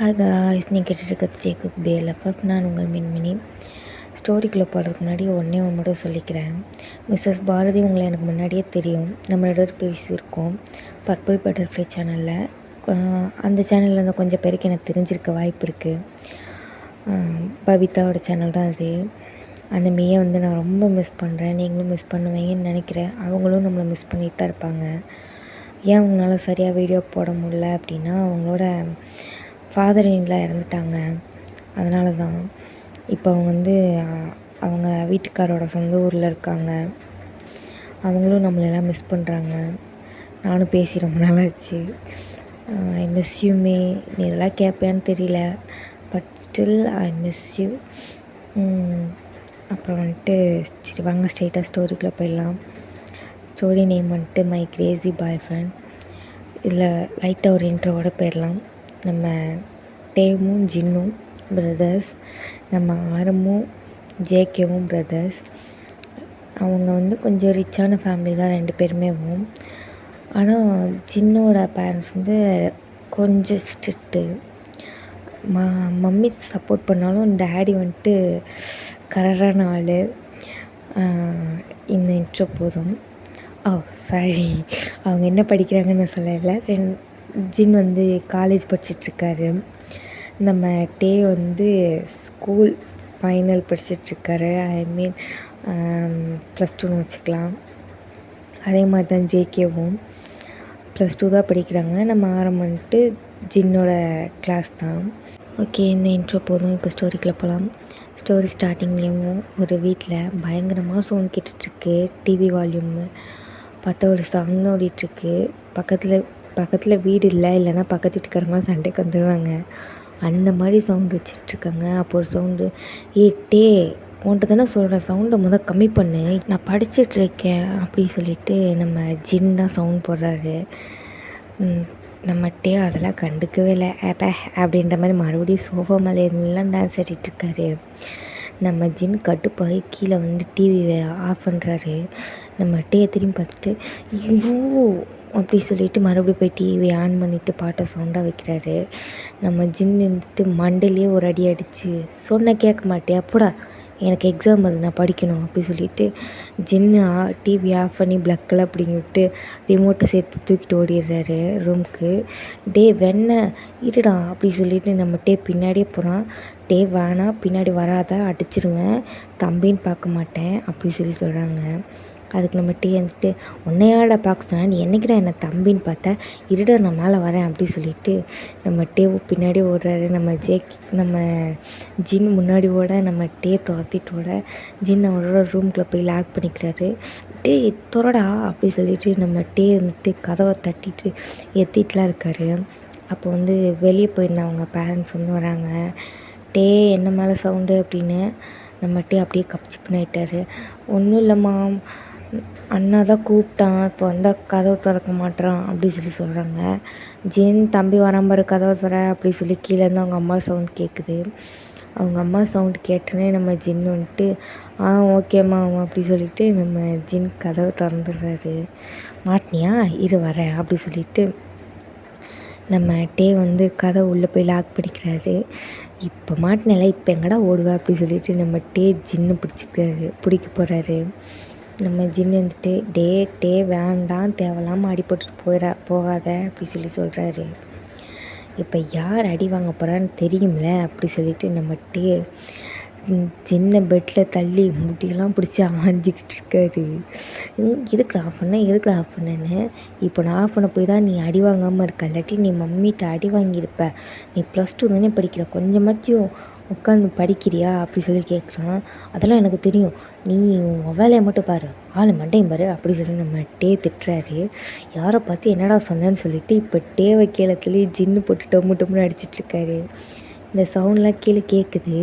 Hi guys, நீ கேட்டுருக்கிறது ஜேகுக் BLFF. நான் உங்கள் மின்மினி. ஸ்டோரிக்குள்ளே போகிறதுக்கு முன்னாடி ஒன்று மட்டும் சொல்லிக்கிறேன். மிஸ்ஸஸ் பாரதி உங்களை எனக்கு முன்னாடியே தெரியும். நம்மளோட பேசியிருக்கோம் பர்பிள் பட்டர்ஃப்ளை சேனலில். அந்த சேனலில் இருந்து கொஞ்சம் பேருக்கு எனக்கு தெரிஞ்சிருக்க வாய்ப்பு இருக்குது. பபிதாவோட சேனல் தான் அது. அந்த மெய்யை நான் ரொம்ப மிஸ் பண்ணுறேன். நீங்களும் மிஸ் பண்ணுவீங்கன்னு நினைக்கிறேன். அவங்களும் நம்மளை மிஸ் பண்ணிட்டு தான் இருப்பாங்க. ஏன் அவங்களால சரியாக வீடியோ போட முடியல அப்படின்னா, அவங்களோட ஃபாதர் இன்லாம் இறந்துட்டாங்க. அதனால தான் இப்போ அவங்க அவங்க வீட்டுக்காரோட சொந்த ஊரில் இருக்காங்க. அவங்களும் நம்மளெல்லாம் மிஸ் பண்ணுறாங்க. நானும் பேசி ரொம்ப நாளாச்சு. I miss you may. நீ இதெல்லாம் கேட்பேன்னு தெரியல, but still I miss you. அப்புறம் சரி வாங்க ஸ்ட்ரெயிட்டாக ஸ்டோரிக்குள்ளே போயிடலாம். Story name my Crazy bye friend. இதில் லைட்டாக ஒரு இன்ட்ரோவோட போயிடலாம். நம்ம டேவும் ஜின்னும் பிரதர்ஸ், நம்ம ஆரமும் ஜேகேவும் பிரதர்ஸ். அவங்க கொஞ்சம் ரிச்சான ஃபேமிலி தான் ரெண்டு பேருமே. ஆனால் ஜின்னோட பேரண்ட்ஸ் கொஞ்சம் ஸ்ட்ரிக்ட்டு. மம்மி சப்போர்ட் பண்ணாலும் டேடி கரரான ஆள். இந்த இன்ட்ரோ போதும். சாரி, அவங்க என்ன படிக்கிறாங்கன்னு நான் சொல்லலை. ஜின் காலேஜ் படிச்சிட்ருக்காரு. நம்ம டே ஸ்கூல் ஃபைனல் படிச்சிட்ருக்காரு. ஐ மீன் +2ன்னு வச்சுக்கலாம். அதே மாதிரி தான் ஜேகேவும் +2 தான் படிக்கிறாங்க. நம்ம ஆரம் ஜின்னோட கிளாஸ் தான். ஓகே, இந்த இன்ட்ரோ போதும். இப்போ ஸ்டோரிக்குள்ளே போகலாம். ஸ்டோரி ஸ்டார்டிங்லேயும் ஒரு வீட்டில் பயங்கரமாக சவுண்ட் கேட்டுட்ருக்கு. டிவி வால்யூமு பார்த்தா ஒரு சாங் ஓடிட்டுருக்கு. பக்கத்தில் வீடு இல்லைன்னா பக்கத்து வீட்டுக்காரங்களாம் சண்டைக்கு வந்துடுவாங்க. அந்த மாதிரி சவுண்டு வச்சிட்ருக்காங்க. அப்போ ஒரு சவுண்டு, டே உன்ட்ட தானே சொல்கிறேன், சவுண்டை கம்மி பண்ணு, நான் படிச்சிட்ருக்கேன் அப்படி சொல்லிட்டு நம்ம ஜின் தான் சவுண்ட் போடுறாரு. நம்ம டே அதெல்லாம் கண்டுக்கவே இல்லை. அப்படின்ற மாதிரி மறுபடியும் சோஃபா மேலே எல்லாம் டான்ஸ் ஆடிட்டுருக்காரு. நம்ம ஜின் கட்டுப்பாகி கீழே டிவியை ஆஃப் பண்ணுறாரு. நம்ம டே திரும்பி பார்த்துட்டு ஐயோ அப்படி சொல்லிவிட்டு மறுபடியும் போய் டிவியை ஆன் பண்ணிவிட்டு பாட்டை சவுண்டாக வைக்கிறாரு. நம்ம ஜின் மண்டையிலே ஒரு அடி அடித்து, சொன்ன கேட்க மாட்டேன், அப்போடா எனக்கு எக்ஸாம் அது, நான் படிக்கணும் அப்படி சொல்லிவிட்டு ஜின்னு டிவி ஆஃப் பண்ணி ப்ளக்கெல்லாம் பிடிங்கி விட்டு ரிமோட்டை சேர்த்து தூக்கிட்டு ஓடிடுறாரு ரூமுக்கு. டே வெண்ண இருடா அப்படி சொல்லிவிட்டு நம்ம டே பின்னாடியே போகிறான். டே வேணாம், பின்னாடி வராத, அடிச்சிருவேன், தம்பின்னு பார்க்க மாட்டேன் அப்படி சொல்கிறாங்க. அதுக்கு நம்ம டே உன்னையாட பார்க்க சொன்னால், நீ என்றைக்கிட்ட என்னை தம்பின்னு பார்த்தா, இருடா நான் மேலே வரேன் அப்படி சொல்லிவிட்டு நம்ம டே பின்னாடி ஓடுறாரு. நம்ம ஜின் முன்னாடி ஓட, நம்ம டே துரத்திட்டு ஓட, ஜின் அவரோட ரூம்குள்ளே போய் லாக் பண்ணிக்கிறாரு. டே துறடா அப்படி சொல்லிவிட்டு நம்ம டே கதவை தட்டிட்டு எத்திட்டுலாம் இருக்கார். அப்போ வெளியே போயிருந்தேன் அவங்க பேரண்ட்ஸ் வராங்க. டே என்ன மேலே சவுண்டு அப்படின்னு. நம்ம டே அப்படியே கப்சிப்புன்னு ஆகிட்டாரு. ஒன்றும் இல்லைம்மா, அண்ணா தான் கூப்பிட்டான், இப்போ கதவை திறக்க மாட்டேறான் அப்படி சொல்கிறாங்க. ஜின் தம்பி வராமரு கதவை திற அப்படி சொல்லி கீழேருந்து அவங்க அம்மா சவுண்ட் கேட்குது. அவங்க அம்மா சவுண்ட் கேட்டோன்னே நம்ம ஜின் ஓகேம்மா அப்படி சொல்லிவிட்டு நம்ம ஜின் கதவை திறந்துடுறாரு. மாட்டினியா, இரு வரேன் அப்படி சொல்லிவிட்டு நம்ம டே கதவை உள்ளே போய் லாக் பண்ணிக்கிறாரு. இப்போ மாட்டினல, இப்போ எங்கடா ஓடுவா அப்படி சொல்லிவிட்டு நம்ம டே ஜின்னு பிடிக்க போகிறாரு. நம்ம ஜின்னு டே வேண்டாம், தேவையில்லாமல் அடி போட்டுட்டு போகாத அப்படி சொல்கிறாரு. இப்போ யார் அடி வாங்க போகிறான்னு தெரியும்ல அப்படி சொல்லிவிட்டு நம்ம டே சின்ன பெட்டில் தள்ளி முட்டியெல்லாம் பிடிச்சி ஆஞ்சிக்கிட்டு இருக்காரு. எதுக்கு ஆஃப் பண்ணேன்னு. இப்போ நான் ஆஃப் பண்ண போய் தான் நீ அடி வாங்காமல் இருக்க, இல்லாட்டி நீ மம்மிகிட்ட அடி வாங்கியிருப்ப. நீ +2 தானே படிக்கிற, கொஞ்சமாச்சும் உட்காந்து படிக்கிறியா அப்படி சொல்லி கேட்குறான். அதெல்லாம் எனக்கு தெரியும், நீ உன் வேலையை மட்டும் பாரு, ஆள் மண்டையும் பாரு அப்படி சொல்லி நம்ம டே திட்டுறாரு. யாரை பார்த்து என்னடா சொன்னேன்னு சொல்லிவிட்டு இப்போ டேவை கீழத்துலேயே ஜின்னு போட்டு டொம்முன்னு அடிச்சிட்ருக்காரு. இந்த சவுண்ட்லாம் கீழே கேட்குது.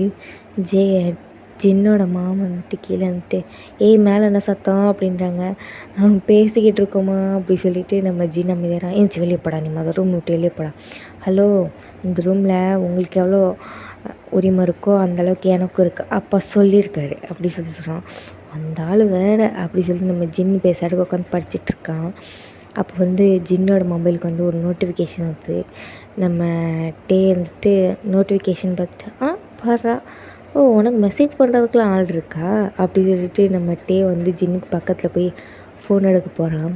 ஜின்னோட மாமன் கீழே மேலே என்ன சத்தம் அப்படின்றாங்க. அவங்க பேசிக்கிட்டு இருக்கோமா அப்படி சொல்லிவிட்டு நம்ம ஜின் அமைதியாகிறான். ஏஞ்சி வெளியே போடா, நீ ரூம் விட்டு வெளியே போடா. ஹலோ, இந்த ரூமில் உங்களுக்கு எவ்வளோ உரிமை இருக்கோ அந்தளவுக்கு எனக்கும் இருக்குது அப்போ சொல்லியிருக்காரு அப்படி சொல்கிறான். அந்த ஆள் வேறு அப்படி சொல்லி நம்ம ஜின் பேசாடுக்கு உட்காந்து படிச்சிட்ருக்கான். அப்போ ஜின்னோட மொபைலுக்கு ஒரு நோட்டிஃபிகேஷன் வருது. நம்ம டே வந்துட்டு நோட்டிஃபிகேஷன் பார்த்துட்டு பாடுறா, ஓ உனக்கு மெசேஜ் பண்ணுறதுக்குலாம் ஆள் இருக்கா அப்படி சொல்லிட்டு நம்ம டே வந்து ஜின்னுக்கு பக்கத்தில் போய் ஃபோன் எடுக்க போகிறான்.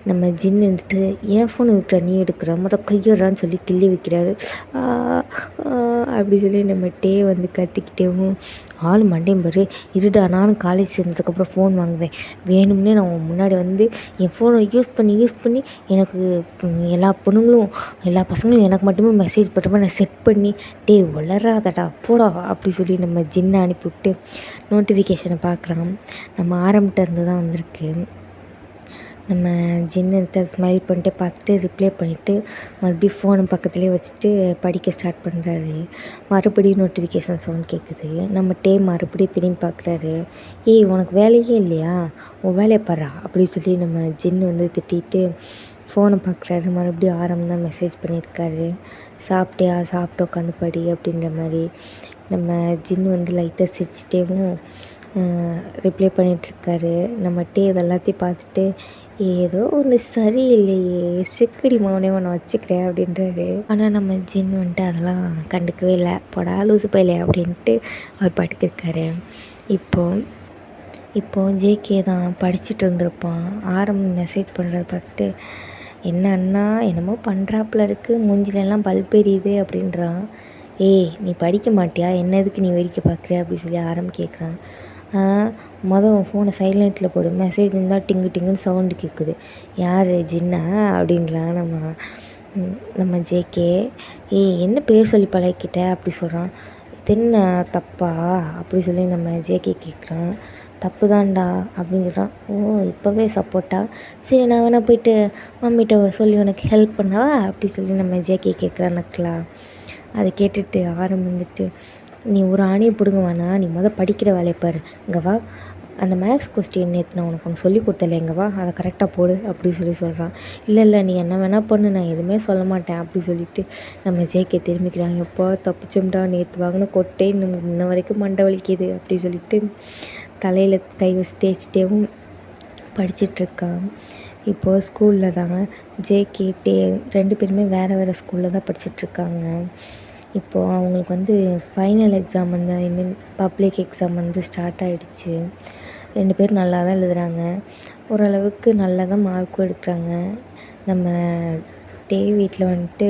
நம்ம ஜின் வந்துட்டு ஏன் ஃபோன் எடுக்கிற நீ எடுக்கிற கையிடுறான்னு சொல்லி கிள்ளி வைக்கிறாரு. அப்படி சொல்லி நம்ம டே வந்து கத்திக்கிட்டேவும் ஆள் மண்டையும் பாரு, இருடா நானும் காலேஜ் சேர்ந்ததுக்கப்புறம் ஃபோன் வாங்குவேன், வேணும்னே நான் உன் முன்னாடி வந்து என் ஃபோனை யூஸ் பண்ணி எனக்கு எல்லா பொண்ணுங்களும் எல்லா பசங்களும் எனக்கு மட்டுமே மெசேஜ் பண்ணுற நான் செட் பண்ணி டே வளராதடா போடா அப்படி சொல்லி நம்ம ஜின்னை அனுப்பிவிட்டு நோட்டிஃபிகேஷனை பார்க்குறான். நம்ம ஆரம்பிட்ட இருந்து தான் வந்திருக்கு. நம்ம ஜின்னுகிட்ட ஸ்மைல் பண்ணிட்டு பார்த்துட்டு ரிப்ளை பண்ணிவிட்டு மறுபடியும் ஃபோனை பக்கத்துலேயே வச்சுட்டு படிக்க ஸ்டார்ட் பண்ணுறாரு. மறுபடியும் நோட்டிஃபிகேஷன் சவுண்ட் கேட்குது. நம்ம டே மறுபடியும் திரும்பி பார்க்குறாரு. ஏய் உனக்கு வேலையே இல்லையா, உன் வேலையை பாடுறா அப்படி சொல்லி நம்ம ஜின்னு வந்து திட்டிட்டு ஃபோனை பார்க்குறாரு. மறுபடியும் தான் மெசேஜ் பண்ணியிருக்காரு. சாப்பிட்டியா, சாப்பிட்டு உட்காந்து படி அப்படின்ற மாதிரி. நம்ம ஜின்னு வந்து லைட்டாக சிரிச்சிட்டேவும் ரிப்ளை பண்ணிகிட்ருக்காரு. நம்ம டே இதெல்லாத்தையும் பார்த்துட்டு ஏதோ ஒன்று சரியில்லையே, சிக்கடி மௌனே ஒன்று வச்சுக்கிறேன் அப்படின்றாரு. ஆனால் நம்ம ஜின் வந்துட்டு அதெல்லாம் கண்டுக்கவே இல்லை. போடா லூசு போயிலே அப்படின்ட்டு அவர் பாட்டுக்கு இருக்காரு. இப்போது ஜேகே தான் படிச்சுட்டு இருந்திருப்பான். மெசேஜ் பண்ணுறத பார்த்துட்டு என்ன அண்ணா என்னமோ பண்ணுறாப்புல இருக்குது, மூஞ்சிலெல்லாம் பல்ப் எரியுது அப்படின்றான். ஏய் நீ படிக்க மாட்டியா, என்ன எதுக்கு நீ வேடிக்கை பார்க்குற அப்படி சொல்லி கேட்குறான். உன் ஃபோனை சைலண்ட்டில் போடு, மெசேஜ் இருந்தால் டிங்கு டிங்குன்னு சவுண்டு கேட்குது, யார் ஜின்னா அப்படின்றான் நம்ம ஜேகே. ஏய் என்ன பேர் சொல்லி பழகிக்கிட்ட அப்படி சொல்கிறான். இது என்ன தப்பா அப்படி சொல்லி நம்ம ஜேகே கேட்குறான். தப்பு தான்டா அப்படின்னு சொல்கிறான். ஓ இப்போவே சப்போர்ட்டா, சரி நான் வேணா போயிட்டு மம்மிகிட்ட சொல்லி உனக்கு ஹெல்ப் பண்ணவா அப்படி சொல்லி நம்ம ஜேகே கேட்குறான் நக்கலா. அதை கேட்டுட்டு வந்துட்டு நீ ஒரு ஆணியை பிடுங்க வேணா, நீ படிக்கிற வேலையை பாரு, இங்கே வா, அந்த மேக்ஸ் கொஸ்டின் நேற்று நான் உனக்கு சொல்லி கொடுத்தல, இங்கே வா அதை கரெக்டாக போடு அப்படி சொல்கிறான். இல்லை நீ என்ன வேணால் பண்ணு, நான் எதுவுமே சொல்ல மாட்டேன் அப்படி சொல்லிவிட்டு நம்ம ஜேகே திரும்பிக்கிறாங்க. எப்போ தப்பிச்சோம்டா, நேற்று வாங்கின கொட்டை இன்ன வரைக்கும் மண்டை வலிக்குது அப்படி சொல்லிவிட்டு தலையில் கை வச்சு தேய்ச்சிட்டேவும் படிச்சிட்ருக்கான். இப்போது ஸ்கூலில் தான் ஜேகே டே 2 பேருமே வேறு ஸ்கூலில் தான் படிச்சிட்ருக்காங்க. இப்போது அவங்களுக்கு வந்து ஃபைனல் எக்ஸாம் வந்து பப்ளிக் எக்ஸாம் வந்து ஸ்டார்ட் ஆகிடுச்சு. 2 பேரும் நல்லா தான் எழுதுகிறாங்க, ஓரளவுக்கு நல்லா தான் மார்க்கும் எடுக்கிறாங்க. நம்ம டே வீட்டில் வந்துட்டு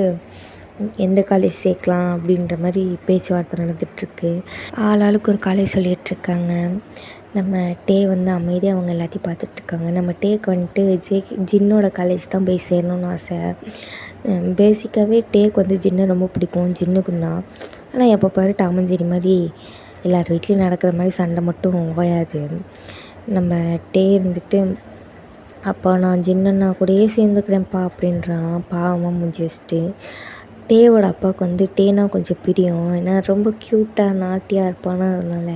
எந்த காலேஜ் சேர்க்கலாம் அப்படின்ற மாதிரி பேச்சுவார்த்தை நடந்துகிட்ருக்கு. ஆளாளுக்கு ஒரு காலேஜ் சொல்லிகிட்ருக்காங்க. நம்ம டே வந்து அமைதியாக அவங்க எல்லாத்தையும் பார்த்துட்ருக்காங்க. நம்ம டேக்கு வந்துட்டு ஜின்னோட காலேஜ் தான் போய் சேரணும்னு ஆசை. பேசிக்காகவே டேக்கு வந்து ஜின்னை ரொம்ப பிடிக்கும், ஜின்னுக்கும் தான். ஆனால் எப்போ பாரு டாமஞ்சேரி மாதிரி எல்லார் வீட்லேயும் நடக்கிற மாதிரி சண்டை மட்டும் ஓயாது. நம்ம டே இருந்துட்டு அப்போ நான் ஜின்னண்ணா கூடயே சேர்ந்துக்கிறேன்ப்பா அப்படின்றான் பாவமாக மூஞ்சி வச்சுட்டு. டேவோட அப்பாவுக்கு வந்து டேனா கொஞ்சம் பிரியம், ஏன்னா ரொம்ப க்யூட்டாக நாட்டியாக இருப்பானா, அதனால்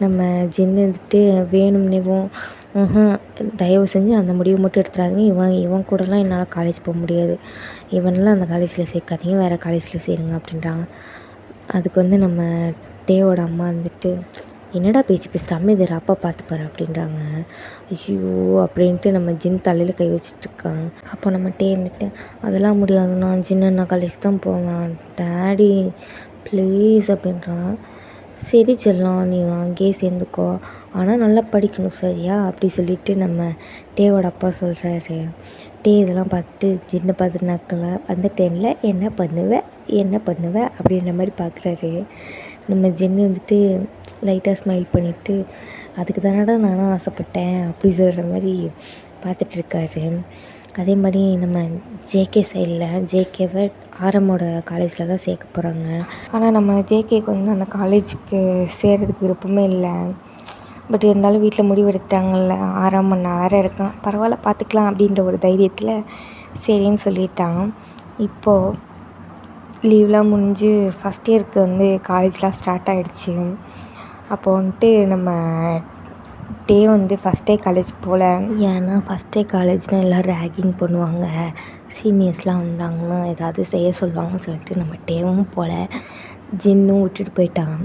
நம்ம ஜின்னு வந்துட்டு வேணும்னேவும் தயவு செஞ்சு அந்த முடிவு மட்டும் எடுத்துடாதீங்க, இவன் கூடலாம் என்னால் காலேஜ் போக முடியாது, இவனெலாம் அந்த காலேஜில் சேர்க்காதீங்க, வேறு காலேஜில் சேருங்க அப்படின்றாங்க. அதுக்கு வந்து நம்ம டேவோட அம்மா வந்துட்டு என்னடா பேசுகிறாமே இது அப்பா பார்த்துப்பாரு அப்படின்றாங்க. ஐயோ அப்படின்ட்டு நம்ம ஜின் தலையில் கை வச்சிட்ருக்காங்க. அப்போ நம்ம டே வந்துட்டு அதெல்லாம் முடியாதுண்ணா, ஜின்னு நான் காலேஜ் தான் போவேன் டேடி ப்ளீஸ் அப்படின்றான். சரி செல்லம் நீ அங்கேயே சேர்ந்துக்கோ, ஆனால் நல்லா படிக்கணும் சரியா அப்படி சொல்லிவிட்டு நம்ம டேவோட அப்பா சொல்கிறாரு. டே இதெல்லாம் பார்த்துட்டு ஜின்னை பார்த்துட்டு நக்கலாம். அந்த டைமில் என்ன பண்ணுவேன் அப்படின்ற மாதிரி பார்க்குறாரு. நம்ம ஜின்னு வந்துட்டு லைட்டாக ஸ்மைல் பண்ணிவிட்டு அதுக்கு தானடா நானும் ஆசைப்பட்டேன் அப்படி சொல்கிற மாதிரி பார்த்துட்ருக்காரு. அதே மாதிரி நம்ம ஜேகே சைடில் ஜேகேவை ஆரமோட காலேஜில் தான் சேர்க்க போகிறாங்க. ஆனால் நம்ம ஜேகேக்கு வந்து அந்த காலேஜுக்கு சேர்கிறதுக்கு விருப்பமே இல்லை. பட் இருந்தாலும் வீட்டில் முடிவு எடுத்துட்டாங்கல்ல, 6ஆம் மணி வேறு இருக்கான், பரவாயில்ல பார்த்துக்கலாம் அப்படின்ற ஒரு தைரியத்தில் சரின்னு சொல்லிட்டான். இப்போது லீவ்லாம் முடிஞ்சு ஃபஸ்ட் இயருக்கு வந்து காலேஜ்லாம் ஸ்டார்ட் ஆகிடுச்சு. அப்போ வந்துட்டு நம்ம டே வந்து ஃபஸ்ட் டே காலேஜ் போகல. ஏன்னா ஃபஸ்ட் டே காலேஜ்னால் எல்லோரும் ரேகிங் பண்ணுவாங்க, சீனியர்ஸ்லாம் வந்தாங்கன்னா ஏதாவது செய்ய சொல்லுவாங்கன்னு சொல்லிட்டு நம்ம டேவும் போகல, ஜின்னும் விட்டுட்டு போயிட்டான்.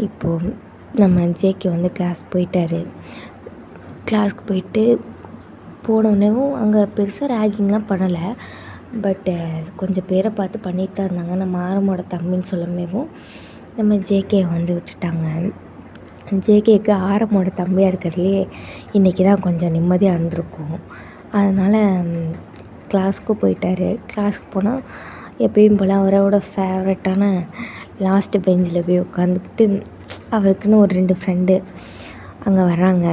இப்போது நம்ம ஜேகே வந்து கிளாஸ் போயிட்டார். கிளாஸ்க்கு போயிட்டு போனோடனேவும் அங்கே பெருசாக ரேகிங்லாம் பண்ணலை. பட்டு கொஞ்சம் பேரை பார்த்து பண்ணிட்டு தான் இருந்தாங்க. நம்ம ஆரமோட தம்பின்னு சொல்லமேவும் நம்ம ஜேகே வந்து விட்டுட்டாங்க. ஜேகேக்கு ஆரமோட தம்பியாக இருக்கிறதுலே இன்றைக்கி தான் கொஞ்சம் நிம்மதியாக இருந்திருக்கும். அதனால் கிளாஸுக்கு போயிட்டார். கிளாஸுக்கு போனால் எப்பயும் போல் அவரோட ஃபேவரட்டான லாஸ்ட்டு பெஞ்சில் போய் உட்காந்துக்கிட்டு அவருக்குன்னு ஒரு 2 ஃப்ரெண்டு அங்கே வர்றாங்க.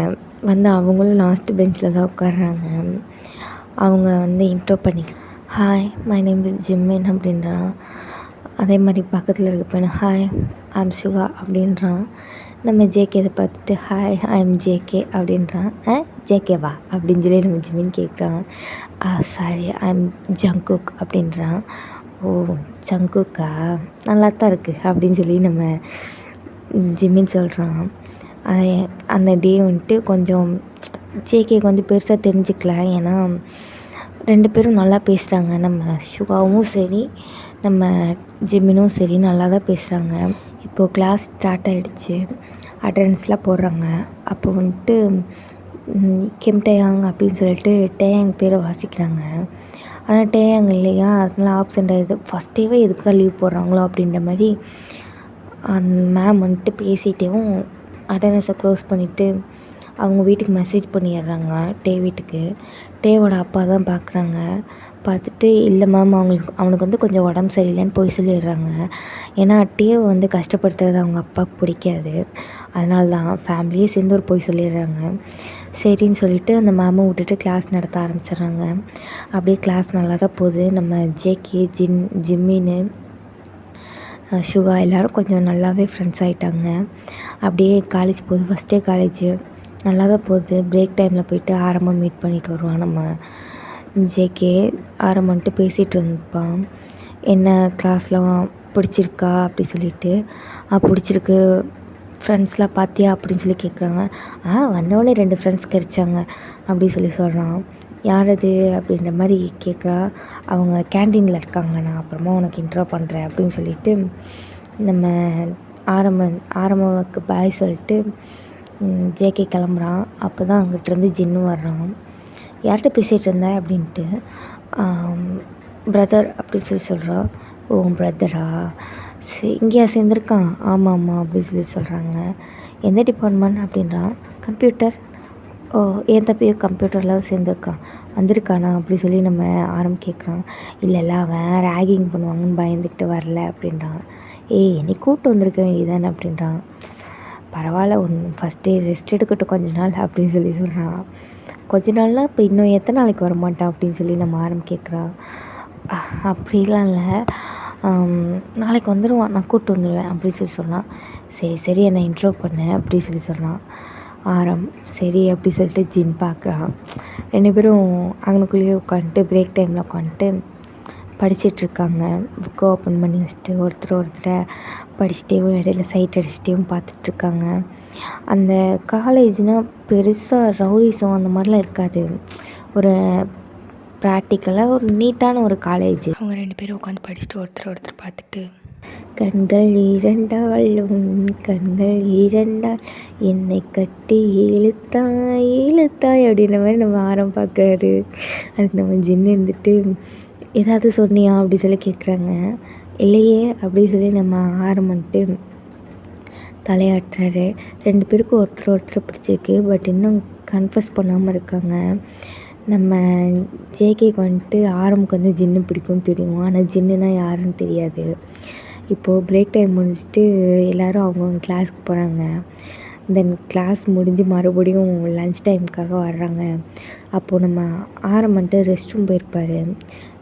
வந்து அவங்களும் லாஸ்ட்டு பெஞ்சில் தான் உட்கார்றாங்க. அவங்க வந்து இன்ட்ரோ பண்ணிக்க, ஹாய் மை நேம் இஸ் ஜிம்மின் அப்படின்றான். அதே மாதிரி பக்கத்தில் இருக்க பையனை ஹாய் ஐ எம் சுகா அப்படின்றான். நம்ம ஜேகே இதை பார்த்துட்டு ஹாய் ஐ எம் ஜேகே அப்படின்றான். ஜேகேவா அப்படின்னு சொல்லி நம்ம ஜிம்மின் கேட்குறான். சாரி ஐ எம் ஜங்குக் அப்படின்றான். ஓ ஜங்குக்கா, நல்லா தான் இருக்குது அப்படின்னு சொல்லி நம்ம ஜிம்மின் சொல்கிறான். அதை அந்த டே வந்துட்டு கொஞ்சம் ஜேகேக்கு வந்து பெருசாக தெரிஞ்சுக்கல. ஏன்னா 2 பேரும் நல்லா பேசுகிறாங்க. நம்ம சுகாவும் சரி நம்ம ஜிம்மினும் சரி நல்லா தான் பேசுகிறாங்க. இப்போது கிளாஸ் ஸ்டார்ட் ஆகிடுச்சு. அட்டெண்டன்ஸ்லாம் போடுறாங்க. அப்போ வந்துட்டு டேயாங் அப்படின்னு சொல்லிட்டு டேயாங் பேரை வாசிக்கிறாங்க. ஆனால் டேயாங் இல்லையா, அதனால ஆப்சென்ட் ஆகிடுது. ஃபஸ்ட் டேவே எதுக்கு தான் லீவ் போடுறாங்களோ அப்படின்ற மாதிரி அந்த மேம் வந்துட்டு பேசிகிட்டேவும் அட்டெண்டன்ஸை க்ளோஸ் பண்ணிவிட்டு அவங்க வீட்டுக்கு மெசேஜ் பண்ணிடுறாங்க. டே வீட்டுக்கு. டேவோட அப்பா தான் பார்க்குறாங்க. பார்த்துட்டு இல்லை மேம் அவனுக்கு வந்து கொஞ்சம் உடம்பு சரியில்லைன்னு போய் சொல்லிடுறாங்க. ஏன்னா டேவை வந்து கஷ்டப்படுத்துறது அவங்க அப்பாவுக்கு பிடிக்காது. அதனால தான் ஃபேமிலியே சேர்ந்து ஒரு போய் சொல்லிடுறாங்க. சரின்னு சொல்லிவிட்டு அந்த மேமும் விட்டுட்டு கிளாஸ் நடத்த ஆரம்பிச்சிடுறாங்க. அப்படியே கிளாஸ் நல்லா தான் போகுது. நம்ம ஜேகே ஜிம்மின்னு சுகா எல்லோரும் கொஞ்சம் நல்லாவே ஃப்ரெண்ட்ஸ் ஆகிட்டாங்க. அப்படியே காலேஜ் போகுது. ஃபஸ்ட் டே காலேஜு நல்லா தான் போகுது. பிரேக் டைமில் போயிட்டு ஆரம்பம் மீட் பண்ணிட்டு வருவான் நம்ம ஜேகே. ஆரம்பன்ட்டு பேசிகிட்டு இருப்பான். என்ன கிளாஸ்லாம் பிடிச்சிருக்கா அப்படி சொல்லிட்டு. பிடிச்சிருக்கு, ஃப்ரெண்ட்ஸ்லாம் பார்த்தியா அப்படின்னு சொல்லி கேட்குறாங்க. வந்தவொடனே 2 ஃப்ரெண்ட்ஸ் கிடைச்சாங்க அப்படி சொல்கிறான். யார் அது அப்படின்ற மாதிரி கேட்குறா. அவங்க கேன்டீனில் இருக்காங்க, நான் அப்புறமா உனக்கு இன்ட்ரோ பண்ணுறேன் அப்படின்னு சொல்லிட்டு நம்ம ஆரம்பக்கு பாய் சொல்லிட்டு ஜேகே கிளம்புறான். அப்போ தான் அங்கிட்டிருந்து ஜின்னு வர்றான். யார்கிட்ட பேசிகிட்டு இருந்தேன் அப்படின்ட்டு. பிரதர் அப்படி சொல்கிறா. ஓ பிரதரா, இங்கேயா சேர்ந்துருக்கான்? ஆமாம் அப்படின்னு சொல்கிறாங்க. எந்த டிபார்ட்மெண்ட் அப்படின்றான். கம்ப்யூட்டர். ஓ என் தம்பியோ கம்ப்யூட்டரில் வந்திருக்கானா அப்படி சொல்லி நம்ம கேட்குறான். இல்லை அவன் ரேகிங் பண்ணுவாங்கன்னு பயந்துக்கிட்டு வரல அப்படின்றான். என்னை கூப்பிட்டு வந்திருக்க வேண்டியதானே அப்படின்றான். பரவாயில்ல, ஃபஸ்ட் டே ரெஸ்ட் எடுக்கட்டும் கொஞ்ச நாள் அப்படின்னு சொல்கிறான். கொஞ்ச நாள்னால் இப்போ இன்னும் எத்தனை நாளைக்கு வரமாட்டான் அப்படின்னு சொல்லி நம்ம கேட்குறான். அப்படிலாம் இல்லை, நாளைக்கு வந்துடுவான், நான் கூப்பிட்டு வந்துடுவேன் அப்படி சொல்லலாம். சரி என்னை இன்ட்ரோ பண்ண அப்படி சொல்லலாம். சரி அப்படி சொல்லிட்டு ஜின் பார்க்குறான். 2 பேரும் அங்கனுக்குள்ளேயே உட்காந்துட்டு பிரேக் டைமில் உட்காந்துட்டு படிச்சிட்ருக்காங்க. புக்கை ஓப்பன் பண்ணி வச்சுட்டு ஒருத்தரை படிச்சுட்டேவும் இடையில சைட் அடிச்சுட்டேவும் பார்த்துட்ருக்காங்க. அந்த காலேஜ்னால் பெருசாக ரவுடிசம் அந்த மாதிரிலாம் இருக்காது. ஒரு ப்ராக்டிக்கலாக ஒரு நீட்டான ஒரு காலேஜ். அவங்க 2 பேரும் உட்காந்து படிச்சுட்டு ஒருத்தர் பார்த்துட்டு, கண்கள் 2 கண்கள் 2 என்னை கட்டி இழுத்தாய் அப்படின்ற மாதிரி நம்ம பார்க்குறாரு. அதுக்கு நம்ம ஜின்னு இருந்துட்டு ஏதாவது சொன்னியா அப்படி சொல்லி கேட்குறாங்க. இல்லையே அப்படி சொல்லி நம்ம வந்துட்டு தலையாட்டுறாரு. 2 பேருக்கும் ஒருத்தர் பிடிச்சிருக்கு. பட் இன்னும் கன்ஃபஸ் பண்ணாமல் இருக்காங்க. நம்ம ஜேகேக்கு வந்துட்டு ஆரம்புக்கு வந்து ஜின்னு பிடிக்கும்னு தெரியும். ஆனால் ஜின்னுனா யாருன்னு தெரியாது. இப்போது பிரேக் டைம் முடிஞ்சிட்டு எல்லோரும் அவங்கவுங்க கிளாஸுக்கு போகிறாங்க. தென் கிளாஸ் முடிஞ்சு மறுபடியும் லன்ச் டைமுக்காக வர்றாங்க. அப்போது நம்ம வந்துட்டு ரெஸ்ட் ரூம் போயிருப்பார்.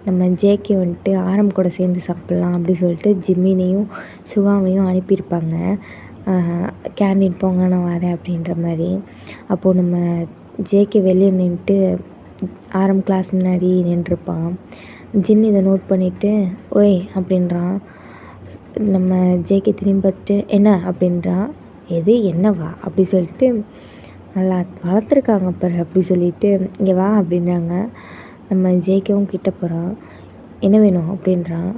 நம்ம ஜேகே வந்துட்டு கூட சேர்ந்து சாப்பிட்லாம் அப்படி சொல்லிட்டு ஜிம்மினையும் சுகாவையும் அனுப்பியிருப்பாங்க. கேண்டீன் போங்க நான் வரேன் அப்படின்ற மாதிரி. அப்போது நம்ம ஜேகே வெளியே நின்றுட்டு கிளாஸ் முன்னாடி நின்றுருப்பான். ஜின் இதை நோட் பண்ணிவிட்டு ஓய் அப்படின்றான். நம்ம ஜேகே திரும்பி பார்த்துட்டு என்ன அப்படின்றான். எது என்னவா அப்படி சொல்லிட்டு நல்லா வளர்த்துருக்காங்க பாரு அப்படி சொல்லிட்டு இங்கே வா அப்படின்றாங்க. நம்ம ஜேகேவும் கிட்ட போகிறான். என்ன வேணும் அப்படின்றான்.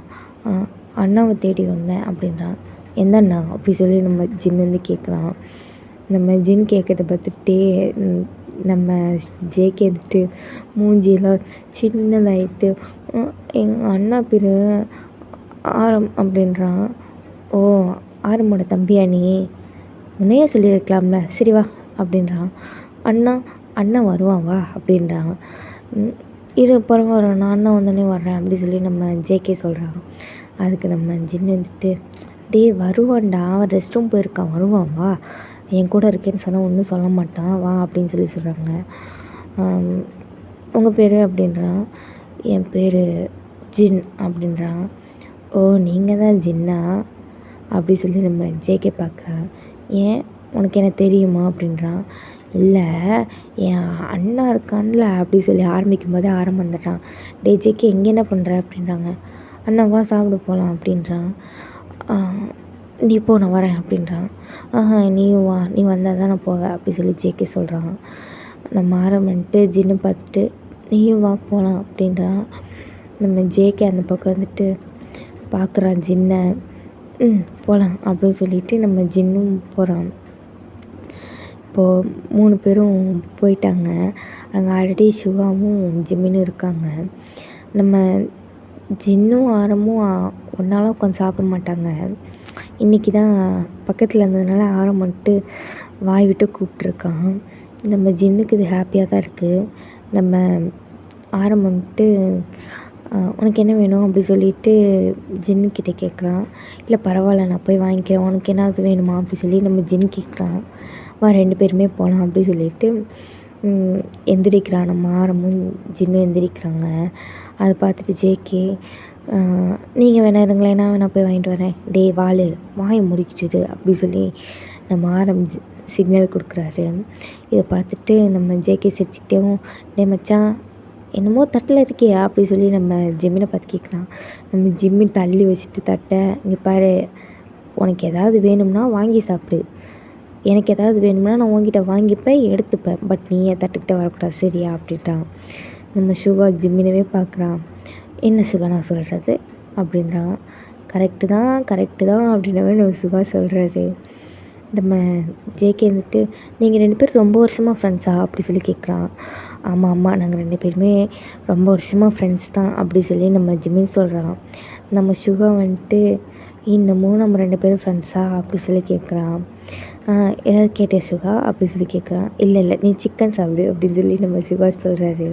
அண்ணாவை தேடி வந்தேன் அப்படின்றான். எந்த அண்ணா அப்படி சொல்லி நம்ம ஜின் வந்து கேட்குறான். நம்ம ஜின் கேட்குறத பார்த்துட்டே நம்ம ஜேகே வந்துட்டு மூஞ்சியெல்லாம் சின்னதாயிட்டு எங்கள் அண்ணா பேர் ஆரம் அப்படின்றான். ஓ, ஆரமோட தம்பியா நீ? முன்னையே சொல்லியிருக்கலாம்ல, சரி வா அப்படின்றான். அண்ணா அண்ணா வருவான் வா அப்படின்றான். இரு பரவாயில்ல, நான் அண்ணா வந்தோடனே வர்றேன் அப்படி சொல்லி நம்ம ஜேகே சொல்கிறான். அதுக்கு நம்ம ஜின்னு வந்துட்டு, டே வருவான்டா, அவன் ரெஸ்ட் ரூம் போயிருக்கான், வருவான் வா, என் கூட இருக்கேன்னு சொன்னால் ஒன்றும் சொல்ல மாட்டான் வா அப்படின்னு சொல்லி சொல்கிறாங்க. உங்கள் பேர் அப்படின்றான். என் பேர் ஜின் அப்படின்றான். ஓ, நீங்கள் தான் ஜின்னா அப்படி சொல்லி நம்ம ஜேகே பார்க்குறான். ஏன் உனக்கு என்ன தெரியுமா அப்படின்றான். இல்லை, என் அண்ணா இருக்கான்ல அப்படி சொல்லி ஆரம்பிக்கும் போதே வந்துட்டான். டே ஜேகே எங்கே என்ன பண்ணுற அப்படின்றாங்க. அண்ணா வா சாப்பிட போகலாம் அப்படின்றான். நீ போ, நான் வரேன் அப்படின்றான். நீயும் வா, நீ வந்தால் தான் நான் போவேன் அப்படி சொல்லி ஜேகே சொல்கிறான். நம்ம ஆரம்பிட்டு ஜின்னு பார்த்துட்டு நீயும் வா போகலாம் அப்படின்றான். நம்ம ஜேகே அந்த பக்கம் வந்துட்டு பார்க்குறான் ஜின்னை. போகலாம் அப்படின்னு சொல்லிவிட்டு நம்ம ஜின்னும் போகிறான். இப்போது 3 பேரும் போயிட்டாங்க. அங்கே ஆல்ரெடி சுகாவும் ஜிம்மினும் இருக்காங்க. நம்ம ஜின்னும் ஆரமும் ஒன்றாலாம் உட்காந்து சாப்பிட மாட்டாங்க. இன்றைக்கி தான் பக்கத்தில் இருந்ததுனால ஆரம் வந்துட்டு வாய் விட்டு கூப்பிட்ருக்கான். நம்ம ஜின்னுக்கு இது ஹாப்பியாக தான் இருக்குது. நம்ம ஆரம் வந்துட்டு உனக்கு என்ன வேணும் அப்படி சொல்லிட்டு ஜின்னுக்கிட்ட கேட்குறான். இல்லை பரவாயில்ல, நான் போய் வாங்கிக்கிறேன், உனக்கு என்னாவது வேணுமா அப்படி சொல்லி நம்ம ஜின் கேட்குறான். வா 2 பேருமே போகலாம் அப்படி சொல்லிட்டு எந்திரிக்கிறான். நம்ம ஆரமும் ஜின்னும் எந்திரிக்கிறாங்க. அதை பார்த்துட்டு ஜேகே, நீங்கள் வேணா இருங்களேன், நான் வேணா போய் வாங்கிட்டு வரேன், டே வாள் வாயை முடிக்கிட்டு அப்படி சொல்லி நம்ம ஆரம் சிக்னல் கொடுக்குறாரு. இதை பார்த்துட்டு நம்ம ஜேகே சிரிச்சுக்கிட்டேவும், டே மச்சான் என்னமோ தட்டில் இருக்கியா அப்படி சொல்லி நம்ம ஜிம்மினை பார்த்து கேட்குறான். நம்ம ஜிம்மின் தள்ளி வச்சுட்டு தட்டை, இங்கே பாரு, உனக்கு எதாவது வேணும்னா வாங்கி சாப்பிடு, எனக்கு எதாவது வேணும்னா நான் உங்ககிட்ட வாங்கிப்பேன் எடுத்துப்பேன், பட் நீ என் தட்டுக்கிட்ட வரக்கூடாது சரியா அப்படின்றான். நம்ம சுகா ஜிம்மினவே பார்க்குறான். என்ன சுகா நான் சொல்கிறது அப்படின்றான். கரெக்டு தான் அப்படின்ற மாதிரி நம்ம சுகா சொல்கிறாரு. நம்ம ஜேகே வந்துட்டு, நீங்கள் 2 பேரும் ரொம்ப வருஷமாக ஃப்ரெண்ட்ஸா அப்படி சொல்லி கேட்குறான். ஆமாம், நாங்கள் 2 பேருமே ரொம்ப வருஷமாக ஃப்ரெண்ட்ஸ் தான் அப்படி சொல்லி நம்ம ஜிம்மின் சொல்கிறான். நம்ம சுகா வந்துட்டு, இன்னமும் நம்ம 2 பேரும் ஃப்ரெண்ட்ஸா அப்படி சொல்லி கேட்குறான். ஏதாவது கேட்டேன் சுகா அப்படி சொல்லி கேட்குறான். இல்லை நீ சிக்கன் சாப்பிடு அப்படின்னு சொல்லி நம்ம சுகா சொல்கிறாரு.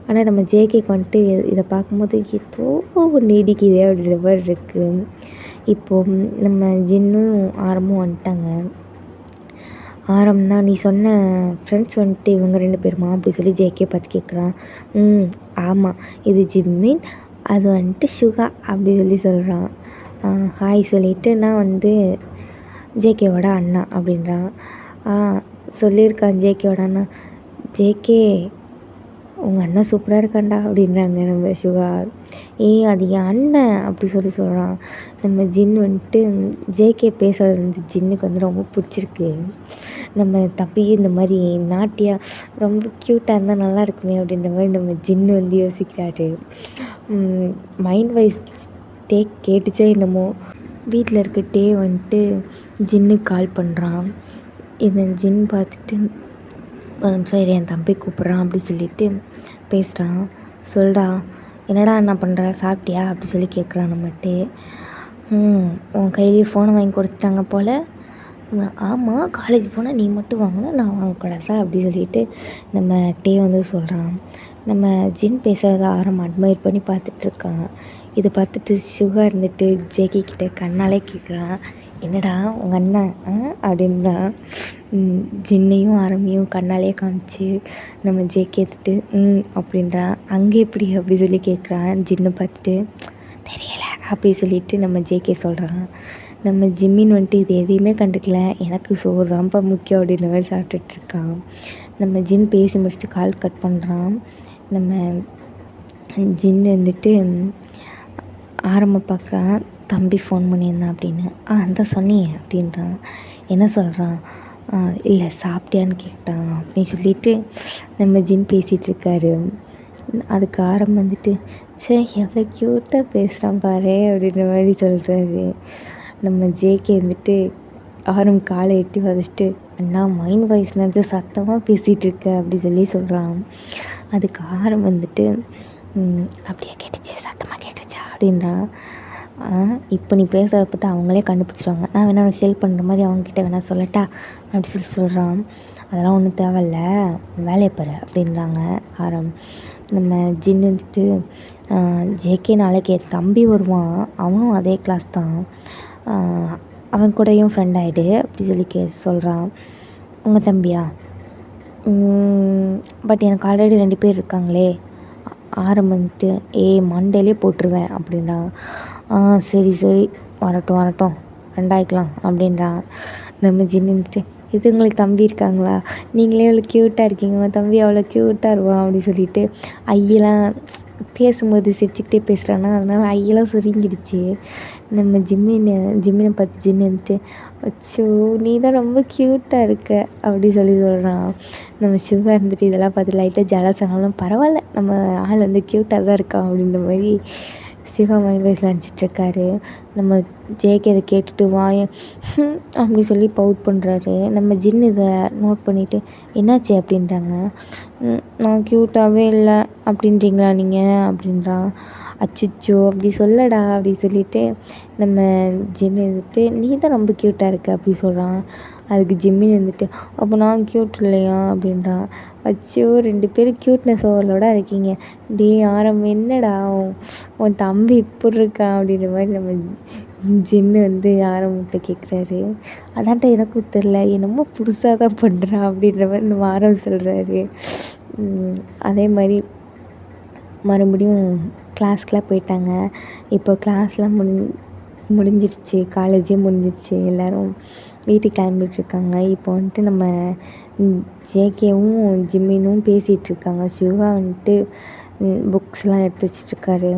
ஆனால் நம்ம ஜேகேக்கு வந்துட்டு இதை பார்க்கும்போது ஏதோ ஒன்று இடிக்குதே அப்படின்ற மாதிரி இருக்குது. இப்போது நம்ம ஜின்னும் ஆரமும் வந்துட்டாங்க. ஆரம் தான், நீ சொன்ன ஃப்ரெண்ட்ஸ் வந்துட்டு இவங்க 2 பேருமா அப்படி சொல்லி ஜேகே பார்த்து கேட்குறான். ஆமாம், இது ஜிம்மின், அது வந்துட்டு சுகா அப்படி சொல்லி சொல்கிறான். ஹாய் சொல்லிவிட்டு நான் வந்து ஜேகேவோட அண்ணா அப்படின்றான். சொல்லியிருக்கான் ஜேகேவோட அண்ணா. ஜேகே உங்கள் அண்ணன் சூப்பராக இருக்காண்டா அப்படின்றாங்க நம்ம சுகா. அது என் அண்ணன் அப்படி சொல்லி சொல்கிறான். நம்ம ஜின் வந்துட்டு ஜேகே பேசுகிறது வந்து ஜின்னுக்கு வந்து ரொம்ப பிடிச்சிருக்கு. நம்ம தம்பியும் இந்த மாதிரி நாட்டியாக ரொம்ப க்யூட்டாக இருந்தால் நல்லா இருக்குமே அப்படின்ற மாதிரி நம்ம ஜின்னு வந்து யோசிக்கிறாரு. மைண்ட் வைஸ் டேக் கேட்டுச்சோ என்னமோ வீட்டில் இருக்க டே வந்துட்டு ஜின்னுக்கு கால் பண்ணுறான். இந்த ஜின் பார்த்துட்டு ஒரு நிமிஷம் என் தம்பி கூப்பிட்றான் அப்படி சொல்லிட்டு பேசுகிறான். சொல்டா, என்னடா என்ன பண்ணுற, சாப்பிட்டியா அப்படி சொல்லி கேட்குறான் நம்மகிட்டே. உன் கையிலேயே ஃபோனை வாங்கி கொடுத்துட்டாங்க போல். ஆமாம், காலேஜ் போனால் நீ மட்டும் வாங்கினா நான் வாங்கக்கூடாதா அப்படி சொல்லிட்டு நம்ம டே வந்து சொல்கிறான். நம்ம ஜின் பேசுகிறத ஆரம் அட்மையர் பண்ணி பார்த்துட்ருக்கான். இதை பார்த்துட்டு சுகா இருந்துட்டு ஜேகே கிட்டே கண்ணாலே கேட்குறான். என்னடா உங்கள் அண்ணன் அப்படின்னா ஜின்னையும் ஆரம்பியும் கண்ணாலே காமிச்சு நம்ம ஜேகே எடுத்துட்டு அப்படின்றான். அங்கே எப்படி அப்படி சொல்லி கேட்குறான். ஜின்னை பார்த்துட்டு தெரியல அப்படி சொல்லிட்டு நம்ம ஜேகே சொல்கிறான். நம்ம ஜிம்மின் வந்துட்டு இது எதையுமே கண்டுக்கல, எனக்கு சோறு தான்ப்பா முக்கியம் அப்படின்ற மாதிரி சாப்பிட்டுட்ருக்கான். நம்ம ஜின் பேசி முடிச்சுட்டு கால் கட் பண்ணுறான். நம்ம ஜின் வந்துட்டு ஆரம்ப பார்க்குறான். தம்பி ஃபோன் பண்ணியிருந்தான் அப்படின்னு. அந்த சொன்னியே அப்படின்றான். என்ன சொல்கிறான். இல்லை சாப்பிட்டியான்னு கேட்டான் அப்படின்னு சொல்லிட்டு நம்ம ஜின் பேசிகிட்ருக்காரு. அதுக்கு ஆரம் வந்துட்டு எவ்வளோ க்யூட்டாக பேசுகிறான் பாரு அப்படின்ற மாதிரி சொல்கிறாரு. நம்ம ஜேகே வந்துட்டு ஆரம் காலை எட்டி வதச்சிட்டு அண்ணா மைண்ட் வாய்ஸ் நினச்சி சத்தமாக பேசிகிட்ருக்க அப்படி சொல்லி சொல்கிறான். அதுக்கு ஆரம் வந்துட்டு அப்படியே கேட்டுச்சு, சத்தமாக கேட்டுச்சா அப்படின்றான். இப்போ நீ பேசுகிறத பார்த்தா அவங்களே கண்டுபிடிச்சிடுவாங்க, நான் வேணா உனக்கு ஹெல்ப் பண்ணுற மாதிரி அவங்கக்கிட்ட வேணா சொல்லட்டா அப்படி சொல்லி சொல்கிறான். அதெல்லாம் ஒன்றும் தேவையில்ல, வேலையை பாரு அப்படின்றாங்க ஆரம். நம்ம ஜின் வந்துட்டு ஜேகே நாளைக்கு என் தம்பி வருவான், அவனும் அதே கிளாஸ் தான், அவன் கூடயும் ஃப்ரெண்ட் ஆகிடு அப்படி சொல்லி சொல்கிறான். உங்கள் தம்பியா? பட் எனக்கு ஆல்ரெடி 2 பேர் இருக்காங்களே. ஆரம் வந்துட்டு மண்டேலே போட்டுருவேன் அப்படின்றான். சரி சரி, வரட்டும் வரட்டும், ரெண்டாயிக்கலாம் அப்படின்றான். நம்ம ஜின்னு வந்துட்டு இது உங்களுக்கு தம்பி இருக்காங்களா, நீங்களே அவ்வளோ க்யூட்டாக இருக்கீங்க, உங்கள் தம்பி அவ்வளோ க்யூட்டாக இருவான் அப்படி சொல்லிட்டு ஐயெல்லாம் பேசும்போது சிரிச்சுக்கிட்டே பேசுகிறான்னா அதனால் ஐயெல்லாம் சுருங்கிடுச்சு. நம்ம ஜிம்மினை பார்த்து ஜின்னு வந்துட்டு அச்சோ நீ தான் ரொம்ப க்யூட்டாக இருக்க அப்படி சொல்லி சொல்கிறான். நம்ம சுகா இருந்துட்டு இதெல்லாம் பார்த்து லைட்டாக ஜலஸ் ஆனாலும் பரவாயில்ல, நம்ம ஆள் வந்து க்யூட்டாக தான் இருக்கான் அப்படின்ற மாதிரி சிவா மைண்ட் வாய்ஸில் நினச்சிட்ருக்காரு. நம்ம ஜேகே இதை கேட்டுட்டு வாயன் அப்படி சொல்லி பவுட் பண்ணுறாரு. நம்ம ஜின் இதை நோட் பண்ணிவிட்டு என்னாச்சு அப்படின்றாங்க. நான் க்யூட்டாகவே இல்லை அப்படின்றீங்களா நீங்கள் அப்படின்றான். அச்சிச்சோ அப்படி சொல்லடா அப்படி சொல்லிவிட்டு நம்ம ஜின் வந்துட்டு நீ தான் ரொம்ப க்யூட்டாக இருக்க அப்படி சொல்கிறான். அதுக்கு ஜிம்மின் வந்துட்டு அப்போ நான் க்யூட் இல்லையா அப்படின்றான். அச்சோ 2 பேரும் க்யூட்னஸ் ஓவரோட இருக்கீங்க. டே ஆரம் என்னடா உன் தம்பி இப்படி இருக்கான் அப்படின்ற மாதிரி நம்ம ஜின்னு வந்து ஆரம்பிட்ட கேட்குறாரு. அதான்ட்ட எனக்கும் தெரில, என்னமோ புதுசாக தான் பண்ணுறான் அப்படின்ற மாதிரி நம்ம ஆரம் சொல்கிறாரு. அதே மாதிரி மறுபடியும் கிளாஸ்க்கெலாம் போயிட்டாங்க. இப்போ கிளாஸ்லாம் முடிஞ்சிருச்சு, காலேஜே முடிஞ்சிருச்சு, எல்லோரும் வீட்டுக்கு கிளம்பிகிட்ருக்காங்க. இப்போ வந்துட்டு நம்ம ஜேகேவும் ஜிம்மினும் பேசிகிட்ருக்காங்க. சுகா வந்துட்டு புக்ஸ்லாம் எடுத்து வச்சிட்ருக்காரு.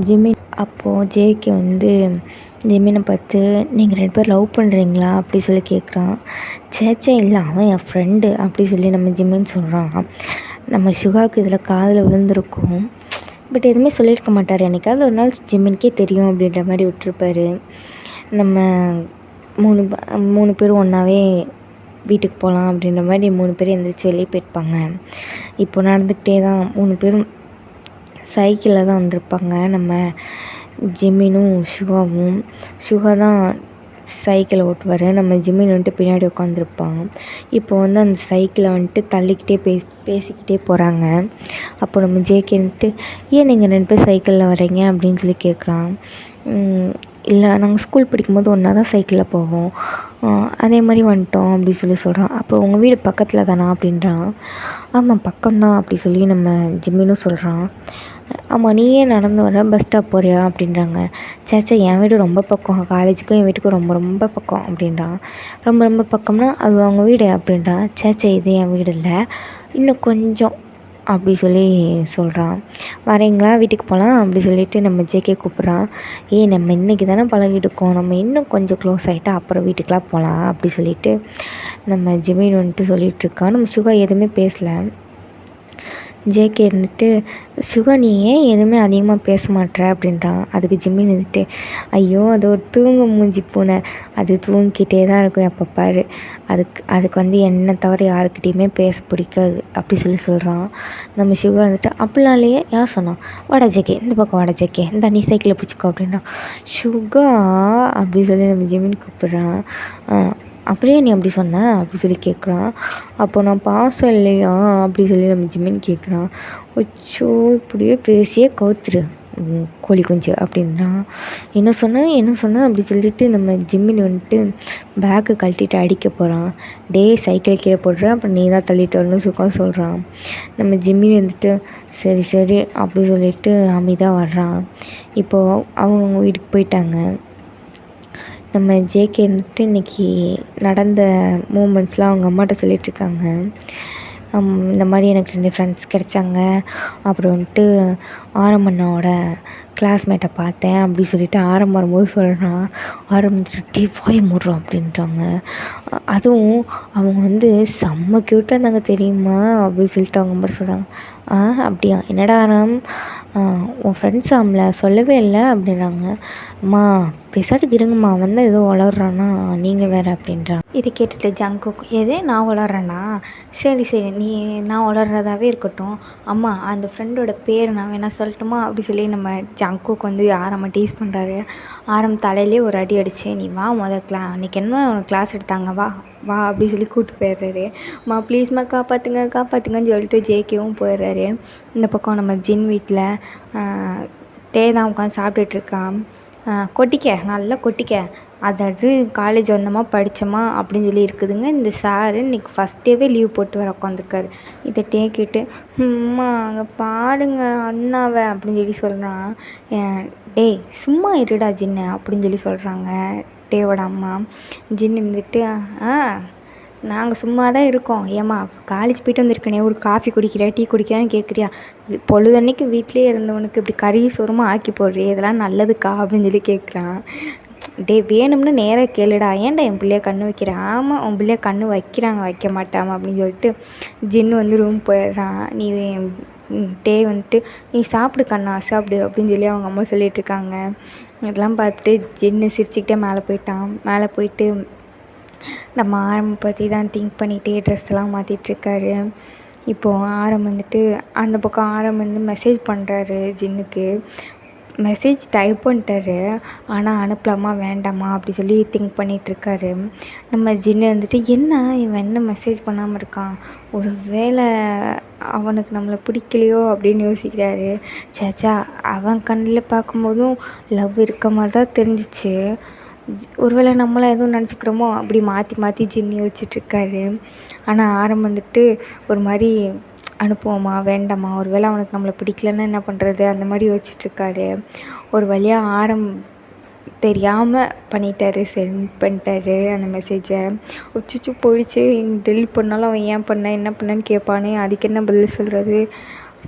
ஜிம்மின் அப்போது ஜேகே வந்து ஜிம்மினை பார்த்து நீங்கள் 2 பேர் லவ் பண்ணுறீங்களா அப்படி சொல்லி கேட்குறான். சேச்சே இல்லை, அவன் என் ஃப்ரெண்டு அப்படி சொல்லி நம்ம ஜிம்மின்னு சொல்கிறான். நம்ம சுகாவுக்கு இதில் காதில் விழுந்திருக்கும், பட் எதுவுமே சொல்லியிருக்க மாட்டார். என்றைக்காவது ஒரு நாள் ஜிம்மினுக்கே தெரியும் அப்படின்ற மாதிரி விட்டுருப்பார். நம்ம 3 பேரும் ஒன்றாவே வீட்டுக்கு போகலாம் அப்படின்ற மாதிரி 3 பேரும் எழுந்திரிச்சி வெளியே போயிருப்பாங்க. இப்போ நடந்துக்கிட்டே தான் 3 பேரும் சைக்கிளில் தான் வந்திருப்பாங்க. நம்ம ஜிம்மினும் சுகாவும். சுகா தான் சைக்கிளை ஓட்டுவார், நம்ம ஜிம்மின் வந்துட்டு பின்னாடி உட்காந்துருப்பாங்க. இப்போ வந்து அந்த சைக்கிளை வந்துட்டு தள்ளிக்கிட்டே பேசிக்கிட்டே போகிறாங்க. அப்போ நம்ம ஜேகே வந்துட்டு ஏன் நீங்கள் 2 பேர் சைக்கிளில் வரீங்க அப்படின்னு சொல்லி கேட்குறான். இல்லை, நாங்கள் ஸ்கூல் படிக்கும்போது ஒன்றா தான் சைக்கிளில் போவோம், அதே மாதிரி வந்துட்டோம் அப்படி சொல்லி சொல்கிறான். அப்போ உங்கள் வீடு பக்கத்தில் தானா அப்படின்றான். ஆமாம் பக்கம்தான் அப்படி சொல்லி நம்ம ஜிம்மினும் சொல்கிறான். ஆமாம் நீ ஏன் நடந்து வர, பஸ் ஸ்டாப் போறியா அப்படின்றாங்க. சேச்சா என் வீடு ரொம்ப பக்கம், காலேஜுக்கும் என் வீட்டுக்கும் ரொம்ப ரொம்ப பக்கம் அப்படின்றான். ரொம்ப ரொம்ப பக்கம்னா அது அவங்க வீடு அப்படின்றான். சேச்சா இது என் வீடு இல்லை, இன்னும் கொஞ்சம் அப்படி சொல்லி சொல்கிறான். வரீங்களா வீட்டுக்கு போகலாம் அப்படி சொல்லிவிட்டு நம்ம ஜேகே கூப்பிட்றான். நம்ம இன்றைக்கி தானே பழகிட்டுருக்கோம், நம்ம இன்னும் கொஞ்சம் க்ளோஸ் ஆகிட்டா அப்புறம் வீட்டுக்கெலாம் போகலாம் அப்படி சொல்லிவிட்டு நம்ம ஜிமின் வந்துட்டு சொல்லிகிட்ருக்கான். நம்ம சுகா எதுவுமே பேசலை. ஜேகே இருந்துட்டு சுகா நீ ஏன் எதுவுமே அதிகமாக பேச மாட்டேற அப்படின்றான். அதுக்கு ஜிம்மின் இருந்துட்டு ஐயோ அது ஒரு தூங்க மூஞ்சி பூனை, அது தூங்கிக்கிட்டே தான் இருக்கும் எப்போ பாரு, அதுக்கு வந்து என்னை தவிர யாருக்கிட்டேயுமே பேச பிடிக்காது அப்படி சொல்லி சொல்கிறான். நம்ம சுகா வந்துட்டு அப்படிலாம் இல்லையே, யார் சொன்னான், வாடா ஜேகே இந்த பக்கம் வாடா ஜேகே, இந்த நீ சைக்கிளை பிடிச்சிக்கோ அப்படின்னா. சுகா அப்படி சொல்லி நம்ம ஜிம்மின் கூப்பிட்றான். அப்படியே நீ அப்படி சொன்ன அப்படி சொல்லி கேட்குறான். அப்போ நான் பாசம் இல்லையா அப்படி சொல்லி நம்ம ஜிம்மின் கேட்குறான். அச்சோ இப்படியே பேசியே கவுத்துரு கோழி குஞ்சு அப்படின்றான். என்ன சொன்ன அப்படி சொல்லிட்டு நம்ம ஜிம்மின் வந்துட்டு பேக்கை கழட்டிட்டு அடிக்க போகிறான். சைக்கிள் கீழே போடுறேன், அப்புறம் நீ தான் தள்ளிட்டு வரணும் சுகம் சொல்கிறான். நம்ம ஜிம்மின் வந்துட்டு சரி சரி அப்படி சொல்லிட்டு அமைதியாக வர்றான். இப்போது அவங்க வீட்டுக்கு போயிட்டாங்க. நம்ம ஜேகே வந்துட்டு இன்றைக்கி நடந்த மூமெண்ட்ஸ்லாம் அவங்க அம்மாட்ட சொல்லிகிட்ருக்காங்க. இந்த மாதிரி எனக்கு 2 ஃப்ரெண்ட்ஸ் கிடச்சாங்க, அப்புறம் வந்துட்டு ஆரம்பண்ணோட கிளாஸ்மேட்டை பார்த்தேன் அப்படி சொல்லிவிட்டு ஆரம்பம் வரும்போது சொல்கிறான். ஆரம்பிச்சுட்டு வாய மூடுறோம் அப்படின்றாங்க. அதுவும் அவங்க வந்து செம்ம க்யூட்டாக இருந்தாங்க தெரியுமா அப்படின்னு சொல்லிட்டு அவங்க மட்டும் சொல்கிறாங்க. அப்படியா, என்னடா ஆரம் உன் ஃப்ரெண்ட்ஸ் ஆம்ல சொல்லவே இல்லை அப்படின்றாங்க. அம்மா பெசாட்டுக்கு இருங்கம்மா, வந்தால் ஏதோ வளர்றான்னா நீங்கள் வேறு அப்படின்றான். இதை கேட்டுட்டு ஜங்குக்கு, எது நான் வளர்றேன்னா? சரி சரி, நீ நான் வளர்றதாவே இருக்கட்டும். அம்மா அந்த ஃப்ரெண்டோட பேர் நான் வேணா சொல்லட்டுமா அப்படி சொல்லி நம்ம ஜங்குக்கு வந்து ஆரம்ப டீஸ் பண்ணுறாரு. தலையிலே ஒரு அடி அடிச்சு, நீ வா அன்றைக்கி என்ன உனக்கு கிளாஸ் எடுத்தாங்க, வா வா அப்படி சொல்லி கூப்பிட்டு போயிடுறாரு. அம்மா ப்ளீஸ்மா காப்பாற்றுங்க காப்பாற்றுங்கன்னு சொல்லிட்டு ஜேகேவும் போயிடுறாரு. இந்த பக்கம் நம்ம ஜின் வீட்டில் டே தான் உட்காந்து சாப்பிட்டுட்ருக்கான். கொட்டிக்க நல்லா கொட்டிக்க, அதாவது காலேஜ் வந்தோமா படித்தோமா அப்படின்னு சொல்லி இருக்குதுங்க. இந்த சாரு இன்றைக்கி ஃபஸ்ட் டேவே லீவ் போட்டு வர உட்காந்துருக்காரு. இதை கேட்டு அம்மா அங்கே பாருங்க அண்ணாவை அப்படின்னு சொல்லி சொல்கிறான். டேய் சும்மா இருடா ஜின்னு அப்படின்னு சொல்லி சொல்கிறாங்க டேவோட அம்மா. ஜின்னு இருந்துட்டு நாங்கள் சும்மா தான் இருக்கோம். ஏம்மா காலேஜ் போய்ட்டு வந்திருக்கனே, ஒரு காஃபி குடிக்கிறியா டீ குடிக்கிறான்னு கேட்குறியா? பொழுதன்னைக்கு வீட்டிலே இருந்தவனுக்கு இப்படி கறி சோறுமா ஆக்கி போடுறே, இதெல்லாம் நல்லதுக்கா அப்படின்னு சொல்லி கேட்குறான். டே வேணும்னு நேராக கேளுடா, ஏன்டா என் பிள்ளைய கண்ணு வைக்கிறேன்? ஆமாம் உன் பிள்ளைய கண்ணு வைக்கிறாங்க வைக்க மாட்டாமா அப்படின்னு சொல்லிட்டு ஜின்னு வந்து ரூம் போயிடுறான். நீ டே வந்துட்டு நீ சாப்பிடு கண்ணா சாப்பிடு அப்படின்னு சொல்லி அவங்க அம்மா சொல்லிகிட்ருக்காங்க. இதெல்லாம் பார்த்துட்டு ஜின்னு சிரிச்சுக்கிட்டே மேலே போயிட்டான். மேலே போயிட்டு நம்ம ஆரம் பற்றி தான் திங்க் பண்ணிகிட்டே ட்ரெஸ்லாம் மாற்றிட்டுருக்காரு. இப்போது ஆரம் வந்துட்டு அந்த பக்கம் ஆரம் வந்து மெசேஜ் பண்ணுறாரு ஜின்னுக்கு. மெசேஜ் டைப் பண்ணிட்டாரு, ஆனால் அனுப்பலாமா வேண்டாமா அப்படி சொல்லி திங்க் பண்ணிகிட்ருக்காரு. நம்ம ஜின்னு வந்துட்டு இவன் என்ன மெசேஜ் பண்ணாமல் இருக்கான், ஒரு வேளை அவனுக்கு நம்மளை பிடிக்கலையோ அப்படின்னு யோசிக்கிறாரு. சேச்சா அவன் கண்ணில் பார்க்கும்போதும் லவ் இருக்க மாதிரி தான் தெரிஞ்சிச்சு. ஒருவேளை நம்மளாம் எதுவும் நினச்சிக்கிறோமோ அப்படி மாற்றி மாற்றி ஜின்னு யோசிச்சுட்ருக்காரு. ஆனால் ஆரம் வந்துட்டு ஒரு மாதிரி அனுப்புவோமா வேண்டாமா, ஒரு வேளை அவனுக்கு நம்மளை பிடிக்கலன்னா என்ன பண்ணுறது அந்த மாதிரி யோசிச்சுட்ருக்காரு. ஒரு வழியாக ஆரம் தெரியாமல் பண்ணிட்டாரு, சென்ட் பண்ணிட்டாரு அந்த மெசேஜை. உச்சிச்சு போயிடுச்சு, டெலிட் பண்ணாலும் அவன் ஏன் பண்ண என்ன பண்ணேன்னு கேட்பானே, அதுக்கு என்ன பதில் சொல்கிறது?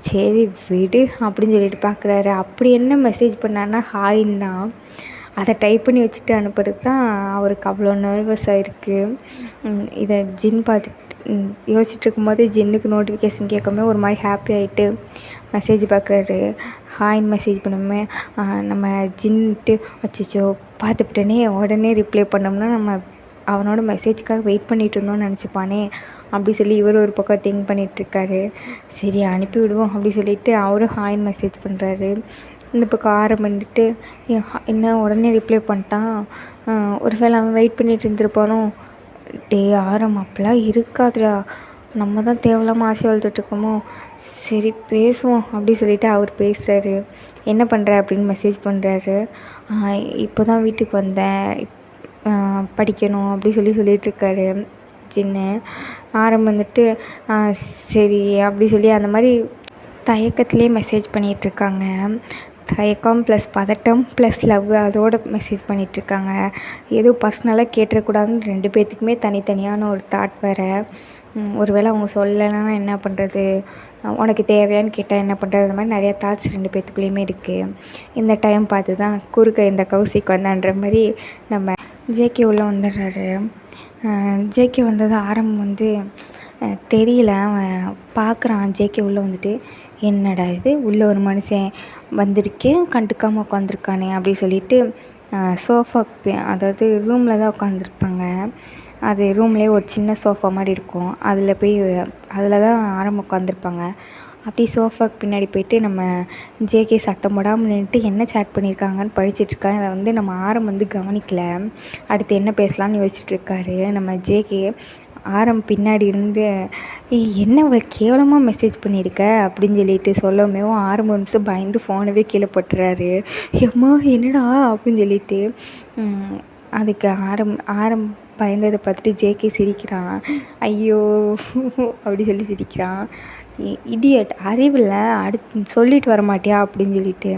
சரி விடு அப்படின்னு சொல்லிட்டு பார்க்குறாரு. அப்படி என்ன மெசேஜ் பண்ணான்னா ஹாயின்னு தான். அதை டைப் பண்ணி வச்சுட்டு அனுப்புறது தான் அவருக்கு அவ்வளோ நர்வஸாக இருக்குது. இதை ஜின் பார்த்துட்டு யோசிச்சுட்டு இருக்கும்போது ஜின்னுக்கு நோட்டிஃபிகேஷன் கேட்கும்போது ஒரு மாதிரி ஹாப்பி ஆகிட்டு மெசேஜ் பார்க்குறாரு. ஹாய்ன்னு மெசேஜ் பண்ணுமே நம்ம ஜின்ட்டு அச்சோ பார்த்துக்கிட்டேனே உடனே ரிப்ளை பண்ணோம்னா நம்ம அவனோட மெசேஜ்க்காக வெயிட் பண்ணிகிட்டு இருந்தோம்னு நினச்சிப்பானே அப்படி சொல்லி இவர் ஒரு பக்கம் திங்க் பண்ணிகிட்ருக்காரு. சரி அனுப்பி விடுவோம் அப்படி சொல்லிவிட்டு அவரும் ஹாய்ன்னு மெசேஜ் பண்ணுறாரு. இந்த பக்கம் ஆரம் வந்துட்டு என்ன உடனே ரிப்ளை பண்ணிட்டான், ஒரு வேளை அவன் வெயிட் பண்ணிகிட்டு இருந்திருப்பானோ. டே ஆரம் அப்பெல்லாம் இருக்காதுடா, நம்ம தான் தேவையில்லாமல் ஆசை வளர்த்துட்ருக்கோமோ, சரி பேசுவோம் அப்படி சொல்லிவிட்டு அவர் பேசுகிறாரு. என்ன பண்ணுற அப்படின்னு மெசேஜ் பண்ணுறாரு. இப்போ தான் வீட்டுக்கு வந்தேன், படிக்கணும் அப்படி சொல்லிகிட்ருக்காரு ஜின்னு. ஆரம் வந்துட்டு சரி அப்படி சொல்லி அந்த மாதிரி தயக்கத்திலே மெசேஜ் பண்ணிகிட்ருக்காங்க. தயக்கம் ப்ளஸ் பதட்டம் ப்ளஸ் லவ் அதோடு மெசேஜ் பண்ணிகிட்ருக்காங்க. எதுவும் பர்சனலாக கேட்டுறக்கூடாதுன்னு 2 பேர்த்துக்குமே தனித்தனியான ஒரு தாட் வேறு. ஒரு வேளை அவங்க சொல்லலைன்னா என்ன பண்ணுறது, உனக்கு தேவையான்னு கேட்டால் என்ன பண்ணுறது, அந்த மாதிரி நிறையா தாட்ஸ் 2 பேர்த்துக்குள்ளேயுமே இருக்குது. இந்த டைம் பார்த்து தான் குறுக்க இந்த கௌசிக் வந்தான்ற மாதிரி நம்ம ஜேகே உள்ளே வந்துடுறாரு. ஜேகே வந்தது ஆரம் வந்து தெரியல, அவன் பார்க்குறான் ஜேகே உள்ளே வந்துட்டு, என்னடா இது உள்ளே ஒரு மனுஷன் வந்திருக்கேன் கண்டுக்காமல் உட்காந்துருக்கானே அப்படி சொல்லிட்டு சோஃபாக்கு அதாவது ரூமில் தான் உட்காந்துருப்பாங்க. அது ரூம்லேயே ஒரு சின்ன சோஃபா மாதிரி இருக்கும், அதில் தான் ஆரம்பம் உட்காந்துருப்பாங்க. அப்படி சோஃபாக்கு பின்னாடி போயிட்டு நம்ம ஜேகே சத்தம் போடாமல் நின்றுட்டு என்ன சேட் பண்ணியிருக்காங்கன்னு படிச்சிட்ருக்கான். அதை வந்து நம்ம ஆரம் வந்து கவனிக்கலை. அடுத்து என்ன பேசலான்னு யோசிச்சுட்ருக்காரு. நம்ம ஜேகே ஆரம் பின்னாடி இருந்து என்ன இவ்வளோ கேவலமாக மெசேஜ் பண்ணியிருக்க அப்படின்னு சொல்லிட்டு சொல்லவுமே ஆரம் ஒரு நிமிஷம் பயந்து ஃபோனவே கீழே போட்டுறாரு. எம்மா என்னடா அப்படின்னு சொல்லிட்டு அதுக்கு ஆரம் பயந்ததை பார்த்துட்டு ஜேகே சிரிக்கிறான். ஐயோ அப்படி சொல்லி சிரிக்கிறான். இடியட் அறிவில் அடுத்து சொல்லிட்டு வர மாட்டியா அப்படின்னு சொல்லிட்டு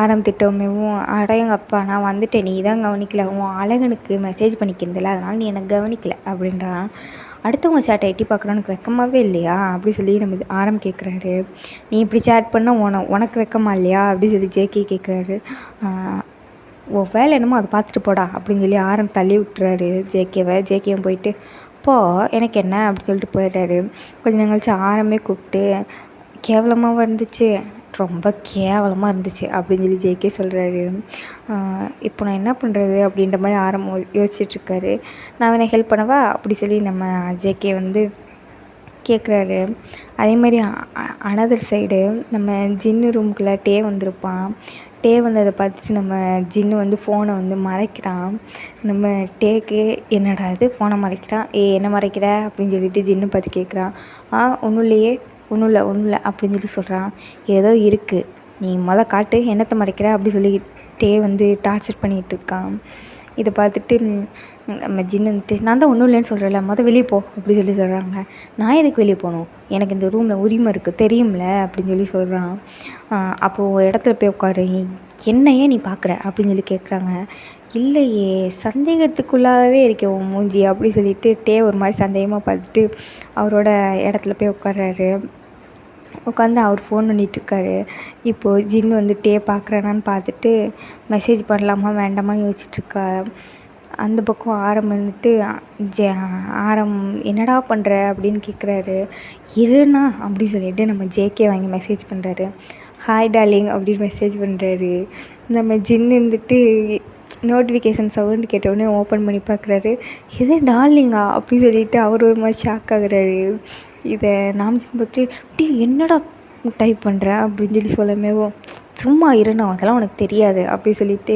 ஆரம் திட்டவுமேவும், அடையங்கப்பா நான் வந்துட்டேன், நீ தான் கவனிக்கல, உன் அழகனுக்கு மெசேஜ் பண்ணிக்கிறதில்ல அதனால் நீ எனக்கு கவனிக்கலை அப்படின்றான். அடுத்தவங்க சேட்டை எட்டி பார்க்குறவனுக்கு வெக்கமாகவே இல்லையா அப்படி சொல்லி நம்ம ஆரம் கேட்குறாரு. நீ இப்படி சேட் பண்ணால் உனக்கு வெக்கமா இல்லையா அப்படி சொல்லி ஜேகே கேட்குறாரு. உன் வேலை என்னமோ அதை பார்த்துட்டு போடா அப்படின்னு சொல்லி ஆரம் தள்ளி விட்டுறாரு ஜேகேவும் போயிட்டு போ எனக்கு என்ன அப்படி சொல்லிட்டு போயிடுறாரு. கொஞ்சம் நேரம் கழிச்சு ஆரமே கூப்பிட்டு கேவலமாக வந்துச்சு, ரொம்ப கேவலமாக இருந்துச்சு அப்படின்னு சொல்லி ஜேகே சொல்கிறாரு. இப்போ நான் என்ன பண்ணுறது அப்படின்ற மாதிரி யோசிச்சுட்ருக்காரு. நான் வேணா ஹெல்ப் பண்ணவா அப்படி சொல்லி நம்ம ஜேகே வந்து கேட்குறாரு. அதே மாதிரி அனதர் சைடு நம்ம ஜின்னு ரூமுக்குள்ளே டே வந்திருப்பான். டே வந்ததை பார்த்துட்டு நம்ம ஜின்னு வந்து ஃபோனை வந்து மறைக்கிறான். நம்ம டேக்கு என்னடா இது ஃபோனை மறைக்கிறான், என்ன மறைக்கிற அப்படின்னு சொல்லிட்டு ஜின்னு பார்த்து கேட்குறான். ஒன்றும் இல்லையே, ஒன்றும் இல்லை அப்படின்னு சொல்லி சொல்கிறான். ஏதோ இருக்குது, நீ காட்டு, என்னத்தை மறைக்கிற அப்படி சொல்லி டே வந்து டார்ச்சர் பண்ணிகிட்டு இருக்கான். இதை பார்த்துட்டு நம்ம ஜின்னு வந்துட்டு, நான் தான் ஒன்றும் இல்லைன்னு சொல்கிறேன்ல, வெளியே போ அப்படி சொல்லி சொல்கிறாங்க. நான் எதுக்கு வெளியே போகணும், எனக்கு இந்த ரூமில் உரிமை இருக்குது தெரியும்ல அப்படின்னு சொல்லி சொல்கிறான். அப்போது இடத்துல போய் உட்காரு, என்னையே நீ பார்க்குற அப்படின்னு சொல்லி கேட்குறாங்க. இல்லையே, சந்தேகத்துக்குள்ளாகவே இருக்கே உன் மூஞ்சி அப்படி சொல்லிட்டு டே ஒரு மாதிரி சந்தேகமாக பார்த்துட்டு அவரோட இடத்துல போய் உட்கார்றாரு. உட்காந்து அவர் ஃபோன் பண்ணிகிட்ருக்காரு. இப்போது ஜின்னு வந்து டே பார்க்குறேனான்னு பார்த்துட்டு மெசேஜ் பண்ணலாமா வேண்டாமான்னு யோசிச்சுட்ருக்கா. அந்த பக்கம் ஆரம் வந்துட்டு ஆரம் என்னடா பண்ணுற அப்படின்னு கேட்குறாரு. இருண்ணா அப்படி சொல்லிட்டு நம்ம ஜேகே வாங்கி மெசேஜ் பண்ணுறாரு. ஹாய் டார்லிங் அப்படின்னு மெசேஜ் பண்ணுறாரு. நம்ம ஜின்னு இருந்துட்டு நோட்டிஃபிகேஷன் சவுண்டு கேட்டவுடனே ஓப்பன் பண்ணி பார்க்குறாரு. இது டார்லிங்கா அப்படி சொல்லிட்டு அவர் ஒரு மாதிரி ஷாக் ஆகுறாரு. இதை நாம் பார்த்து டீ என்னடா டைப் பண்ணுற அப்படின்னு சொல்லி சொல்லமேவோ, சும்மா இருண்ணா அதெல்லாம் உனக்கு தெரியாது அப்படி சொல்லிட்டு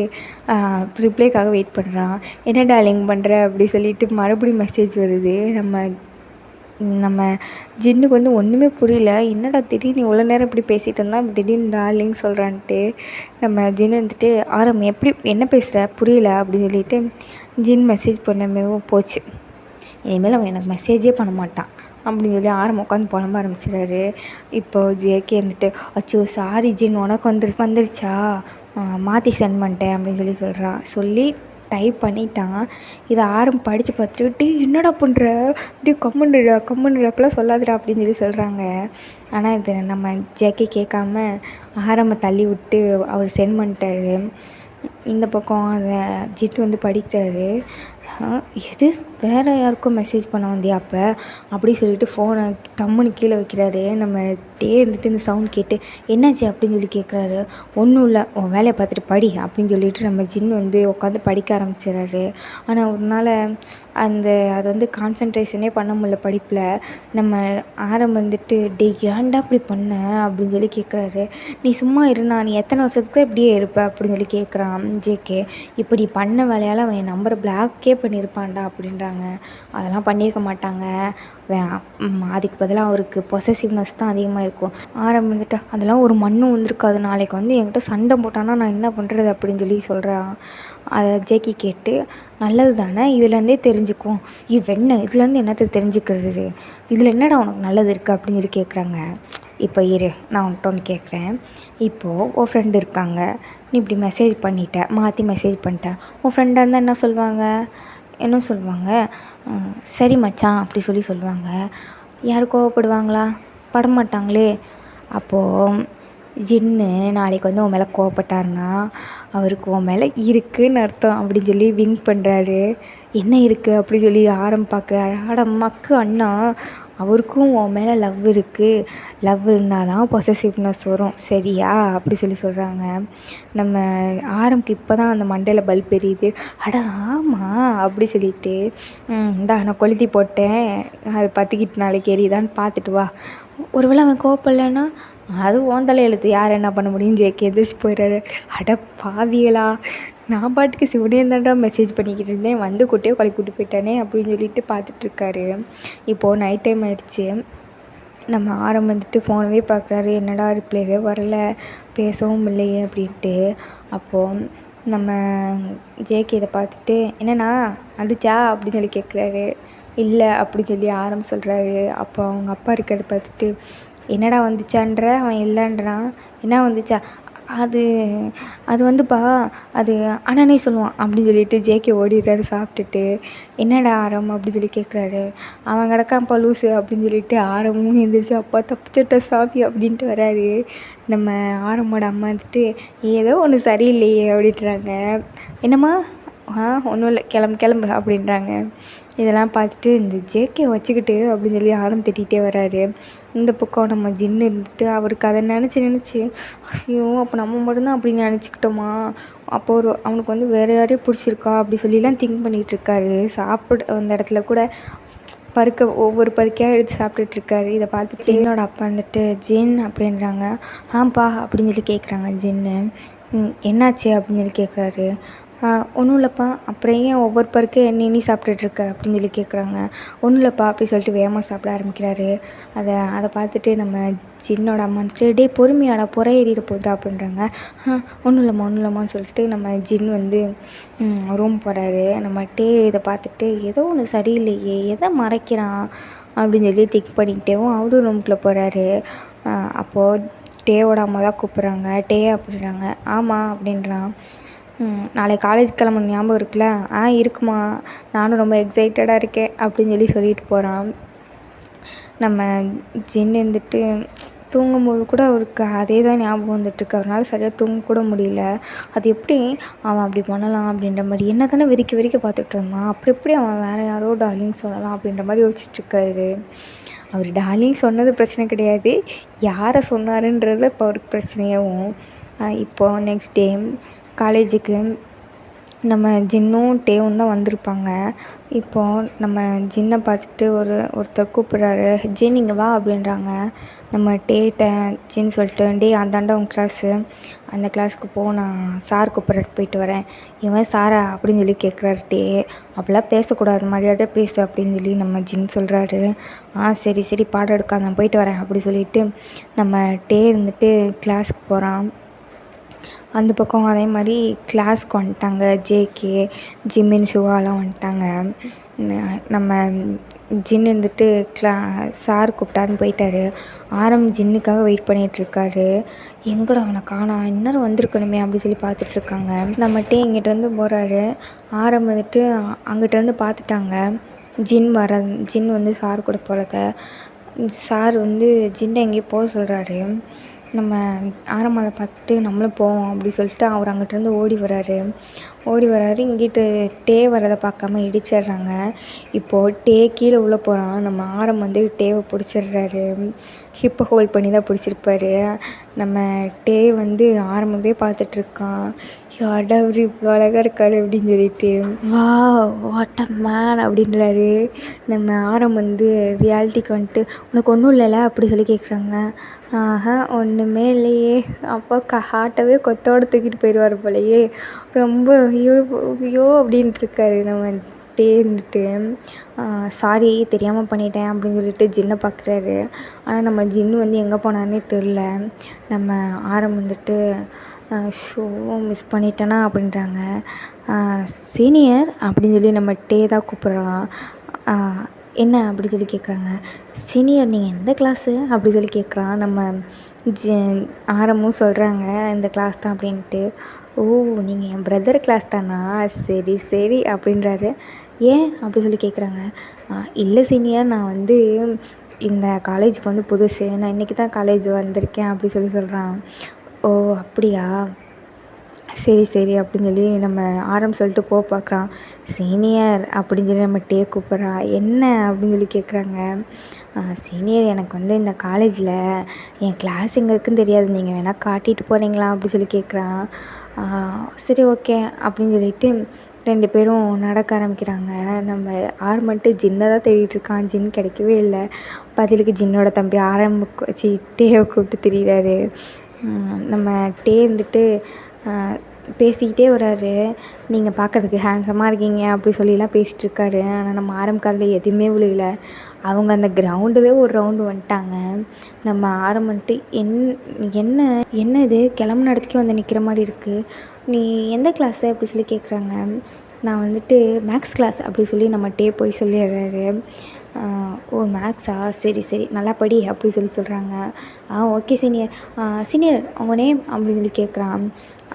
ரிப்ளைக்காக வெயிட் பண்ணுறான். என்ன டார்லிங் பண்ணுற அப்படி சொல்லிட்டு மறுபடியும் மெசேஜ் வருது. நம்ம ஜின்னுக்கு வந்து ஒன்றுமே புரியல. என்னடா திடீர்னு இவ்வளோ நேரம் இப்படி பேசிகிட்டு இருந்தால் திடீர்னு டார்லிங் சொல்கிறான்ட்டு நம்ம ஜின்னு வந்துட்டு ஆரம் எப்படி என்ன பேசுகிற புரியல அப்படின்னு சொல்லிட்டு ஜின் மெசேஜ் பண்ணமேவோ போச்சு. இனிமேல் அவன் எனக்கு மெசேஜே பண்ண மாட்டான் அப்படின்னு சொல்லி ஆரம் உட்காந்து புலம்ப ஆரம்பிச்சிடாரு. இப்போது ஜேகே இருந்துட்டு, அச்சோ சாரி ஜின், உனக்கு வந்துருச்சா, மாற்றி சென்ட் பண்ணிட்டேன் அப்படின்னு சொல்லி டைப் பண்ணிட்டான். இதை ஆரம் படித்து பார்த்துட்டு, என்னடா பண்ணுற இப்படி கம்முன்னுடா அப்பெல்லாம் சொல்லாதடா அப்படின்னு சொல்லி சொல்கிறாங்க. ஆனால் இது நம்ம ஜேகே கேட்காம ஆரம்பை தள்ளி விட்டு அவர் சென்ட் பண்ணிட்டாரு. இந்த பக்கம் அதை ஜிட்டு வந்து படிக்கிறாரு. எது வேறு யாருக்கும் மெசேஜ் பண்ண வந்தியா அப்போ அப்படி சொல்லிட்டு ஃபோனை டம்முன்னு கீழே வைக்கிறாரு. நம்ம டே இருந்துட்டு இந்த சவுண்ட் கேட்டு என்னாச்சு அப்படின்னு சொல்லி கேட்குறாரு. ஒன்றும் இல்லை, உன் வேலையை பார்த்துட்டு படி அப்படின்னு சொல்லிட்டு நம்ம ஜின்னு வந்து உட்காந்து படிக்க ஆரம்பிச்சிடறாரு. ஆனால் ஒரு நாள் அது வந்து கான்சன்ட்ரேஷனே பண்ண முடியல படிப்பில். நம்ம ஆரம் வந்துட்டு ஏன்டா அப்படி பண்ண அப்படின்னு சொல்லி கேட்குறாரு. நீ சும்மா இருண்ணா, நீ எத்தனை வருஷத்துக்கு இப்படியே இருப்ப அப்படின்னு சொல்லி கேட்குறான் ஜேகே. இப்போ நீ பண்ண வேலையால் அவன் என் நம்பரை பிளாக்கே பண்ணியிருப்பான்டா அப்படின்றாங்க. அதெல்லாம் பண்ணியிருக்க மாட்டாங்க, அதுக்கு பதிலாக அவருக்கு பொசசிவ்னஸ் தான் அதிகமாக இருக்கும். ஆரம் வந்துட்டு அதெல்லாம் ஒரு மண்ணும் வந்திருக்காது, நாளைக்கு வந்து என்கிட்ட சண்டை போட்டானா நான் என்ன பண்ணுறது அப்படின்னு சொல்லி சொல்கிறான். அதை ஜேகே கேட்டு, நல்லது தானே, இதுலேருந்தே தெரிஞ்சுக்கும். வெண்ணை இதுலேருந்து என்னத்தை தெரிஞ்சுக்கிறது, இதில் என்னடா உனக்கு நல்லது இருக்குது அப்படின்னு சொல்லி கேட்குறாங்க. இப்போ இரு, நான் உன்கிட்ட ஒன்று கேட்குறேன். இப்போது உன் ஃப்ரெண்டு இருக்காங்க, நீ இப்படி மெசேஜ் பண்ணிட்ட, மாற்றி மெசேஜ் பண்ணிட்டேன். உன் ஃப்ரெண்டாக இருந்தால் என்ன சொல்லுவாங்க, சரி மச்சான் அப்படி சொல்லுவாங்க. யார் கோவப்படுவாங்களா, படமாட்டாங்களே. அப்போது ஜின்னு நாளைக்கு வந்து உன் மேலே கோவப்பட்டாருன்னா அவருக்கு உன் மேலே இருக்குதுன்னு அர்த்தம் அப்படின்னு சொல்லி விங்க் பண்ணுறாரு. என்ன இருக்குது அப்படி சொல்லி ஆரம்பிப்பாக்குறாரு. மக்கு அண்ணா, அவருக்கும் உன் மேலே லவ் இருக்குது, லவ் இருந்தால் தான் பொசசிவ்னஸ் வரும் சரியா அப்படி சொல்கிறாங்க. நம்ம ஆரம்புக்கு இப்போ தான் அந்த மண்டையில் பல்ப் எரியுது. ஆமாம் அப்படி சொல்லிட்டு இந்தா நான் கொளுத்தி போட்டேன், அது பற்றிக்கிட்டு நாளைக்கு எரியுதான்னு பார்த்துட்டு வா. ஒருவேளை அவன் கோவப்படலைன்னா அது ஓந்தலை எழுத்து, யார் என்ன பண்ண முடியும், ஜேகே எந்திரிச்சு போயிடுறாரு. பாவிகளா, நான் பாட்டுக்கு சிவனேந்தாண்டா மெசேஜ் பண்ணிக்கிட்டு இருந்தேன், வந்து குட்டையோ கூட்டி போயிட்டானே அப்படின்னு சொல்லிட்டு பார்த்துட்ருக்காரு. இப்போது நைட் டைம் ஆகிடுச்சு. நம்ம வந்துட்டு ஃபோனவே பார்க்குறாரு, என்னடா ரிப்ளைவே வரல, பேசவும் இல்லையே அப்படின்ட்டு. அப்போது நம்ம ஜேகே இதை பார்த்துட்டு, என்னண்ணா வந்துச்சா அப்படின்னு சொல்லி கேட்குறாரு. இல்லை அப்படின்னு சொல்லி சொல்கிறாரு. அப்போ அவங்க அப்பா இருக்கிறத பார்த்துட்டு, என்னடா வந்துச்சான்ற, அவன் இல்லைன்றான், என்ன வந்துச்சா, அது வந்துப்பா, அது அண்ணனே சொல்லுவான் அப்படின்னு சொல்லிட்டு ஜேகே ஓடிடுறாரு சாப்பிட்டுட்டு. என்னடா ஆரம் அப்படின்னு சொல்லி கேட்குறாரு. அவன் கிடக்கான்ப்பா லூஸு அப்படின்னு சொல்லிட்டு ஆரமும் எழுந்திரிச்சு, அப்பா தப்பிச்சிட்ட சாமி அப்படின்ட்டு வராரு. நம்ம ஆரமோட அம்மா வந்துட்டு, ஏதோ ஒன்று சரியில்லையே அப்படின்றாங்க. என்னம்மா ஒன்றும் இல்லை, கிளம்பு கிளம்பு அப்படின்றாங்க. இதெல்லாம் பார்த்துட்டு இந்த ஜேகே வச்சுக்கிட்டு அப்படின்னு சொல்லி ஆரம் திட்டிகிட்டே வராரு. இந்த பக்கம் நம்ம ஜின்னு இருந்துட்டு அவருக்கு அதை நினச்சி ஐயோ அப்போ நம்ம மட்டும்தான் அப்படி நினச்சிக்கிட்டோமா, அப்போ அவனுக்கு வந்து வேறு யாரையும் பிடிச்சிருக்கா அப்படி சொல்லிலாம் திங்க் பண்ணிகிட்டு இருக்காரு. சாப்பிட அந்த இடத்துல கூட ஒவ்வொரு பருக்கையாக எடுத்து சாப்பிட்டுட்ருக்காரு. இதை பார்த்துட்டு ஜின்னோட அப்பா வந்துட்டு ஜின் அப்படின்றாங்க. ஆம்பா அப்படின்னு சொல்லி கேட்குறாங்க ஜின்னு. என்னாச்சு அப்படின்னு சொல்லி கேட்குறாரு. ஒன்றும் இல்லைப்பா, அப்புறம் ஏன் ஒவ்வொரு பருக்கு எண்ணி சாப்பிட்டுட்ருக்க அப்படின்னு சொல்லி கேட்குறாங்க. ஒன்றும் இல்லைப்பா அப்படி சொல்லிட்டு வேகமாக சாப்பிட ஆரம்பிக்கிறாரு. அதை பார்த்துட்டு நம்ம ஜின்னோட அம்மா வந்துட்டு டே பொறுமையாடா ஏறிட போகுதுடா அப்படின்றாங்க. ஒன்றும் இல்லைம்மான்னு சொல்லிட்டு நம்ம ஜின் வந்து ரூம் போகிறாரு. நம்ம இதை பார்த்துட்டு ஏதோ ஒன்று சரியில்லையே, எதை மறைக்கிறான் அப்படின்னு சொல்லி திங்க் பண்ணிக்கிட்டேவும் அவரும் ரூமுக்குள்ளே போகிறாரு. அப்போது டேவோட அம்மா தான் கூப்பிட்றாங்க. அப்படின்றாங்க. ஆமாம் அப்படின்றான். நாளைக்கு காலேஜ் கிளம்பணும் ஞாபகம் இருக்குல்ல? இருக்குமா, நானும் ரொம்ப எக்ஸைட்டடாக இருக்கேன் அப்படின்னு சொல்லிட்டு போகிறான். நம்ம ஜின் இருந்துட்டு தூங்கும்போது கூட அவருக்கு அதே தான் ஞாபகம் வந்துட்டுருக்கு. அவரால் சரியாக தூங்க கூட முடியல. அது எப்படி அவன் அப்படி பண்ணலாம் அப்படின்ற மாதிரி என்ன தானே வெறிக்க பார்த்துட்டு இருந்தான். அப்புறம் எப்படி அவன் வேறு யாரோ டார்லிங் சொல்லலாம் அப்படின்ற மாதிரி யோசிச்சுட்ருக்காரு. அவர் டார்லிங் சொன்னது பிரச்சனை கிடையாது, யாரை சொன்னாருன்றது இப்போ அவருக்கு பிரச்சனையாகவும். இப்போது நெக்ஸ்ட் டே காலேஜுக்கு நம்ம ஜின்னும் டேவும் தான் வந்திருப்பாங்க. இப்போது நம்ம ஜின்னை பார்த்துட்டு ஒருத்தர் கூப்பிட்றாரு. ஜின் இங்கே வா அப்படின்றாங்க. நம்ம டேட்ட ஜின் சொல்லிட்டு டே அந்தாண்ட உன் கிளாஸு, அந்த கிளாஸுக்கு போ, நான் சார் கூப்பிட்றாரு போயிட்டு வரேன். இவன் சாரா அப்படின்னு சொல்லி கேட்குறாரு டே. அப்படிலாம் பேசக்கூடாது, மரியாதையாக பேசு அப்படின்னு சொல்லி நம்ம ஜின் சொல்கிறாரு. சரி பாடம் எடுக்காது, நான் போயிட்டு வரேன் அப்படி சொல்லிவிட்டு நம்ம டே இருந்துட்டு கிளாஸுக்கு போகிறான். அந்த பக்கம் அதே மாதிரி கிளாஸ்க்கு வந்துட்டாங்க. ஜேகே, ஜிமின், சிவாலாம் வந்துட்டாங்க. நம்ம ஜின் இருந்துட்டு சார் கூப்பிட்டாருன்னு போயிட்டாரு. ஆரம் ஜின்னுக்காக வெயிட் பண்ணிகிட்ருக்காரு. எங்கடா அவனை காணோம், இந்நேரம் வந்திருக்கணுமே அப்படி சொல்லி பார்த்துட்ருக்காங்க. நம்ம டே இங்கிட்டேருந்து போகிறாரு. ஆரம் வந்துட்டு அங்கிட்டேருந்து பார்த்துட்டாங்க ஜின் வந்து சார் கூட போகிறத. சார் வந்து ஜின்னை எங்கேயோ போக சொல்கிறாரு. நம்ம ஆரம்பத்தை பார்த்துட்டு நம்மளும் போவோம் அப்படி சொல்லிட்டு அவர் அங்கிட்டேருந்து ஓடி வராரு. இங்கிட்டு டே வரதை பார்க்காம இடிச்சிடுறாங்க. இப்போது டே கீழே உள்ளே போகிறான். நம்ம ஆரம் வந்து டேவை பிடிச்சிடுறாரு. ஹிப்பை ஹோல்ட் பண்ணி தான் பிடிச்சிருப்பாரு. நம்ம டே வந்து ஆரம்பமே பார்த்துட்ருக்கான். யார்டா அவர் இவ்வளோ அழகாக இருக்காரு அப்படின்னு சொல்லிட்டு வா வாட் அ மேன் அப்படின்றாரு. நம்ம ஆரம் வந்து ரியாலிட்டிக்கு வந்துட்டு உனக்கு ஒன்றும் இல்லைல்ல அப்படி சொல்லி கேட்குறாங்க. ஒன்றுமே இல்லையே. அப்போ ஹார்ட்டவே கொத்தோடு தூக்கிட்டு போயிடுவார் போலையே. ரொம்ப ஐயோ அப்படின்ட்டுருக்காரு. நம்ம டே இருந்துட்டு சாரி தெரியாமல் பண்ணிட்டேன் அப்படின்னு சொல்லிட்டு ஜின்னை பார்க்குறாரு. ஆனால் நம்ம ஜின்னு வந்து எங்கே போனான்னே தெரில. நம்ம ஆரம் வந்துட்டு ஷோ மிஸ் பண்ணிட்டேனா அப்படின்றாங்க. சீனியர் அப்படின்னு சொல்லி நம்ம டே தான் கூப்பிட்றான். என்ன அப்படி சொல்லி கேட்குறாங்க. சீனியர் நீங்கள் எந்த கிளாஸு அப்படி சொல்லி கேட்குறான். நம்ம ஆரமும் சொல்கிறாங்க இந்த கிளாஸ் தான் அப்படின்ட்டு. ஓ நீங்கள் என் பிரதர் கிளாஸ் தானா, சரி அப்படின்றாரு. ஏன் அப்படி சொல்லி கேட்குறாங்க. இல்லை சீனியர், நான் வந்து இந்த காலேஜுக்கு வந்து புதுசு, நான் இன்றைக்கி தான் காலேஜ் வந்திருக்கேன் அப்படி சொல்கிறான். ஓ அப்படியா, சரி அப்படின்னு சொல்லி நம்ம ஆரம் சொல்லிட்டு பார்க்குறான். சீனியர் அப்படின்னு சொல்லி நம்ம டே கூப்பிட்றா. என்ன அப்படின்னு சொல்லி கேட்குறாங்க. சீனியர் எனக்கு வந்து இந்த காலேஜில் என் கிளாஸ் எங்கே இருக்குன்னு தெரியாது, நீங்கள் வேணால் காட்டிகிட்டு போகிறீங்களா அப்படி சொல்லி கேட்குறான். சரி ஓகே அப்படின்னு சொல்லிட்டு 2 பேரும் நடக்க ஆரம்பிக்கிறாங்க. நம்ம மட்டும் ஜின்னை தான் தேடிட்டுருக்கான். ஜின் கிடைக்கவே இல்லை. பதிலுக்கு ஜின்னோட தம்பி டேவை கூப்பிட்டு திரியிறாரு. நம்ம டே இருந்துட்டு பேசிக்கிட்டே வராரு. நீங்கள் பார்க்கறதுக்கு ஹேண்ட்ஸமாக இருக்கீங்க அப்படி சொல்லிலாம் பேசிகிட்ருக்காரு. ஆனால் நம்ம காதில் எதுவுமே விழுகல. அவங்க அந்த கிரவுண்டவே ஒரு ரவுண்டு வந்துட்டாங்க. நம்ம வந்துட்டு என்ன இது கிளம்புன இடத்துக்கே வந்து நிற்கிற மாதிரி இருக்குது, நீ எந்த கிளாஸு அப்படி சொல்லி கேட்குறாங்க. நான் வந்துட்டு மேக்ஸ் கிளாஸ் அப்படி சொல்லி நம்ம டே போய் சொல்லிடுறாரு. ஓ மேக்ஸா, சரி நல்லா படி அப்படி சொல்கிறாங்க. ஓகே சீனியர் அவங்க நேம் அப்படின்னு சொல்லி கேட்குறான்.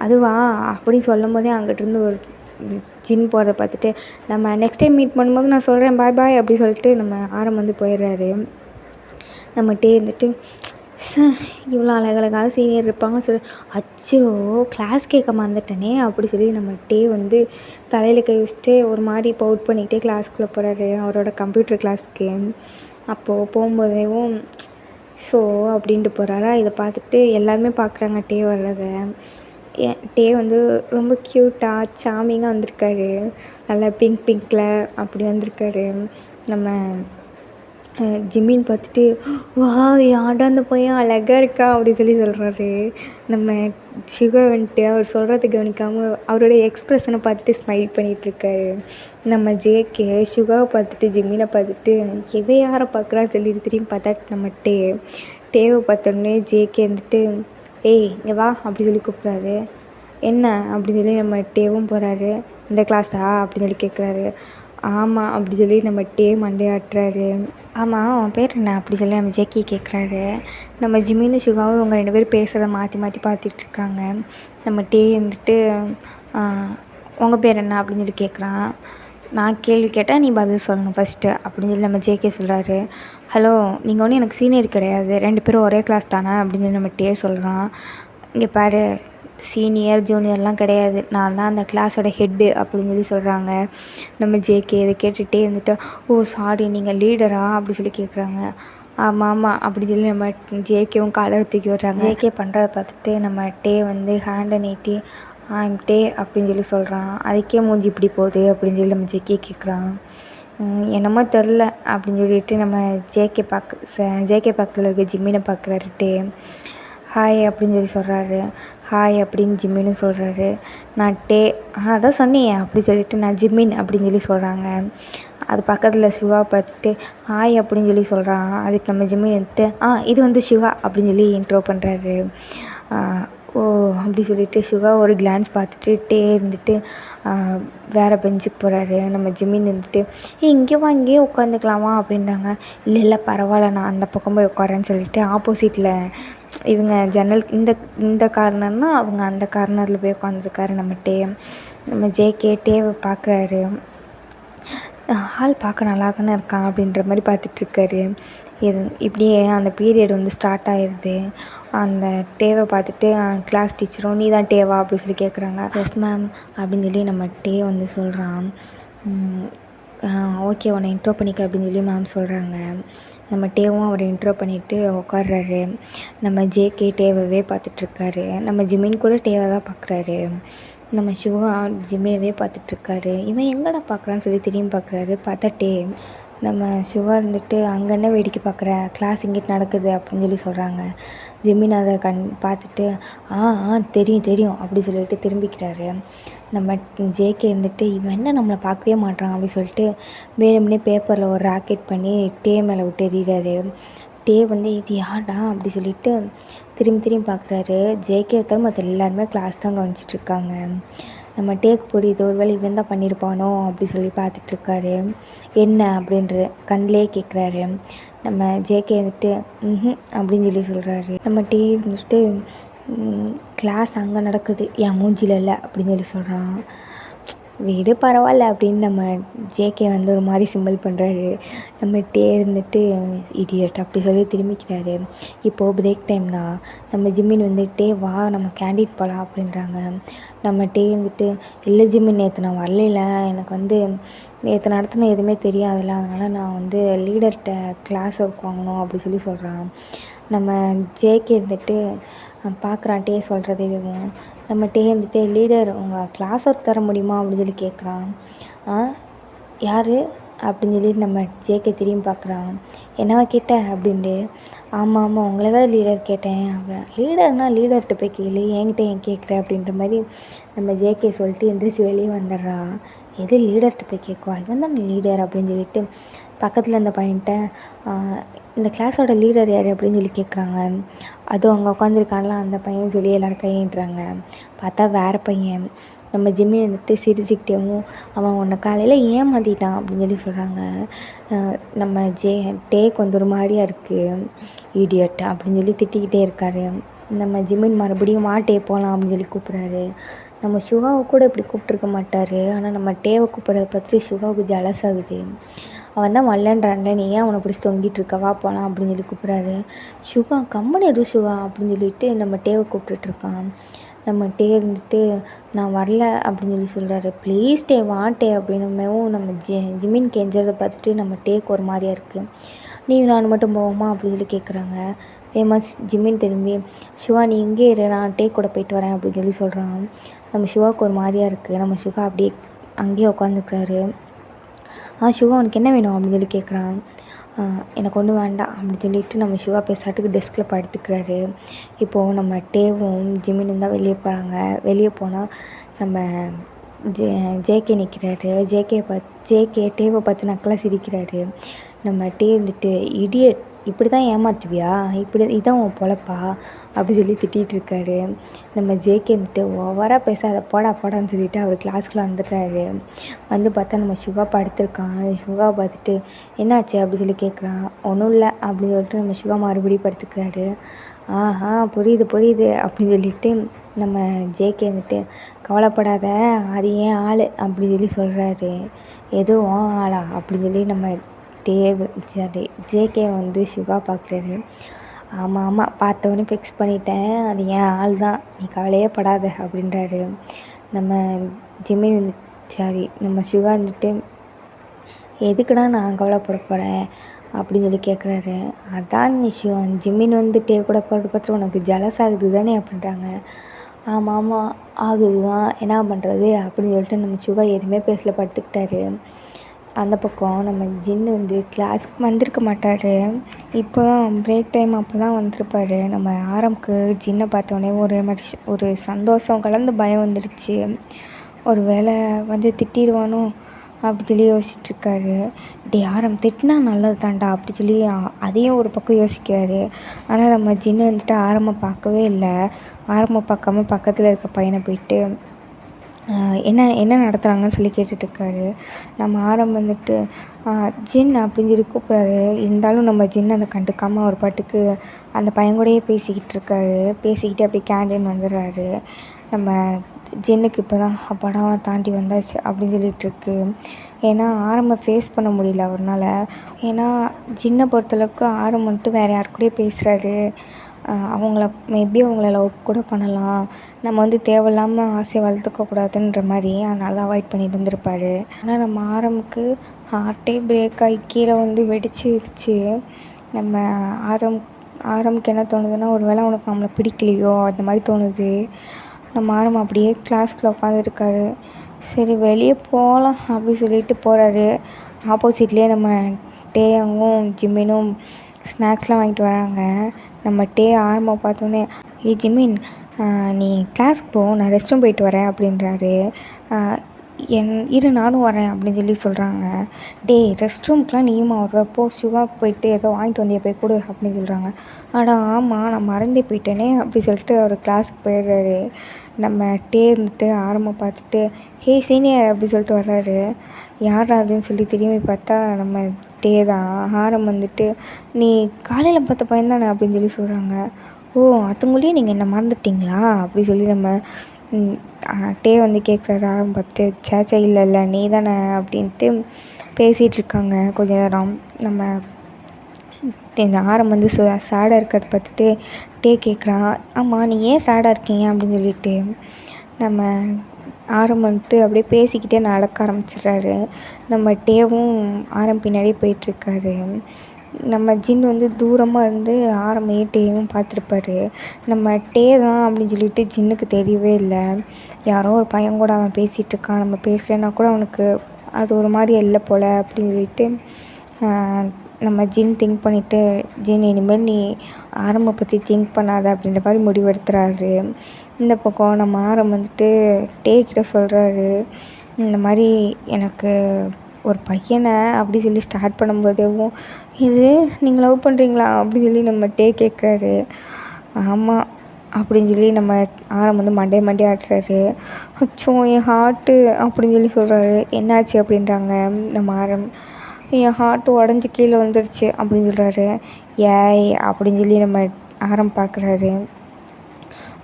அதுவா அப்படின்னு சொல்லும் போதே அங்கிட்டிருந்து ஒரு ஜின் போகிறத பார்த்துட்டு நம்ம நெக்ஸ்ட் டைம் மீட் பண்ணும்போது நான் சொல்கிறேன் பாய் அப்படி சொல்லிட்டு நம்ம வந்து போயிடுறாரு. நம்ம டே இருந்துட்டு இவ்வளோ அழகழகான சீனியர் இருப்பாங்க சொல்லி அச்சோ கிளாஸ் கேட்க மறந்துட்டேனே அப்படி சொல்லி நம்ம டே வந்து தலையில் கை வச்சுட்டு ஒரு மாதிரி பவுட் பண்ணிக்கிட்டே கிளாஸ்க்குள்ளே போகிறாரு அவரோட கம்ப்யூட்டர் கிளாஸ்க்கு. அப்போது போகும்போதேவும் ஸோ அப்படின்ட்டு போகிறாரா. இதை பார்த்துட்டு எல்லாருமே பார்க்குறாங்க டே வர்றதை. டே வந்து ரொம்ப க்யூட்டாக சாமிங்காக வந்திருக்காரு. நல்லா பிங்க்கில் அப்படி வந்திருக்காரு. நம்ம ஜிம்மின்னு பார்த்துட்டு வாவ் யார்டா அந்த பையன் அழகாக இருக்கான் அப்படி சொல்லி சொல்கிறாரு. நம்ம சுகா வந்துட்டு அவர் சொல்கிறத கவனிக்காமல் அவருடைய எக்ஸ்ப்ரெஷனை பார்த்துட்டு ஸ்மைல் பண்ணிகிட்ருக்காரு. நம்ம ஜேகே சுகாவை பார்த்துட்டு ஜிம்மினை பார்த்துட்டு எவன் யாரை பார்க்குறான்னு சொல்லிட்டு திரும்பி பார்த்தா நம்ம டேவை பார்த்தோன்னே ஜேகே வந்துட்டு ஏய் இங்கே வா அப்படி சொல்லி கூப்பிட்றாரு. என்ன அப்படி சொல்லி நம்ம டேவும் போகிறாரு. இந்த கிளாஸா அப்படின்னு சொல்லி கேட்குறாரு. ஆமாம் அப்படி சொல்லி நம்ம டே மண்டையாட்டுறாரு. ஆமாம் உன் பேர் என்ன அப்படி சொல்லி நம்ம ஜேகே கேட்குறாரு. நம்ம ஜிம்மின்னு சுகாவும் இவங்க 2 பேரும் பேசுகிறத மாற்றி மாற்றி பார்த்துட்ருக்காங்க. நம்ம டே வந்துட்டு உங்கள் பேர் என்ன அப்படின்னு சொல்லி கேட்குறான். நான் கேள்வி கேட்டால் நீ பதில் சொல்லணும் ஃபஸ்ட்டு அப்படின்னு சொல்லி நம்ம ஜேகே சொல்கிறாரு. ஹலோ நீங்கள் ஒன்றும் எனக்கு சீனியர் கிடையாது, 2 பேரும் ஒரே கிளாஸ் தானே அப்படின்னு சொல்லி நம்ம டே சொல்கிறான். இங்கே பாரு சீனியர் ஜூனியர்லாம் கிடையாது, நான் தான் அந்த கிளாஸோட ஹெட்டு அப்படின்னு சொல்லி சொல்கிறாங்க. நம்ம ஜேகே இதை கேட்டுகிட்டே இருந்துட்டு ஓ சாரி நீங்கள் லீடரா அப்படி சொல்லி கேட்குறாங்க. ஆமாம் அப்படி சொல்லி நம்ம ஜேகேவும் காலரை தூக்கி விட்றாங்க. ஜேகே பண்ணுறதை பார்த்துட்டு நம்ம டே வந்து ஹேண்டை நீட்டி ஐம் டே அப்படின்னு சொல்லி சொல்கிறான். அதுக்கே மூஞ்சி இப்படி போகுது அப்படின்னு சொல்லி நம்ம ஜேகே கேட்குறான். என்னமோ தெரில அப்படின்னு சொல்லிட்டு நம்ம ஜேகே பக்கத்தில் இருக்க ஜிம்மினை பார்க்குறாரு டே. ஹாய் அப்படின்னு சொல்லி சொல்கிறாரு. ஹாய் அப்படின்னு ஜிம்மின்னு சொல்கிறாரு. நான் டே அதான் சொன்னியே அப்படி சொல்லிட்டு நான் ஜிம்மின் அப்படின்னு சொல்லி சொல்கிறாங்க. அது பக்கத்தில் சிவா பார்த்துட்டு ஹாய் அப்படின்னு சொல்லி சொல்கிறான். அதுக்கு நம்ம ஜிம்மின் எடுத்து இது வந்து சிவா அப்படின்னு சொல்லி இன்ட்ரோ பண்ணுறாரு. ஓ அப்படி சொல்லிட்டு சிவா ஒரு கிளான்ஸ் பார்த்துட்டு டே இருந்துட்டு வேறு பெஞ்சுக்கு போகிறாரு. நம்ம ஜிம்மின் இருந்துட்டு இங்கே வா இங்கேயே உட்காந்துக்கலாமா அப்படின்றாங்க. இல்லை பரவாயில்ல நான் அந்த பக்கம் போய் உட்காரேன்னு சொல்லிட்டு ஆப்போசிட்டில் இவங்க ஜன்னல் இந்த கார்னர்னால் அவங்க அந்த கார்னரில் போய் உட்காந்துருக்காரு நம்ம டே. நம்ம ஜேகே டேவை பார்க்குறாரு. ஆள் பார்க்க நல்லா தானே இருக்கான் அப்படின்ற மாதிரி பார்த்துட்ருக்காரு. இப்படியே அந்த பீரியட் வந்து ஸ்டார்ட் ஆயிடுது. அந்த டேவை பார்த்துட்டு கிளாஸ் டீச்சரும் நீ தான் டேவா அப்படி சொல்லி கேட்குறாங்க. எஸ் மேம் அப்படின்னு சொல்லி நம்ம டே வந்து சொல்கிறான். ஓகே உன்னை இன்ட்ரோ பண்ணிக்க அப்படின்னு சொல்லி மேம் சொல்கிறாங்க. நம்ம டேவும் அவரை இன்ட்ரோ பண்ணிவிட்டு உட்கார்றாரு. நம்ம ஜேகே டேவவே பார்த்துட்ருக்காரு. நம்ம ஜிம்மின் கூட டேவை தான் பார்க்குறாரு. நம்ம சிவா ஜிம்மியவே பார்த்துட்ருக்காரு. இவன் எங்கடா பார்க்குறான்னு சொல்லி திரும்பி பார்க்குறாரு. பார்த்தா டே. நம்ம சிவா இருந்துட்டு அங்கே என்ன வேடிக்கை பார்க்குற, கிளாஸ் இங்கிட்டு நடக்குது அப்படின்னு சொல்லி சொல்கிறாங்க. ஜிம்மின் அதை பார்த்துட்டு தெரியும் அப்படி சொல்லிட்டு திரும்பிக்கிறாரு. நம்ம ஜேகே இருந்துட்டு இவன் என்ன நம்மளை பார்க்கவே மாட்டான் அப்படி சொல்லிட்டு வேணும்னே பேப்பரில் ஒரு ராக்கெட் பண்ணி டே மேலே விட்டு எறிகிறாரு. டே வந்து இது யார்டா அப்படி சொல்லிட்டு திரும்பி பார்க்குறாரு. ஜேகே தவிர மற்ற எல்லாருமே கிளாஸ் தான் கவனிச்சிட்ருக்காங்க. நம்ம டேக்கு புரியுது ஒரு வேளை இவன் தான் பண்ணியிருப்பானோ அப்படி சொல்லி பார்த்துட்ருக்காரு. என்ன அப்படின்ற கண்ணிலே கேட்குறாரு. நம்ம ஜேகே வந்துட்டு அப்படின்னு சொல்லி சொல்கிறாரு. நம்ம டே இருந்துட்டு கிளாஸ் அங்கே நடக்குது என் மூஞ்சியில் இல்லை அப்படின்னு சொல்லி சொல்கிறான். வீடு பரவாயில்ல அப்படின்னு நம்ம ஜேகே வந்து ஒரு மாதிரி சிம்பிள் பண்ணுறாரு. நம்ம டே இருந்துட்டு இடியட் அப்படி சொல்லி திரும்பிக்கிறாரு. இப்போது பிரேக் டைம் தான். நம்ம ஜிம்மின் வந்துட்டே வா நம்ம கேண்டீன் போகலாம் அப்படின்றாங்க. நம்ம டே வந்துட்டு இல்லை ஜிம்மின் நேற்று நான் வரல, எனக்கு வந்து நேற்று நடத்தின எதுவுமே தெரியாதுல்ல, அதனால் நான் வந்து லீடர்கிட்ட கிளாஸ் ஒர்க் வாங்கணும் அப்படி சொல்லி சொல்கிறான். நம்ம ஜேகே இருந்துட்டு பார்க்குறான் டே சொல்கிறதேவும். நம்ம டே இருந்துட்டு லீடர் உங்கள் கிளாஸ் ஒர்க் தர முடியுமா அப்படின்னு சொல்லி கேட்குறான். யார் அப்படின்னு சொல்லி நம்ம ஜேகே திரும்பி பார்க்குறான். என்னவா கேட்ட அப்படின்ட்டு. ஆமாம் உங்களை தான் லீடர் கேட்டேன் அப்படின். லீடர்னால் லீடர்கிட்ட போய் கேளு, என்கிட்ட ஏன் கேட்குற அப்படின்ற மாதிரி நம்ம ஜேகே சொல்லிட்டு எந்திரிச்சு வெளியே வந்துடுறான். எது லீடர்கிட்ட போய் கேட்குவா, இவன் தான் லீடர் அப்படின்னு சொல்லிட்டு பக்கத்தில் அந்த பையன்கிட்ட இந்த கிளாஸோட லீடர் யார் அப்படின்னு சொல்லி கேட்குறாங்க. அதுவும் அங்கே உட்காந்துருக்கான்ல அந்த பையன் சொல்லி எல்லோரும் கை நீட்டுறாங்க. பார்த்தா வேறு பையன். நம்ம ஜிம்மி வந்துட்டு சிரிச்சுக்கிட்டேவும் அவன் உன்னை காலையில் ஏமாற்றிட்டான் அப்படின்னு சொல்லி சொல்கிறாங்க. நம்ம டேக்கு வந்து ஒரு மாதிரியா இருக்குது இடியட் அப்படின்னு சொல்லி திட்டிக்கிட்டே இருக்காரு. நம்ம ஜிம்மின் மறுபடியும் டே போகலாம் அப்படின்னு சொல்லி கூப்பிட்றாரு. நம்ம சுகாவை கூட இப்படி கூப்பிட்ருக்க மாட்டார், ஆனால் நம்ம டேவை கூப்பிட்றத பற்றி சுகாவுக்கு ஜலஸ் ஆகுது. அவன் தான் வரலன்றான்ல, நீ ஏன் அவனை பிடிச்சி தொங்கிட்டு இருக்க, வா போகலாம் அப்படின்னு சொல்லி கூப்பிட்றாரு. சுகா கம்முனு இரு சுகா அப்படின்னு சொல்லிட்டு நம்ம டேவை கூப்பிட்டுட்ருக்கான். நம்ம டே இருந்துட்டு நான் வரல அப்படின்னு சொல்லி சொல்கிறாரு. ப்ளீஸ் டே வா டே அப்படின்னுமேவும் நம்ம ஜிமின் கெஞ்சறதை பார்த்துட்டு நம்ம டேக்கு ஒரு மாதிரியா இருக்குது. நீயும் நான் மட்டும் போவோமா அப்படின்னு சொல்லி கேட்குறாங்க. ஃபேமஸ் ஜிமின் திரும்பி சிவா நீ இங்கே இரு, நான் டே கூட போயிட்டு வரேன் அப்படின்னு சொல்லி சொல்கிறான். நம்ம சிவாவுக்கு ஒரு மாதிரியா இருக்குது. நம்ம சிவா அப்படியே அங்கேயே உட்காந்துக்கிறாரு. சிவா உனக்கு என்ன வேணும் அப்படின்னு சொல்லி கேட்குறான். எனக்கு ஒன்றும் வேண்டாம் அப்படின்னு சொல்லிட்டு நம்ம சிவா பேசாட்டுக்கு டெஸ்கில் படுத்துக்கிறாரு. இப்போது நம்ம டேவும் ஜிமினும் தான் வெளியே போகிறாங்க. வெளியே போனால் நம்ம ஜேகே நிற்கிறாரு. ஜேகே டேவை பார்த்து நக்கலாக சிரிக்கிறாரு. நம்ம டே இருந்துட்டு இடியட் இப்படி தான் ஏமாத்துவியா, இதான் உன் பொழப்பா அப்படி சொல்லி திட்டிகிட்ருக்காரு. நம்ம ஜேகே இருந்துட்டு ஓவராக பேசாத போடான்னு சொல்லிவிட்டு அவர் கிளாஸ்க்குள்ள வந்துடுறாரு. வந்து பார்த்தா நம்ம சுகா படுத்திருக்கான். சுகா பார்த்துட்டு என்னாச்சு அப்படி சொல்லி கேட்குறான். ஒன்றும் இல்லை அப்படின்னு சொல்லிட்டு நம்ம சுகா மறுபடியும் படுத்துக்கிறாரு. புரியுது அப்படின்னு சொல்லிட்டு நம்ம ஜேகே வந்துட்டு கவலைப்படாத, அது ஏன் ஆள் அப்படின்னு சொல்லி சொல்கிறாரு. எதுவும் ஆளா அப்படின்னு சொல்லி நம்ம ஜேகே வந்து சுகா பார்க்குறாரு. ஆமாம் பார்த்தவொடனே ஃபிக்ஸ் பண்ணிட்டேன், அது என் ஆள் தான், நீ கவலையே படாத அப்படின்றாரு. நம்ம ஜிமின் நம்ம சுகா வந்துட்டு எதுக்குடா நான் கவலைப்பட போகிறேன் அப்படின்னு சொல்லி கேட்குறாரு. அதான் நீ ஜிமின் வந்துட்டு கூட போகிறது பார்த்து உனக்கு ஜலஸ் ஆகுது தானே அப்படின்றாங்க. ஆமாம் ஆகுது தான், என்ன பண்ணுறது அப்படின்னு சொல்லிட்டு நம்ம சுகா எதுவுமே பேசல, படுத்துக்கிட்டாரு. அந்த பக்கம் நம்ம ஜின்னு வந்து கிளாஸ்க்கு வந்திருக்க மாட்டார். இப்போ தான் பிரேக் டைம் அப்போ தான் வந்திருப்பார். நம்ம ஆரம்க்கு ஜின்னை பார்த்தோன்னே ஒரு சந்தோஷம் கலந்து பயம் வந்துடுச்சு. ஒரு வேளை வந்து திட்டிடுவானோ அப்படி சொல்லி யோசிச்சுட்ருக்காரு. ஆரம் திட்டினா நல்லது தான்டா அப்படி சொல்லி அதையும் ஒரு பக்கம் யோசிக்கிறாரு. ஆனால் நம்ம ஜின்னு வந்துட்டு ஆரம்பம் பார்க்கவே இல்லை. ஆரம்பம் பார்க்காம பக்கத்தில் இருக்க பையனை போயிட்டு என்ன நடத்துகிறாங்கன்னு சொல்லி கேட்டுட்ருக்காரு. நம்ம ஆரம் வந்துட்டு ஜின் அப்படின்னு சொல்லி கூப்பிட்றாரு. இருந்தாலும் நம்ம ஜின் அதை கண்டுக்காமல் ஒரு பாட்டுக்கு அந்த பையன்கூடையே பேசிக்கிட்டு அப்படியே கேண்டீன் வந்துடுறாரு. நம்ம ஜின்னுக்கு இப்போ தான் படம் தாண்டி வந்தாச்சு அப்படின்னு சொல்லிகிட்ருக்கு. ஏன்னா ஆரம்பம் ஃபேஸ் பண்ண முடியல அவரால். ஏன்னா ஜின்னை பொறுத்தளவுக்கு ஆரம் வந்துட்டு வேறு யார் கூடயே பேசுகிறாரு. மேபி அவங்கள லவ் கூட பண்ணலாம். நம்ம வந்து தேவையில்லாமல் ஆசையை வளர்த்துக்கக்கூடாதுன்ற மாதிரி அதனால தான் அவாய்ட் பண்ணிட்டு வந்திருப்பார். ஆனால் நம்ம ஆரம்புக்கு ஹார்ட்டே பிரேக் ஆகி கீழே வந்து வெடிச்சிருச்சு. நம்ம ஆரம்புக்கு என்ன தோணுதுன்னா, ஒரு வேளை அவனுக்கு நம்மளை பிடிக்கலையோ அந்த மாதிரி தோணுது. நம்ம ஆரம்பம் அப்படியே கிளாஸ்க்குள்ளே உட்காந்துருக்காரு. சரி வெளியே போகலாம் அப்படின்னு சொல்லிட்டு போகிறாரு. ஆப்போசிட்லேயே நம்ம டேயாங்கும் ஜிம்மினும் ஸ்நாக்ஸ்லாம் வாங்கிட்டு வராங்க. நம்ம டே ஆரம்பம் பார்த்தோன்னே ஜிமின் நீ கிளாஸ்க்கு போ, நான் ரெஸ்ட் ரூம் போயிட்டு வரேன் அப்படின்றாரு. இரு நானும் வரேன் அப்படின்னு சொல்லி சொல்கிறாங்க. ரெஸ்ட் ரூம்க்குலாம் நீயுமா வர்றப்போ சுகாவுக்கு போயிட்டு ஏதோ வாங்கிட்டு வந்தியா போய் கொடு அப்படின்னு சொல்கிறாங்க. ஆமாம் நான் மறந்தே போயிட்டேனே அப்படி சொல்லிட்டு அவர் கிளாஸுக்கு போயிடுறாரு. நம்ம டே இருந்துட்டு ஆரம்பம் பார்த்துட்டு ஹே சீனியர் அப்படி சொல்லிட்டு வர்றாரு. யார் அதுன்னு சொல்லி திரும்பி பார்த்தா நம்ம டே தான். ஆரம் வந்துட்டு நீ காலையில் பார்த்த பையன் தானே அப்படின்னு சொல்லி சொல்கிறாங்க. அதுங்களையும் நீங்கள் என்ன மறந்துட்டிங்களா அப்படி சொல்லி நம்ம டே வந்து கேட்குறாரு. ஆரம் பார்த்துட்டு சேச்சா இல்லை நீ தானே அப்படின்ட்டு பேசிகிட்ருக்காங்க கொஞ்ச நேரம். நம்ம இந்த ஆரம் வந்து சேடாக இருக்கிறத பார்த்துட்டு டே கேட்குறான். ஆமாம் நீ ஏன் சேடாக இருக்கீங்க அப்படின்னு சொல்லிட்டு நம்ம ஆரம் வந்துட்டு அப்படியே பேசிக்கிட்டே நடக்க ஆரம்பிச்சிடுறாரு. நம்ம டேவும் ஆரம் பின்னாடியே போயிட்டுருக்காரு. நம்ம ஜின் வந்து தூரமாக இருந்து ஆரம்பையும் டேவும் பார்த்துருப்பாரு. நம்ம டே தான் அப்படின்னு சொல்லிட்டு ஜின்னுக்கு தெரியவே இல்லை. யாரோ ஒரு பையன் கூட அவன் பேசிகிட்ருக்கான், நம்ம பேசலைன்னா கூட அவனுக்கு அது ஒரு மாதிரி இல்லை போல் அப்படின்னு சொல்லிட்டு நம்ம ஜின் திங்க் பண்ணிவிட்டு ஜின் இனிமேல் நீ ஆரம்பை பற்றி திங்க் பண்ணாத அப்படின்ற மாதிரி முடிவெடுத்துறாரு. இந்த பக்கம் நம்ம ஆரம் வந்துட்டு டே கிட்ட சொல்கிறாரு. இந்த மாதிரி எனக்கு ஒரு பையனை அப்படி சொல்லி ஸ்டார்ட் பண்ணும்போதேவும் இது நீங்கள் லவ் பண்ணுறீங்களா அப்படின்னு சொல்லி நம்ம டே கேட்குறாரு. ஆமாம் அப்படின்னு சொல்லி நம்ம ஆரம் வந்து மண்டே ஆட்டுறாரு. அச்சோ என் ஹார்ட்டு அப்படின்னு சொல்லி சொல்கிறாரு. என்னாச்சு அப்படின்றாங்க. நம்ம ஆரம் என் ஹார்ட்டு உடஞ்சி கீழே வந்துடுச்சு அப்படின்னு சொல்கிறாரு. ஏய் அப்படின்னு சொல்லி நம்ம ஆரம் பார்க்குறாரு.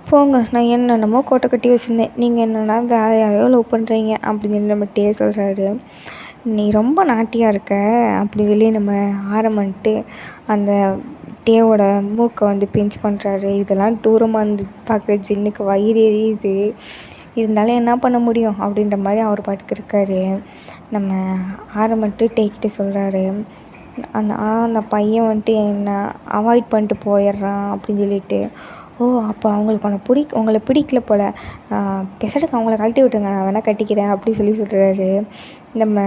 போங்க, நான் என்னென்னமோ கோட்டை கட்டி வச்சுருந்தேன், நீங்கள் என்னென்னா வேறு யாரையோ லவ் பண்ணுறீங்க அப்படின்னு சொல்லி நம்ம டே சொல்கிறாரு. நீ ரொம்ப நாட்டியாக இருக்க அப்படி சொல்லி நம்ம ஆரம்பிட்டு அந்த டேவோட மூக்கை வந்து பிஞ்ச் பண்ணுறாரு. இதெல்லாம் தூரமாக இருந்து பார்க்குற ஜின்னுக்கு வயிறு எரியுது. இருந்தாலும் என்ன பண்ண முடியும் அப்படின்ற மாதிரி அவர் பாட்டுக்கு இருக்கார். நம்ம ஆரம்பிட்டு டேக்கிட்ட சொல்கிறாரு, அந்த பையன் வந்துட்டு என்ன அவாய்ட் பண்ணிட்டு போயிடுறான் அப்படின்னு சொல்லிட்டு. ஓ, அப்போ அவங்களுக்கு உங்களை பிடிக்கல போல், பெசட்டுக்கு அவங்கள கழட்டி விட்டுருங்க, நான் வேணால் கட்டிக்கிறேன் அப்படி சொல்கிறாரு. நம்ம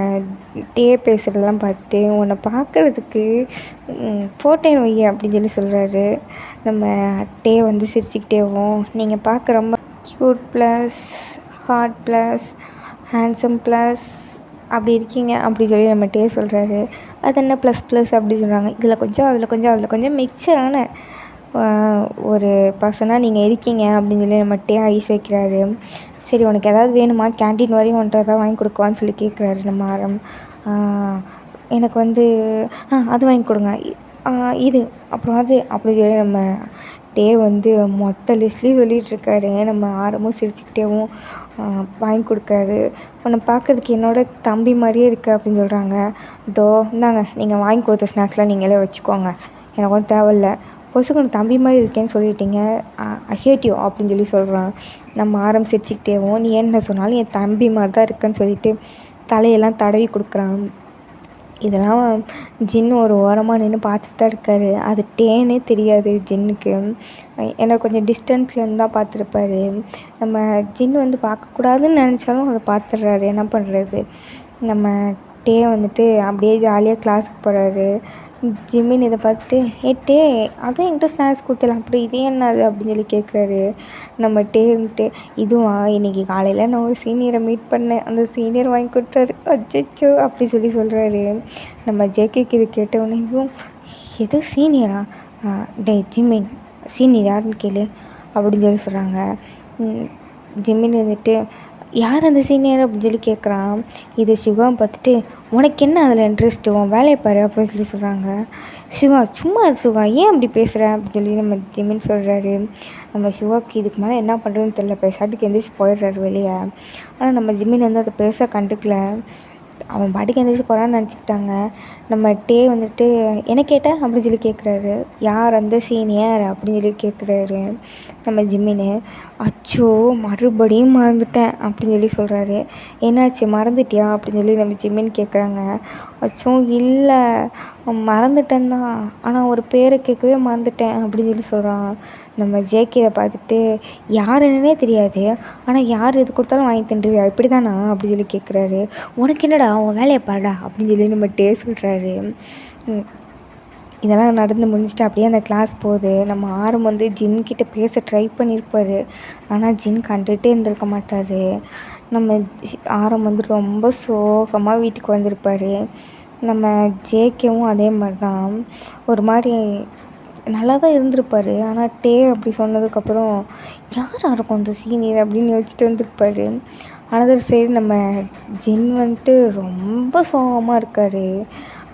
டே பேசுகிறதெல்லாம் பார்த்துட்டு உன்னை பார்க்குறதுக்கு போட்டேன் வை அப்படின்னு சொல்கிறாரு. நம்ம டே வந்து சிரிச்சுக்கிட்டேவும், நீங்கள் பார்க்க ரொம்ப cute plus heart plus handsome plus அப்படி இருக்கீங்க அப்படி சொல்லி நம்ம டே சொல்கிறாரு. அது என்ன ப்ளஸ் ப்ளஸ் அப்படி சொல்கிறாங்க. இதில் கொஞ்சம் அதில் கொஞ்சம் மிக்சரான ஒரு பர்சனாக நீங்கள் இருக்கீங்க அப்படின்னு சொல்லி நம்ம டே ஐஸ் வைக்கிறாரு. சரி, உனக்கு ஏதாவது வேணுமா, கேன்டீன் வரையும் வந்துட்டு எதாவது வாங்கி கொடுக்குவான்னு சொல்லி கேட்குறாரு நம்ம ஆரம். எனக்கு வந்து அது வாங்கி கொடுங்க, இது அப்புறம் அது அப்படி சொல்லி நம்ம டே வந்து மொத்த லிஸ்ட்லேயும் சொல்லிகிட்ருக்காரு. நம்ம ஆரமும் சிரிச்சுக்கிட்டேவும் வாங்கி கொடுக்குறாரு. உன்னை பார்க்கறதுக்கு என்னோடய தம்பி மாதிரியே இருக்குது அப்படின்னு சொல்கிறாங்க. இதோ இந்தாங்க, நீங்கள் வாங்கி கொடுத்த ஸ்நாக்ஸ்லாம் நீங்களே வச்சுக்கோங்க, எனக்கு ஒன்றும் தேவையில்ல. கொசுக்கு தம்பி மாதிரி இருக்கேன்னு சொல்லிட்டீங்க, ஐ ஹேட் யூ அப்படின்னு சொல்லி சொல்கிறான். நம்ம ஆரம் சிரிச்சுக்கிட்டேவும், நீ என்ன சொன்னாலும் என் தம்பி மாதிரி தான் இருக்குன்னு சொல்லிட்டு தலையெல்லாம் தடவி கொடுக்குறான். இதெல்லாம் ஜின்னு ஒரு ஓரமாக நின்று பார்த்துட்டு தான் இருக்கார். அது டேனே தெரியாது ஜின்னுக்கு. ஏன்னா கொஞ்சம் டிஸ்டன்ஸ்லேருந்து தான் பார்த்துருப்பாரு. நம்ம ஜின்னு வந்து பார்க்கக்கூடாதுன்னு நினச்சாலும் அதை பார்த்துட்றாரு. என்ன பண்ணுறது. நம்ம டே வந்துட்டு அப்படியே ஜாலியாக கிளாஸுக்கு போகிறாரு. ஜிம்மின் இதை பார்த்துட்டு, டே அதான் என்கிட்ட ஸ்நாக்ஸ் கொடுத்தலாம், அப்படி இதே என்னது அப்படின்னு சொல்லி கேட்குறாரு. நம்ம டே வந்துட்டு, இதுவா இன்றைக்கி காலையில் நான் ஒரு சீனியரை மீட் பண்ணேன், அந்த சீனியர் வாங்கி கொடுத்தாரு, அச்சோ அப்படி சொல்லி சொல்கிறாரு. நம்ம ஜேகேக்கு இது கேட்டவுடனேயும், எது சீனியரா, டே ஜிம்மின் சீனியர் யாருன்னு கேளு அப்படின்னு சொல்லி சொல்கிறாங்க. ஜிம்மின் வந்துட்டு, யார் அந்த சீனியர் அப்படின்னு சொல்லி கேட்குறான். இது சிவாவை பார்த்துட்டு, உனக்கு என்ன அதில் இன்ட்ரெஸ்ட்டு, உன் வேலையை பாரு அப்படின்னு சொல்லி சொல்கிறாங்க. சிவா, சும்மா சிவா, ஏன் அப்படி பேசுகிற அப்படின்னு சொல்லி நம்ம ஜிம்மின் சொல்கிறாரு. நம்ம சிவாவுக்கு இதுக்கு மேலே என்ன பண்ணுறதுன்னு தெரியல, பேசாட்டுக்கு எந்திரிச்சு போயிடுறாரு வெளியே. ஆனால் நம்ம ஜிம்மின் வந்து அதை பெருசாக கண்டுக்கல. அவன் பாட்டுக்கு எந்திரிச்சு போகிறான்னு நினச்சிக்கிட்டாங்க. நம்ம டே வந்துட்டு, என்ன கேட்ட அப்படின்னு சொல்லி கேட்குறாரு. யார் அந்த சீனியர் அப்படின்னு சொல்லி கேட்குறாரு நம்ம ஜிம்மின்னு. அச்சோ, மறுபடியும் மறந்துட்டேன் அப்படின்னு சொல்லி சொல்கிறாரு. என்னாச்சு, மறந்துட்டியா அப்படின்னு சொல்லி நம்ம ஜிம்மின்னு கேட்குறாங்க. அச்சோ இல்லை, மறந்துட்டேன் தான், ஆனால் ஒரு பேரை கேட்கவே மறந்துட்டேன் அப்படின்னு சொல்லி சொல்கிறான். நம்ம ஜேகே இதை பார்த்துட்டு, யார் என்னன்னே தெரியாது, ஆனால் யார் எது கொடுத்தாலும் வாங்கி தின்றுவியா, இப்படி தானா அப்படி சொல்லி கேட்குறாரு. உனக்கு என்னடா, உன் வேலையை பாருடா அப்படின்னு சொல்லி நம்ம டே சொல்கிறாரு. இதெல்லாம் நடந்து முடிஞ்சுட்டு அப்படியே அந்த கிளாஸ் போகுது. நம்ம ஆரம் வந்து ஜின்கிட்ட பேச ட்ரை பண்ணியிருப்பார், ஆனால் ஜின் கண்டுகிட்டே இருந்திருக்க மாட்டார். நம்ம ஆரம் வந்து ரொம்ப சோகமாக வீட்டுக்கு வந்திருப்பார். நம்ம ஜேகேவும் அதே மாதிரி தான் ஒரு மாதிரி நல்லா தான் இருந்திருப்பார். ஆனால் டே அப்படி சொன்னதுக்கப்புறம் யாராக இருக்கும் அந்த சீனியர் அப்படின்னு யோசிச்சுட்டு வந்திருப்பார். அனதர் சைடு நம்ம ஜின் வந்துட்டு ரொம்ப சோகமாக இருக்கார்.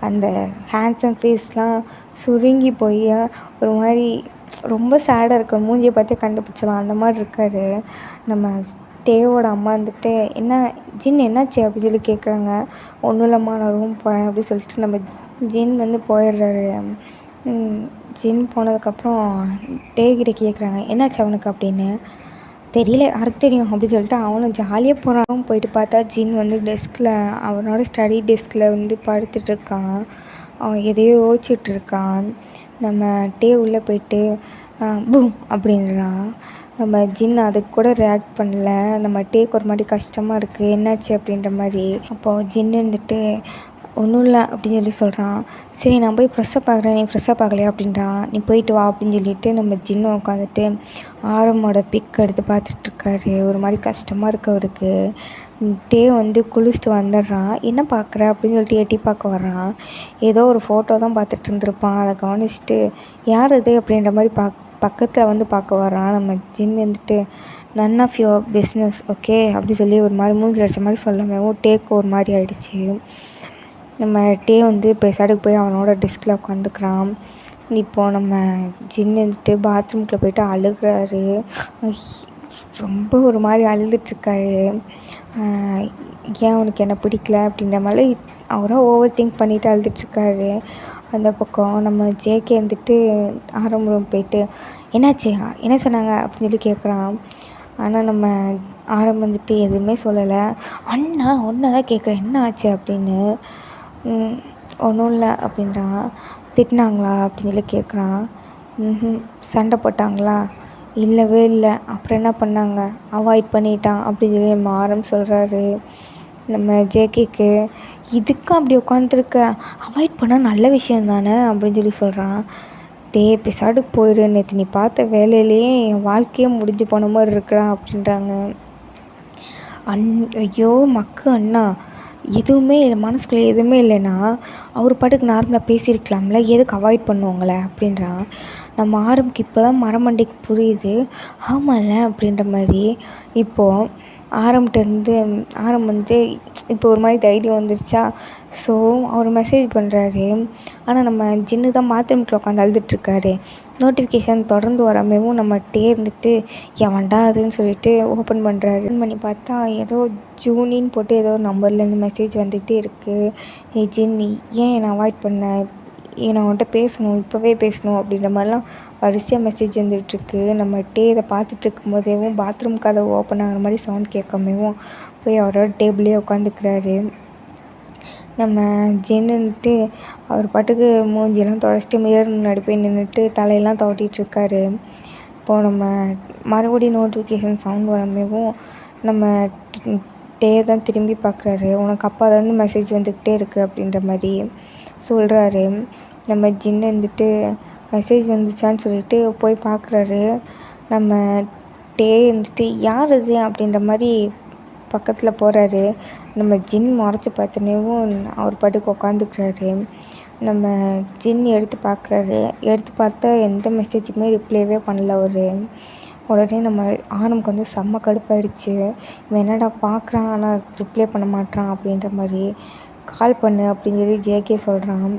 அந்த ஹேண்ட்ஸம் ஃபேஸ்லாம் சுருங்கி போய் ஒரு மாதிரி ரொம்ப சேடாக இருக்க, மூஞ்சியை பார்த்தே கண்டுபிடிச்சலாம் அந்த மாதிரி இருக்கார். நம்ம டேவோட அம்மா வந்துட்டு, என்ன ஜின் என்னாச்சு அப்படி சொல்லி கேட்குறாங்க. ஒன்றும் இல்லைம்மா, நான் ரூம் போகிறேன் அப்படி சொல்லிட்டு நம்ம ஜின் வந்து போயிடுறாரு. ஜின் போனதுக்கப்புறம் டே கிட்ட கேட்குறாங்க, என்னாச்சு அவனுக்கு அப்படின்னு. தெரியல, யாருக்கு தெரியும் அப்படி சொல்லிட்டு அவனும் ஜாலியாக போகிறான். போயிட்டு பார்த்தா ஜின் வந்து டெஸ்கில், அவனோட ஸ்டடி டெஸ்கில் வந்து படுத்துட்ருக்கான். அவன் எதையோ யோசிச்சுட்ருக்கான். நம்ம டே உள்ளே போயிட்டு பூம் அப்படின்றான். நம்ம ஜின் அதுக்கு கூட ரியாக்ட் பண்ணல. நம்ம டேக்கு ஒரு மாதிரி கஷ்டமாக இருக்குது, என்னாச்சு அப்படின்ற மாதிரி. அப்போது ஜின் இருந்துட்டு, ஒன்றும் இல்லை அப்படின்னு சொல்லி சொல்கிறான். சரி, நான் போய் ஃப்ரெஷ்ஷாக பார்க்குறேன், நீ ஃப்ரெஷ்ஷாக பார்க்கலையா அப்படின்றான். நீ போயிட்டு வா அப்படின்னு சொல்லிட்டு நம்ம ஜின்னு உட்காந்துட்டு ஆரமோட பிக் எடுத்து பார்த்துட்ருக்காரு. ஒரு மாதிரி கஷ்டமாக இருக்கு அவருக்கு. டே வந்து குளிச்சுட்டு வந்துடுறான். என்ன பார்க்குற அப்படின்னு சொல்லிட்டு எட்டி பார்க்க வர்றான். ஏதோ ஒரு ஃபோட்டோ தான் பார்த்துட்டு இருந்திருப்பான். அதை கவனிச்சுட்டு யார் இது அப்படின்ற மாதிரி பக்கத்தில் வந்து பார்க்க வர்றான். நம்ம ஜின் வந்துட்டு, none of your business okay அப்படி சொல்லி ஒரு மாதிரி மூஞ்சி அடிச்ச மாதிரி சொல்லாமல் டேக்கு ஒரு மாதிரி ஆகிடுச்சு. நம்ம டே வந்து பேசாட்டுக்கு போய் அவனோட டெஸ்கில் உட்காந்துக்கிறான். இப்போது நம்ம ஜின் வந்துட்டு பாத்ரூம்குள்ளே போய்ட்டு அழுகிறாரு. ரொம்ப ஒரு மாதிரி அழுதுட்ருக்காரு. ஏன் உனக்கு என்ன பிடிக்கல அப்படின்ற மாதிரி அவராக ஓவர் திங்க் பண்ணிவிட்டு அழுதுட்ருக்காரு. அந்த பக்கம் நம்ம ஜேகே வந்துட்டு ஆரம் ரூம் போயிட்டு என்னாச்சு, என்ன சொன்னாங்க அப்படின்னு சொல்லி கேட்குறான். ஆனால் நம்ம ஆரம் வந்துட்டு எதுவுமே சொல்லலை. அண்ணா ஒன்றை தான் கேட்குறேன் என்ன ஆச்சு அப்படின்னு. ஒன்றும் இல்லை அப்படின்றான். திட்டினாங்களா அப்படின்னு சொல்லி கேட்குறான். சண்டை போட்டாங்களா, இல்லவே இல்லை. அப்புறம் என்ன பண்ணாங்க, அவாய்ட் பண்ணிட்டான் அப்படின்னு சொல்லி நம்ம ஆரம் சொல்கிறாரு. நம்ம ஜேகேக்கு இதுக்கும் அப்படி உட்காந்துருக்க, அவாய்ட் பண்ணால் நல்ல விஷயம் தானே அப்படின்னு சொல்லி சொல்கிறான். பேசாட்டுக்கு போயிடு, நேற்று நீ பார்த்த வேலையிலேயே என் வாழ்க்கையே முடிஞ்சு போன மாதிரி இருக்கிறா அப்படின்றாங்க. ஐயோ மக்கு அண்ணா, எதுவுமே இல்லை மனசுக்குள்ளே எதுவுமே இல்லைன்னா அவர் பாட்டுக்கு நார்மலாக பேசியிருக்கலாம்ல, எதுக்கு அவாய்ட் பண்ணுவாங்களே அப்படின்றான். நம்ம ஆரம்புக்கு இப்போ தான் மரமண்டைக்கு புரியுது, ஆமாம்ல அப்படின்ற மாதிரி. இப்போது ஆரம் வந்து இப்போ ஒரு மாதிரி தைரியம் வந்துருச்சா. ஸோ அவர் மெசேஜ் பண்ணுறாரு. ஆனால் நம்ம ஜின்னு தான் பாத்ரூம்குள்ள உட்காந்து அழுதுட்ருக்காரு. நோட்டிஃபிகேஷன் தொடர்ந்து வராமவும் நம்மகிட்டே இருந்துட்டு எவன்டா அதுன்னு சொல்லிட்டு ஓப்பன் பண்ணுறாரு. ஓப்பன் பண்ணி பார்த்தா ஏதோ ஜூனின்னு போட்டு ஏதோ நம்பர்லேருந்து மெசேஜ் வந்துகிட்டே இருக்குது. ஜின் ஏன் என்னை அவாய்ட் பண்ண, நான் உன்கிட்ட பேசணும், இப்போவே பேசணும் அப்படின்ற மாதிரிலாம் வரிசையாக மெசேஜ் வந்துட்டுருக்கு. நம்மகிட்டே இதை பார்த்துட்டு இருக்கும்போதேவும் பாத்ரூம் கதவு ஓப்பன் ஆகிற மாதிரி சவுண்ட் கேட்காமவும் போய் அவரோட டேபிளே உட்காந்துக்கிறாரு. நம்ம ஜென்னுன்ட்டு அவர் பாட்டுக்கு மூஞ்சியெல்லாம் தொடச்சிட்டு மிரர் முன்னாடி போய் நின்றுட்டு தலையெல்லாம் துவட்டிகிட்ருக்காரு. இப்போது நம்ம மறுபடியும் நோட்டிஃபிகேஷன் சவுண்ட் வரமேவும் நம்ம தான் திரும்பி பார்க்குறாரு. உனக்கு அப்பா தான் மெசேஜ் வந்துக்கிட்டே இருக்குது அப்படின்ற மாதிரி சொல்கிறாரு. நம்ம ஜின்னு வந்துட்டு மெசேஜ் வந்துச்சான்னு சொல்லிட்டு போய் பார்க்குறாரு. நம்ம வந்துட்டு யார் இது அப்படின்ற மாதிரி பக்கத்தில் போகிறாரு. நம்ம ஜின் முறைச்சி பார்த்தோன்னேவும் அவர் பாட்டுக்கு உட்காந்துக்கிறாரு. நம்ம ஜின் எடுத்து பார்க்குறாரு. எடுத்து பார்த்தா எந்த மெசேஜுக்குமே ரிப்ளைவே பண்ணல அவர். உடனே நம்ம ஆரம்புக்கு வந்து செம்ம கடுப்பாயிடுச்சு. இவன் என்னடா பார்க்குறான் ஆனால் ரிப்ளை பண்ண மாட்டான் அப்படின்ற மாதிரி. கால் பண்ணு அப்படின்னு சொல்லி ஜேகே சொல்கிறான்.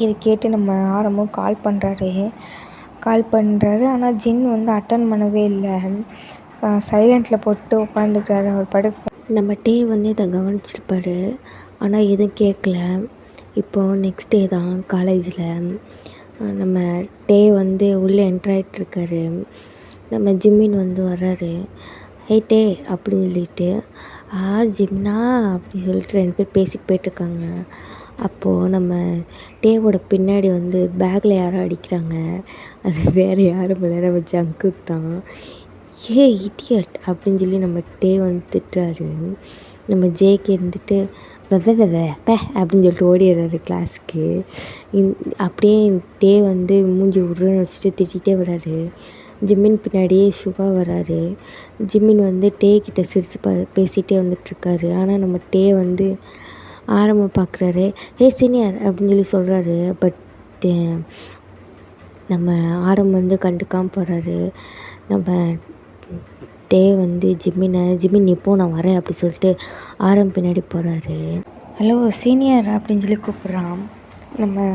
இது கேட்டு நம்ம ஆரம்பம் கால் பண்ணுறாரு. ஆனால் ஜின் வந்து அட்டன் பண்ணவே இல்லை. சைலண்ட்டில் போட்டு உட்காந்துக்கிறாரு அவர் படுக்க. நம்ம வந்து இதை கவனிச்சிருப்பார், ஆனால் எதுவும் கேட்கல. இப்போது நெக்ஸ்ட் டே தான் காலேஜில் நம்ம வந்து உள்ளே என்ட்ராயிட்ருக்காரு. நம்ம ஜிம்மின் வந்து வர்றாரு. ஹே அப்படின்னு சொல்லிட்டு ஜிம்னா அப்படி சொல்லிட்டு 2 பேர் பேசிட்டு போயிட்டுருக்காங்க. அப்போது நம்ம டேவோட பின்னாடி வந்து பேக்கில் யாரோ அடிக்கிறாங்க. அது வேறு யாரும் இல்லை, நம்ம ஜங்குக்கு தான். இடியட் அப்படின்னு சொல்லி நம்ம வந்து திட்டுறாரு. நம்ம ஜேகே இருந்துட்டு வெ அப்படின்னு சொல்லிட்டு ஓடிடுறாரு கிளாஸுக்கு. அப்படியே வந்து மூஞ்சி உருன்னு வச்சுட்டு திட்டிகிட்டே வர்றாரு. ஜிம்மின் பின்னாடியே சுகா வராரு. ஜிம்மின் வந்து கிட்ட சிரித்து பேசிகிட்டே வந்துட்டுருக்காரு. ஆனால் நம்ம வந்து ஆரம்பம் பார்க்குறாரு. சீனியர் அப்படின்னு சொல்லி சொல்கிறாரு. பட் நம்ம வந்து கண்டுக்காமல் போகிறாரு. நம்ம வந்து ஜிம்மின் நீ போ நான் வரேன் அப்படி சொல்லிட்டு பின்னாடி போகிறாரு. ஹலோ சீனியர் அப்படின்னு சொல்லி கூப்பிட்றான். நம்ம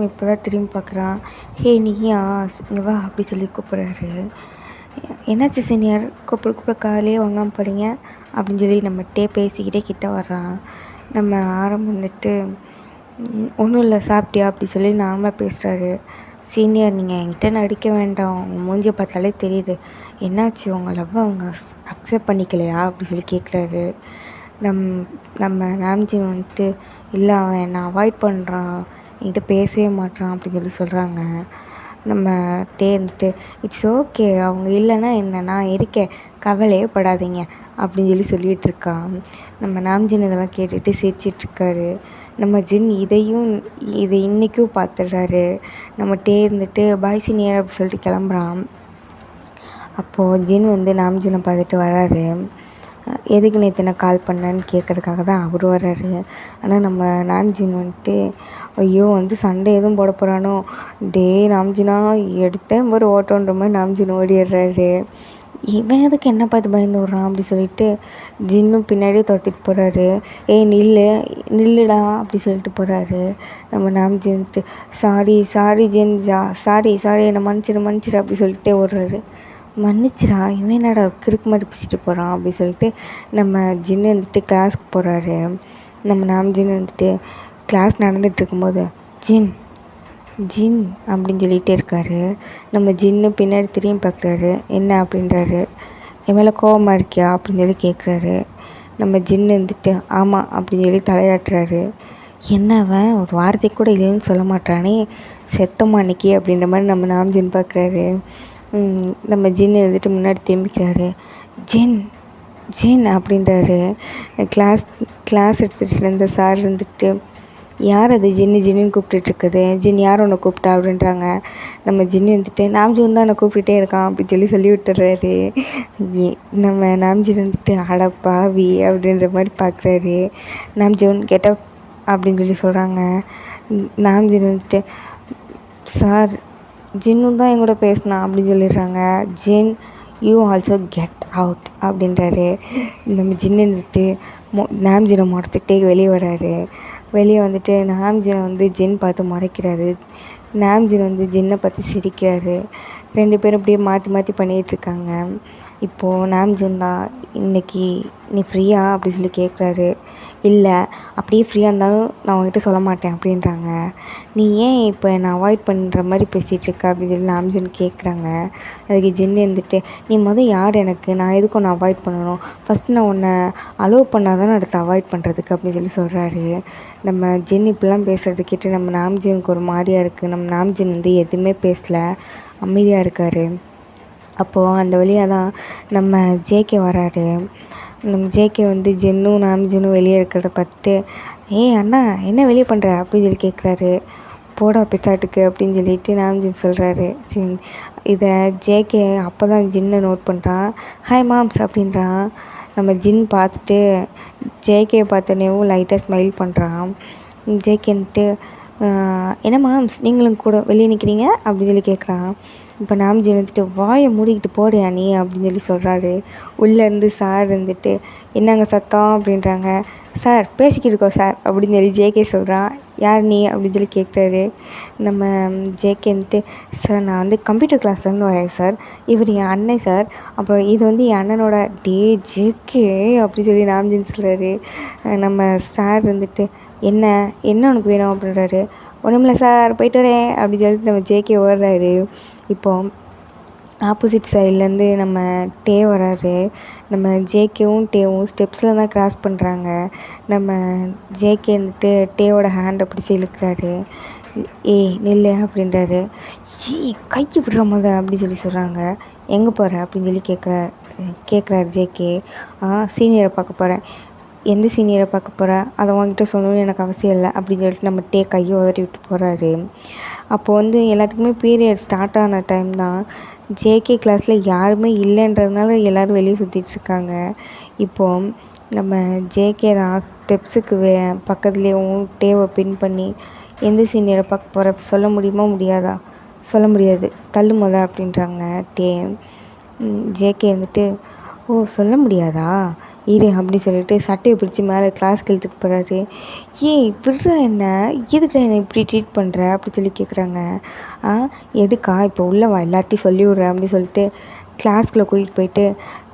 இப்போ தான் திரும்பி பார்க்குறான். நீயா இங்கே வா அப்படி சொல்லி கூப்பிட்றாரு. என்னாச்சு சீனியர், கூப்பிட காலையே வாங்காமல் போகிறீங்க அப்படின்னு சொல்லி நம்ம பேசிக்கிட்டே கிட்ட வர்றான். நம்ம வந்துட்டு ஒன்றும் இல்லை சாப்பிட்டியா அப்படி சொல்லி நார்மலாக பேசுகிறாரு. சீனியர் நீங்கள் என்கிட்ட நடிக்க வேண்டாம், உங்கள் மூஞ்சியை பார்த்தாலே தெரியுது, என்னாச்சு உங்கள் லவ் அவங்க அக்செப்ட் பண்ணிக்கலையா அப்படி சொல்லி கேட்குறாரு. நம்ம நாம்ஜின் வந்துட்டு இல்லை அவன் என்னை அவாய்ட் பண்ணுறான், என்கிட்ட பேசவே மாட்டான் அப்படின்னு சொல்லி சொல்கிறாங்க. நம்ம இருந்துட்டு இட்ஸ் ஓகே, அவங்க இல்லைன்னா என்ன, நான் இருக்கேன், கவலையே படாதீங்க அப்படின்னு சொல்லி சொல்லிகிட்ருக்கான். நம்ம நாம்ஜின் இதெல்லாம் கேட்டுட்டு சிரிச்சிட்ருக்காரு. நம்ம ஜின் இதை இன்றைக்கும் பார்த்துடுறாரு. நம்ம இருந்துட்டு பாய் சீனியர் அப்படி சொல்லிட்டு கிளம்புறான். அப்போது ஜின் வந்து நாம்ஜினை பார்த்துட்டு வராரு. எதுக்கு நேற்று நான் கால் பண்ணேன்னு கேட்குறதுக்காக தான் அவர் வர்றாரு. ஆனால் நம்ம நாம்ஜின் வந்துட்டு ஐயோ வந்து சண்டை எதுவும் போட போகிறானோ, நாம்ஜினா எடுத்தேன் ஒரு ஓட்டோன்ற மாதிரி நாம்ஜின் ஓடிடுறாரு. இவன் எதுக்கு என்ன பார்த்து பயந்து விட்றான் அப்படி சொல்லிட்டு ஜின்னும் பின்னாடியே துரத்திட்டு போகிறாரு. நில்லுடா அப்படி சொல்லிட்டு போகிறாரு. நம்ம நாம்ஜின்ட்டு சாரி ஜின் சாரி என்னை மன்னிச்சிரு அப்படி சொல்லிட்டே ஓடுறாரு. மன்னிச்சிடா, இவன் என்னடா கிறுக்கு மாதிரி பேசிட்டு போகிறான் அப்படி சொல்லிட்டு நம்ம ஜின்னு வந்துட்டு கிளாஸ்க்கு போகிறாரு. நம்ம நாம்ஜின் வந்துட்டு கிளாஸ் நடந்துகிட்டு இருக்கும்போது ஜின் ஜின் அப்படின்னு சொல்லிகிட்டே இருக்காரு. நம்ம ஜின்னு பின்னாடி திரும்பி பார்க்குறாரு. என்ன அப்படின்றாரு. என் மேலே கோவமாக இருக்கியா அப்படின்னு சொல்லி கேட்குறாரு. நம்ம ஜின்னு வந்துட்டு ஆமாம் அப்படின்னு சொல்லி தலையாட்டுறாரு. என்ன அவன் ஒரு வார்த்தைக்கு கூட இல்லைன்னு சொல்ல மாட்டானே, செத்தமா அன்னைக்கு அப்படின்ற மாதிரி நம்ம நாம்ஜின் பார்க்குறாரு. நம்ம ஜின்னு வந்துட்டு முன்னாடி திரும்பிக்கிறாரு. ஜின் ஜின் அப்படின்றாரு. கிளாஸ் எடுத்துகிட்டு இருந்த சார் இருந்துட்டு யார் அது ஜின்னு ஜின்னு கூப்பிட்டுட்ருக்குது, ஜின் யார் உன்னை கூப்பிட்டா அப்படின்றாங்க. நம்ம ஜின்னு வந்துட்டு நாம்ஜின் தான் என்னை கூப்பிட்டுட்டே இருக்கான் அப்படின்னு சொல்லி விட்டுறாரு. நம்ம நாம்ஜின் வந்துட்டு அடப்பாவி அப்படின்ற மாதிரி பார்க்குறாரு. நாம்ஜின் கெட்டப் அப்படின்னு சொல்லி சொல்கிறாங்க. நாம்ஜின் வந்துட்டு சார் ஜின்னு தான் என் கூட பேசினான் அப்படின்னு சொல்லிடுறாங்க. ஜின் யூ ஆல்சோ கெட் அவுட் அப்படின்றாரு. நம்ம ஜின்னு வந்துட்டு நாம்ஜினை முறைச்சிக்கிட்டே வெளியே வராரு. வெளியே வந்துட்டு நாம்ஜினை வந்து ஜின் பார்த்து முறைக்கிறாரு. நாம்ஜின் வந்து ஜின்னை பார்த்து சிரிக்கிறாரு. 2 பேரும் அப்படியே மாற்றி மாற்றி பண்ணிகிட்ருக்காங்க. இப்போது நாம்ஜின் தான் இன்றைக்கி நீ ஃப்ரீயா அப்படி சொல்லி கேட்குறாரு. இல்லை, அப்படியே ஃப்ரீயாக இருந்தாலும் நான் உங்ககிட்ட சொல்ல மாட்டேன் அப்படின்றாங்க. நீ ஏன் இப்போ என்னை அவாய்ட் பண்ணுற மாதிரி பேசிகிட்ருக்க அப்படின்னு சொல்லி நாம்ஜின் கேட்குறாங்க. அதுக்கு ஜின்னு இருந்துட்டு நீ யார் எனக்கு, நான் எதுக்கு உன்னை அவாய்ட் பண்ணணும், ஃபஸ்ட்டு நான் உன்னை அலோவ் பண்ணால் தானே அடுத்து அவாய்ட் பண்ணுறதுக்கு அப்படின்னு சொல்லி சொல்கிறாரு. நம்ம ஜின் இப்படிலாம் பேசுகிறது கேட்டு நம்ம நாம்ஜினுக்கு ஒரு மாதிரியாக இருக்குது. நம்ம நாம்ஜின் வந்து எதுவுமே பேசலை, அமைதியாக இருக்கார். அப்போது அந்த வழியாக தான் நம்ம ஜேகே வராரு. நம்ம ஜேகே வந்து ஜென்னும் நாம்ஜினும் வெளியே இருக்கிறத பார்த்துட்டு ஏய் அண்ணா என்ன வெளியே பண்ணுற அப்படின்னு சொல்லி கேட்குறாரு. போடா பிசாட்டுக்கு அப்படின்னு சொல்லிட்டு நாம்ஜின் சொல்கிறாரு. இதை ஜேகே அப்போ தான் ஜின்னை நோட் பண்ணுறான். ஹாய் மாம்ஸ் அப்படின்றான். நம்ம ஜின் பார்த்துட்டு ஜேகே பார்த்தோன்னேவும் லைட்டாக ஸ்மைல் பண்ணுறான். ஜேகே வந்துட்டு என்ன மாம்ஸ் நீங்களும் கூட வெளியே நிற்கிறீங்க அப்படின்னு சொல்லி கேட்குறான். இப்போ நாம்ஜின் வந்துட்டு வாயை மூடிக்கிட்டு போறியா நீ அப்படின்னு சொல்லி சொல்கிறாரு. உள்ளேருந்து சார் இருந்துட்டு என்னங்க சத்தம் அப்படின்றாங்க. சார் பேசிக்கிட்டு இருக்கோம் சார் அப்படின்னு சொல்லி ஜேகே சொல்கிறான். யார் நீ அப்படின்னு சொல்லி கேட்குறாரு. நம்ம ஜேகே வந்துட்டு சார் நான் வந்து கம்ப்யூட்டர் கிளாஸ்லேருந்து வரேன் சார், இவர் என் அண்ணன் சார், அப்புறம் இது வந்து என் அண்ணனோட டே ஜேகே அப்படி சொல்லி நாம்ஜின் சொல்கிறாரு. நம்ம சார் வந்துட்டு என்ன என்ன உனக்கு வேணும் அப்படின்றாரு. ஒன்றுமில்ல சார் போயிட்டு வரேன் அப்படின்னு சொல்லிட்டு நம்ம ஜேகே ஓடுறாரு. இப்போது ஆப்போசிட் சைட்லேருந்து நம்ம டே வராரு. நம்ம ஜேகேவும் டேவும் ஸ்டெப்ஸில் தான் க்ராஸ் பண்ணுறாங்க. நம்ம ஜேகே வந்துட்டு டேவோட ஹேண்டை பிடிச்சி இழுக்கிறாரு. ஏய் நில்லு அப்படின்றாரு. கையை விடுற அப்படி சொல்லி சொல்கிறாங்க. எங்கே போகிற அப்படின்னு சொல்லி கேட்குறாரு ஜேகே. சீனியரை பார்க்க போகிறேன். எந்த சீனியரை பார்க்க போகிற, அதை உங்ககிட்ட சொல்லணும்னு எனக்கு அவசியம் இல்லை அப்படின்னு சொல்லிட்டு நம்ம டே கையை உதறி விட்டு போகிறாரு. அப்போது வந்து எல்லாத்துக்குமே பீரியட் ஸ்டார்ட் ஆன டைம் தான். ஜேகே கிளாஸில் யாருமே இல்லைன்றதுனால எல்லோரும் வெளியே சுற்றிட்டுருக்காங்க. இப்போது நம்ம ஜேகே தான் ஸ்டெப்ஸுக்கு பக்கத்துலேயும் டேவை பின் பண்ணி எந்த சீனியரை பார்க்க போகிற சொல்ல முடியுமா முடியாதா, சொல்ல முடியாது தள்ளு அப்படின்றாங்க டே. ஜேகே வந்துட்டு ஓ சொல்ல முடியாதா இரு அப்படி சொல்லிட்டு சட்டையை பிடிச்சி மேலே கிளாஸ்க்கு இழுத்துட்டு போகிறாரு. ஏய் விடுறா என்ன, எதுக்குடா என்னை இப்படி ட்ரீட் பண்ணுற அப்படி சொல்லி கேட்குறாங்க. எதுக்கா இப்போ உள்ளவா எல்லார்ட்டையும் சொல்லி விட்றேன் அப்படின்னு சொல்லிட்டு கிளாஸ்க்குள்ளே கூட்டிகிட்டு போயிட்டு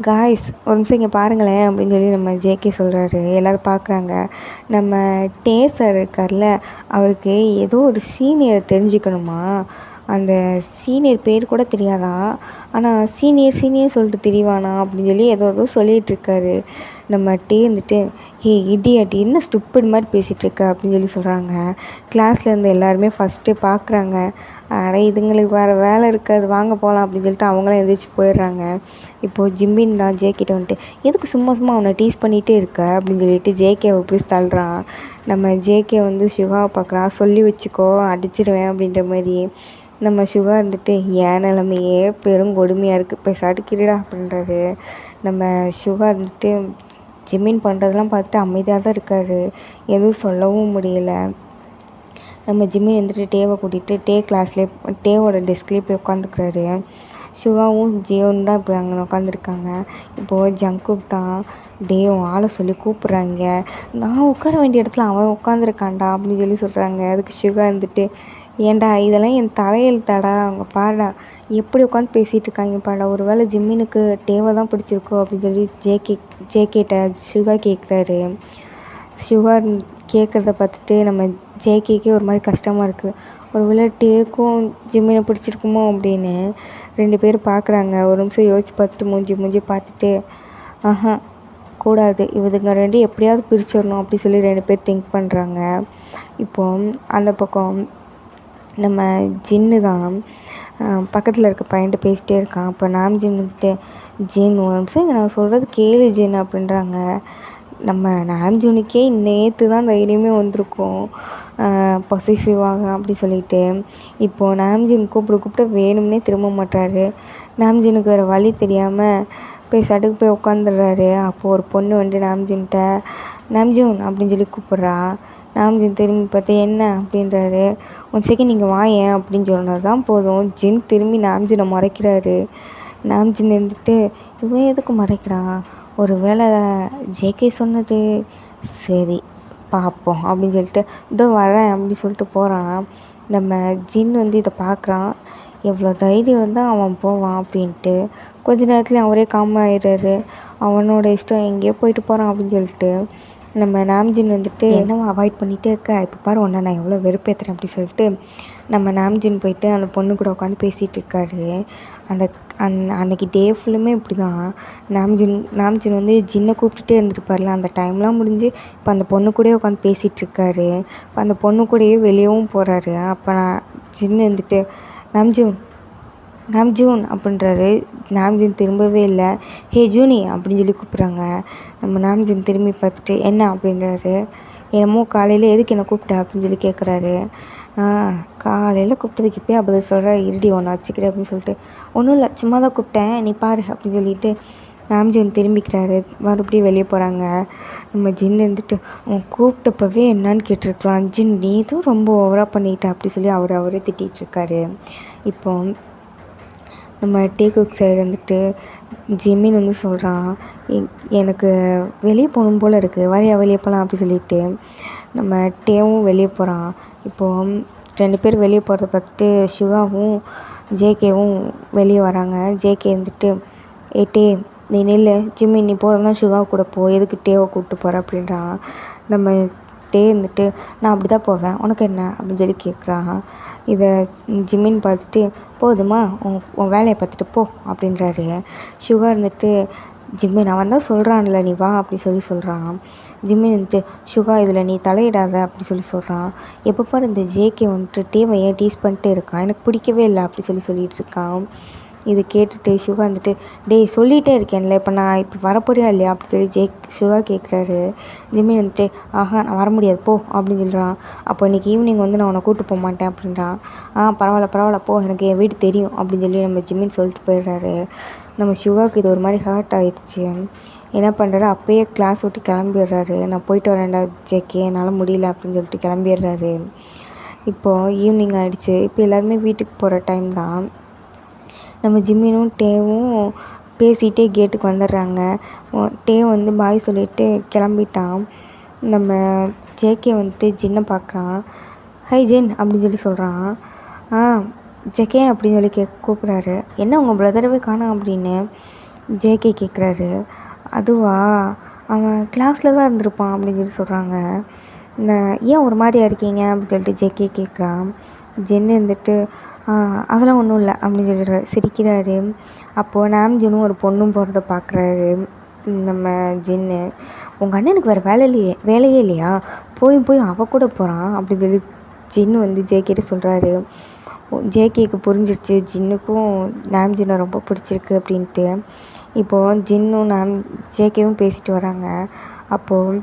காய்ஸ் ஒரு நிமிஷம் இங்கே பாருங்களேன் அப்படின்னு சொல்லி நம்ம ஜேகே சொல்கிறாரு. எல்லோரும் பார்க்குறாங்க. நம்ம டே சார் இருக்கார்ல, அவருக்கு ஏதோ ஒரு சீனியரை தெரிஞ்சுக்கணுமா, அந்த சீனியர் பேர் கூட தெரியாதான், ஆனால் சீனியர் சொல்லிட்டு தெரியவானா அப்படின்னு சொல்லி ஏதோ சொல்லிகிட்ருக்காரு. நம்ம டே வந்துட்டு இடியாட்டி என்ன ஸ்டூப்பிட் மாதிரி பேசிகிட்ருக்க அப்படின்னு சொல்லி சொல்கிறாங்க. கிளாஸில் இருந்து எல்லாருமே ஃபஸ்ட்டு பார்க்குறாங்க. இதுங்களுக்கு வேறு வேலை இருக்காது வாங்க போகலாம் அப்படின்னு சொல்லிட்டு அவங்களாம் எந்திரிச்சு போயிடுறாங்க. இப்போது ஜிம்பின் தான் ஜேகிட்ட வந்துட்டு எதுக்கு சும்மா அவனை டீஸ் பண்ணிகிட்டே இருக்க அப்படின்னு சொல்லிட்டு ஜேகேவை பிடிச்சி தள்ளுறான். நம்ம ஜேகே வந்து சுகாவை பார்க்குறான். சொல்லி வச்சுக்கோ அடிச்சிடுவேன் அப்படின்ற மாதிரி. நம்ம சுகா இருந்துட்டு ஏன் நிலமையே பெருங்கொடுமையாக இருக்குது பேசாட்டுக்கிறிடா அப்படின்றாரு. நம்ம சுகா இருந்துட்டு ஜிம்மின் பண்ணுறதெல்லாம் பார்த்துட்டு அமைதியாக தான் இருக்கார், எதுவும் சொல்லவும் முடியலை. நம்ம ஜிம்மின் வந்துட்டு டேவை கூட்டிகிட்டு டே கிளாஸ்லேயே டேவோட டெஸ்க்லேயே போய் உட்காந்துக்கிறாரு. சுகாவும் ஜியோன்னு தான் இப்போ அங்கே உட்காந்துருக்காங்க. இப்போது ஜங்குக் தான் டேவும் ஆளை சொல்லி கூப்பிட்றாங்க. நான் உட்கார வேண்டிய இடத்துல அவன் உட்காந்துருக்கான்டா அப்படின்னு சொல்லி சொல்கிறாங்க. அதுக்கு சுகா வந்துட்டு ஏன்டா இதெல்லாம் என் தலையெழுத்தாடா, அவங்க பாருடா எப்படி உட்காந்து பேசிகிட்டு இருக்காங்க பாருடா, ஒரு வேளை ஜிம்மினுக்கு டேவை தான் பிடிச்சிருக்கோ அப்படின்னு சொல்லி ஜேகேட்ட சுகா கேட்குறாரு. சுகா கேட்குறத பார்த்துட்டு நம்ம ஜேகேக்கே ஒரு மாதிரி கஷ்டமாக இருக்குது. ஒரு வேளை டேக்கும் ஜிம்மினை பிடிச்சிருக்குமோ அப்படின்னு 2 பேரும் பார்க்குறாங்க. ஒரு நிமிஷம் யோசிச்சு பார்த்துட்டு மூஞ்சி பார்த்துட்டு ஆஹா கூடாது, இவதுங்க 2 எப்படியாவது பிரிச்சிடணும் அப்படி சொல்லி 2 பேர் திங்க் பண்ணுறாங்க. இப்போது அந்த பக்கம் நம்ம ஜின்னு தான் பக்கத்தில் இருக்க பையன்ட்டு பேசிகிட்டே இருக்கான். அப்போ நாம்ஜின் வந்துட்டு ஜின் ஒரு நிமிஷம் இங்கே நான் சொல்கிறது கேளு ஜின் அப்படின்றாங்க. நம்ம நாம்ஜூனுக்கே நேற்று தான் தைரியமே வந்திருக்கும் பொசசிவாக அப்படி சொல்லிட்டு. இப்போது நாம்ஜின் கூப்பிட வேணும்னே திரும்ப மாட்டாரு. நாம்ஜினுக்கு வேறு வழி தெரியாமல் பேசாட்டுக்கு போய் உட்காந்துடுறாரு. அப்போது ஒரு பொண்ணு வந்துட்டு நாம்ஜூன்கிட்ட நாம்ஜூன் அப்படின்னு சொல்லி கூப்பிட்றா. நாம்ஜின் திரும்பி பார்த்து என்ன அப்படின்றாரு. ஒன் செகண்ட் நீங்கள் வாயேன் அப்படின்னு சொன்னது தான் போதும், ஜின் திரும்பி நாம்ஜினை மறைக்கிறாரு. நாம்ஜின் இருந்துட்டு இவன் எதுக்கு மறைக்கிறான், ஒரு வேளை ஜேகே சொன்னது சரி பார்ப்போம் அப்படின்னு சொல்லிட்டு இதோ வரேன் அப்படின்னு சொல்லிட்டு போகிறான். நம்ம ஜின் வந்து இதை பார்க்குறான். எவ்வளோ தைரியம் இருந்தால் அவன் போவான் அப்படின்ட்டு. கொஞ்ச நேரத்துலேயும் அவரே ஆயிடுறாரு. அவனோட இஷ்டம் எங்கேயோ போயிட்டு போகிறான் அப்படின்னு சொல்லிட்டு. நம்ம நாம்ஜின் வந்துட்டு என்னவோ அவாய்ட் பண்ணிகிட்டே இருக்க, இப்போ பாரு ஒன்றை நான் எவ்வளோ வெறுப்பேற்றுறேன் அப்படி சொல்லிட்டு நம்ம நாம்ஜின் போயிட்டு அந்த பொண்ணு கூட உட்காந்து பேசிகிட்டு இருக்காரு. அன்னைக்கு டே ஃபுல்லுமே இப்படி தான். நாம்ஜின் வந்து ஜின்னை கூப்பிட்டுட்டே இருந்துருப்பார்ல, அந்த டைம்லாம் முடிஞ்சு இப்போ அந்த பொண்ணு கூடயே உட்காந்து பேசிகிட்ருக்காரு. இப்போ அந்த பொண்ணு கூடயே வெளியவும் போகிறாரு. அப்போ ஜின்னு வந்துட்டு நாம்ஜூன் அப்படின்றாரு. நாம்ஜின் திரும்பவே இல்லை. ஹே ஜூனி அப்படின்னு சொல்லி கூப்பிட்றாங்க. நம்ம நாம்ஜின் திரும்பி பார்த்துட்டு என்ன அப்படின்றாரு. என்னமோ காலையில் எதுக்கு என்னை கூப்பிட்ட அப்படின்னு சொல்லி கேட்குறாரு. காலையில் கூப்பிட்டதுக்கு இப்போயே பதில் சொல்கிற, இருடி ஒன்று வச்சுக்கிறேன் அப்படின்னு சொல்லிட்டு. ஒன்றும் இல்லை சும்மா தான் கூப்பிட்டேன் நீ பாரு அப்படின்னு சொல்லிட்டு நாம்ஜின் திரும்பிக்கிறாரு. மறுபடியும் வெளியே போகிறாங்க. நம்ம ஜின் இருந்துட்டு அவன் கூப்பிட்டப்பவே என்னான்னு கேட்டிருக்கலாம், ஜின் நீ தான் ரொம்ப ஓவராக பண்ணிட்ட அப்படி சொல்லி அவரே திட்டிகிட்ருக்காரு. இப்போ நம்ம டேகுக் சைடு வந்துட்டு ஜிம்மின் வந்து சொல்கிறான், எனக்கு வெளியே போகணும் போல் இருக்குது, வரையா வெளியே போகலாம் அப்படி சொல்லிட்டு. நம்ம டேவும் வெளியே போகிறான். இப்போது 2 பேர் வெளியே போகிறத பார்த்துட்டு சுகாவும் ஜேகேவும் வெளியே வராங்க. ஜேகே இருந்துட்டு டே நீ நெல் ஜிம்மி நீ போகிறதுனா சுகா கூட போ, எதுக்கு டேவை கூப்பிட்டு போகிற அப்படின்றான். நம்ம டே இருந்துட்டு நான் அப்படி தான் போவேன் உனக்கு என்ன அப்படின்னு சொல்லி கேட்குறான். இதை ஜிம்மின் பார்த்துட்டு போதுமா உன் வேலையை பார்த்துட்டு போ அப்படின்றாரு. சுகா இருந்துட்டு ஜிம்மி நான் வந்தால் சொல்கிறான்ல நீ வா அப்படி சொல்லி சொல்கிறான். ஜிம்மின் வந்துட்டு சுகா இதில் நீ தலையிடாத அப்படி சொல்லி சொல்கிறான். எப்போ பாரு இந்த ஜேகே வந்துட்டு டேவை ஏன் டீஸ் பண்ணிட்டே இருக்கான், எனக்கு பிடிக்கவே இல்லை அப்படி சொல்லிட்டு இருக்கான். இதை கேட்டுட்டு சுகா வந்துட்டு டேய் சொல்லிகிட்டே இருக்கேன்ல இப்போ நான் இப்போ வரப்போறியா இல்லையா அப்படி சொல்லி சுகா கேட்குறாரு. ஜிம்மின் வந்துட்டு ஆஹா நான் வர முடியாது போ அப்படின்னு சொல்கிறான். அப்போ இன்றைக்கி ஈவினிங் வந்து நான் உன்னை கூப்பிட்டு போக மாட்டேன் அப்படின்றான். பரவாயில்ல போ எனக்கு என் வீடு தெரியும் அப்படின்னு சொல்லி நம்ம ஜிம்மின் சொல்லிட்டு போயிடுறாரு. நம்ம சுகாவுக்கு இது ஒரு மாதிரி ஹர்ட் ஆகிடுச்சு. என்ன பண்ணுறாரு, அப்போயே கிளாஸ் விட்டு கிளம்பிடுறாரு. நான் போயிட்டு வரேன்டா ஜேகே என்னால் முடியல அப்படின்னு சொல்லிட்டு கிளம்பிடுறாரு. இப்போது ஈவினிங் ஆகிடுச்சு. இப்போ எல்லாருமே வீட்டுக்கு போகிற டைம் தான். நம்ம ஜிம்மினும் டேவும் பேசிகிட்டே கேட்டுக்கு வந்துடுறாங்க. டே வந்து பாய் சொல்லிவிட்டு கிளம்பிட்டான். நம்ம ஜேகே வந்துட்டு ஜின்னை பார்க்குறான். ஹை ஜின் அப்படின்னு சொல்லி சொல்கிறான். ஜேகே அப்படின்னு சொல்லி கூப்பிட்றாரு. என்ன உங்கள் பிரதரவே காணோம் அப்படின்னு ஜேகே கேட்குறாரு. அதுவா அவன் கிளாஸில் தான் இருந்திருப்பான் அப்படின்னு சொல்லி சொல்கிறாங்க. ஏன் ஒரு மாதிரியா இருக்கீங்க அப்படின்னு சொல்லிட்டு ஜேகே கேட்குறான். ஜென்னு இருந்துட்டு அதெல்லாம் ஒன்றும் இல்லை அப்படின்னு சொல்லிடுறாரு, சிரிக்கிறாரு. அப்போது நாம்ஜினும் ஒரு பொண்ணும் போகிறத பார்க்குறாரு. நம்ம ஜின்னு உங்கள் அண்ணனுக்கு வேறு வேலையே இல்லையா, போய் அவள் கூட போகிறான் அப்படின்னு சொல்லி ஜின்னு வந்து ஜேகேட்ட சொல்கிறாரு. ஜேகேக்கு புரிஞ்சிருச்சு ஜின்னுக்கும் நாம்ஜினை ரொம்ப பிடிச்சிருக்கு அப்படின்ட்டு. இப்போது ஜின்னும் ஜேகேவும் பேசிட்டு வராங்க. அப்போது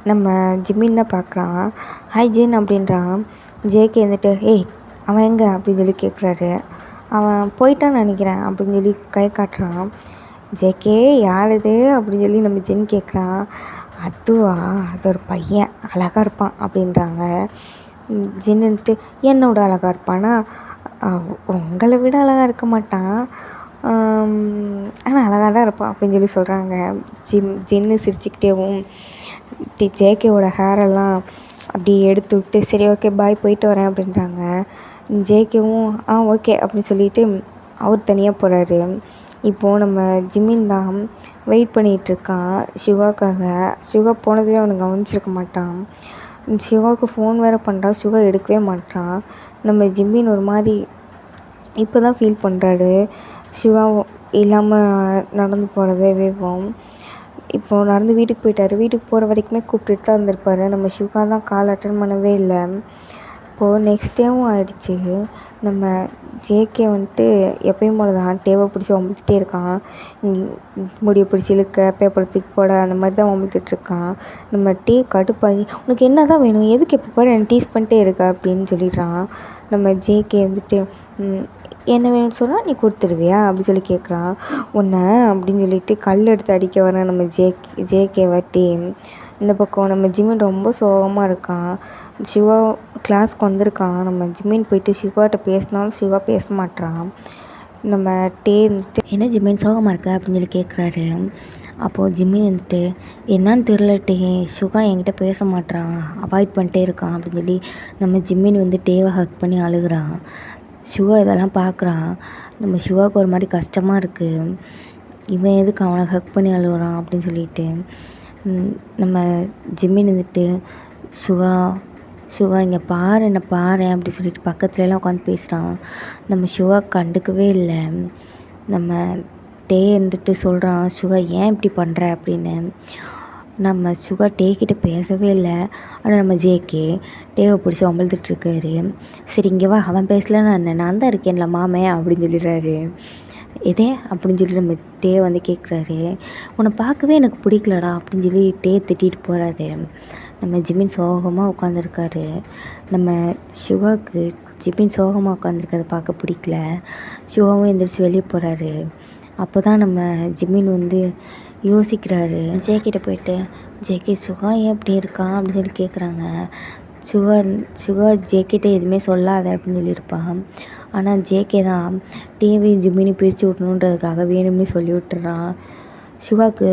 நம்ம ஜிம்மின் தான் பார்க்குறான். ஹாய் ஜின் அப்படின்றான். ஜேகே வந்துட்டு அவன் எங்கே அப்படின்னு சொல்லி கேட்குறாரு. அவன் போயிட்டான்னு நினைக்கிறேன் அப்படின்னு சொல்லி கை காட்டுறான். ஜேகே யார் இது அப்படின்னு சொல்லி நம்ம ஜின் கேட்குறான். அதுவா அது ஒரு பையன் அழகாக இருப்பான் அப்படின்றாங்க. ஜின் வந்துட்டு என்னோட அழகாக இருப்பானா, உங்களை விட அழகாக இருக்க மாட்டான் ஆனால் அழகாக தான் இருப்பான் அப்படின்னு சொல்லி சொல்கிறாங்க. ஜின்னு சிரிச்சுக்கிட்டேவும் ஜேகேவோட ஹேரெல்லாம் அப்படி எடுத்து விட்டு சரி ஓகே பாய் போயிட்டு வரேன் அப்படின்றாங்க. ஜேகேவும் ஓகே அப்படின்னு சொல்லிட்டு அவர் தனியாக போகிறாரு. இப்போது நம்ம ஜிமின் தான் வெயிட் பண்ணிகிட்ருக்கான் சிவாக்காக. சிவா போனதுவே அவனுக்கு கவனிச்சிருக்க மாட்டான். சிவாவுக்கு ஃபோன் வேறு பண்ணுறான், சிவா எடுக்கவே மாட்டான். நம்ம ஜிமின் ஒரு மாதிரி இப்போ தான் ஃபீல் பண்ணுறாரு சிவா இல்லாமல் நடந்து போகிறதேவும். இப்போது நடந்து வீட்டுக்கு போயிட்டார். வீட்டுக்கு போகிற வரைக்குமே கூப்பிட்டுட்டு தான் இருந்திருப்பார். நம்ம சிவா தான் கால் அட்டன் பண்ணவே இல்லை. இப்போது நெக்ஸ்ட் டேவும் ஆகிடுச்சி. நம்ம ஜேகே வந்துட்டு எப்பயும் போல தான் டேவை பிடிச்சி வம்பிக்கிட்டே இருக்கான். முடியை பிடிச்சி இழுக்க, பேப்பரை தூக்கி போட, அந்த மாதிரி தான் வம்பிக்கிட்டுருக்கான். நம்ம டே கடுப்பாகி உனக்கு என்ன தான் வேணும், எதுக்கு எப்போ பாரு என்னை டீஸ் பண்ணிட்டே இருக்க அப்படின்னு சொல்லிடுறான். நம்ம ஜேகே வந்துட்டு என்ன வேணும்னு சொன்னால் நீ கொடுத்துருவியா அப்படி சொல்லி கேட்குறான். உன்னை அப்படின்னு சொல்லிட்டு கல் எடுத்து அடிக்க வர நம்ம ஜேகே வாட்டி இந்த பக்கம் நம்ம ஜிமின் ரொம்ப சோகமாக இருக்கான். சிவா கிளாஸ்க்கு வந்திருக்கான். நம்ம ஜிமின் போயிட்டு சிவாட்ட பேசினாலும் சிவா பேச மாட்றான். நம்ம டே வந்துட்டு என்ன ஜிமின் சோகமாக இருக்க அப்படின்னு சொல்லி கேட்குறாரு. அப்போது ஜிமின் வந்துட்டு என்னான்னு தெரில டே, சுகா என்கிட்ட பேச மாட்றான், அவாய்ட் பண்ணிட்டே இருக்கான் அப்படின்னு சொல்லி நம்ம ஜிமின் வந்து டேவை ஹக் பண்ணி அழுகுறான். சுகா இதெல்லாம் பார்க்குறான். நம்ம சுகாவுக்கு ஒரு மாதிரி கஷ்டமாக இருக்குது. இவன் எதுக்கு அவனை ஹக் பண்ணி அழுகுறான் அப்படின்னு சொல்லிட்டு நம்ம ஜிமின் வந்துட்டு சுகா இங்கே பாரு என்ன பாரு அப்படி சொல்லிட்டு பக்கத்துலலாம் உட்காந்து பேசுகிறான். நம்ம சுகா கண்டுக்கவே இல்லை. நம்ம டே வந்துட்டு சொல்கிறான் சுகா ஏன் இப்படி பண்ணுற அப்படின்னு. நம்ம சுகா டேக்கிட்ட பேசவே இல்லை. ஆனால் நம்ம ஜேகே டேவை பிடிச்சி வம்பழுத்துட்ருக்காரு. சரி இங்கே வா, அவன் பேசலன்னு நான் தான் இருக்கேன்ல மாமே அப்படின்னு சொல்லிடுறாரு. எதே அப்படின்னு சொல்லி நம்ம டே வந்து கேட்குறாரு. உன்னை பார்க்கவே எனக்கு பிடிக்கலடா அப்படின்னு சொல்லி டே திட்டிகிட்டு போகிறாரு. நம்ம ஜிமின் சோகமாக உட்காந்துருக்காரு. நம்ம சுகாவுக்கு ஜிமின் சோகமாக உட்காந்துருக்கதை பார்க்க பிடிக்கல. சுகாவும் எந்திரிச்சு வெளியே போகிறாரு. அப்போ தான் நம்ம ஜிமின் வந்து யோசிக்கிறாரு. ஜேகிட்ட போயிட்டு ஜேகே சுகா ஏன் இப்படி இருக்கான் அப்படின்னு சொல்லி கேட்குறாங்க. சுகா ஜேகிட்ட எதுவுமே சொல்லாத அப்படின்னு சொல்லியிருப்பான். ஆனால் ஜேகே தான் டேவை ஜிமினி பிரித்து விட்டணுன்றதுக்காக வேணும்னே சொல்லி விட்டுறான். சுகாவுக்கு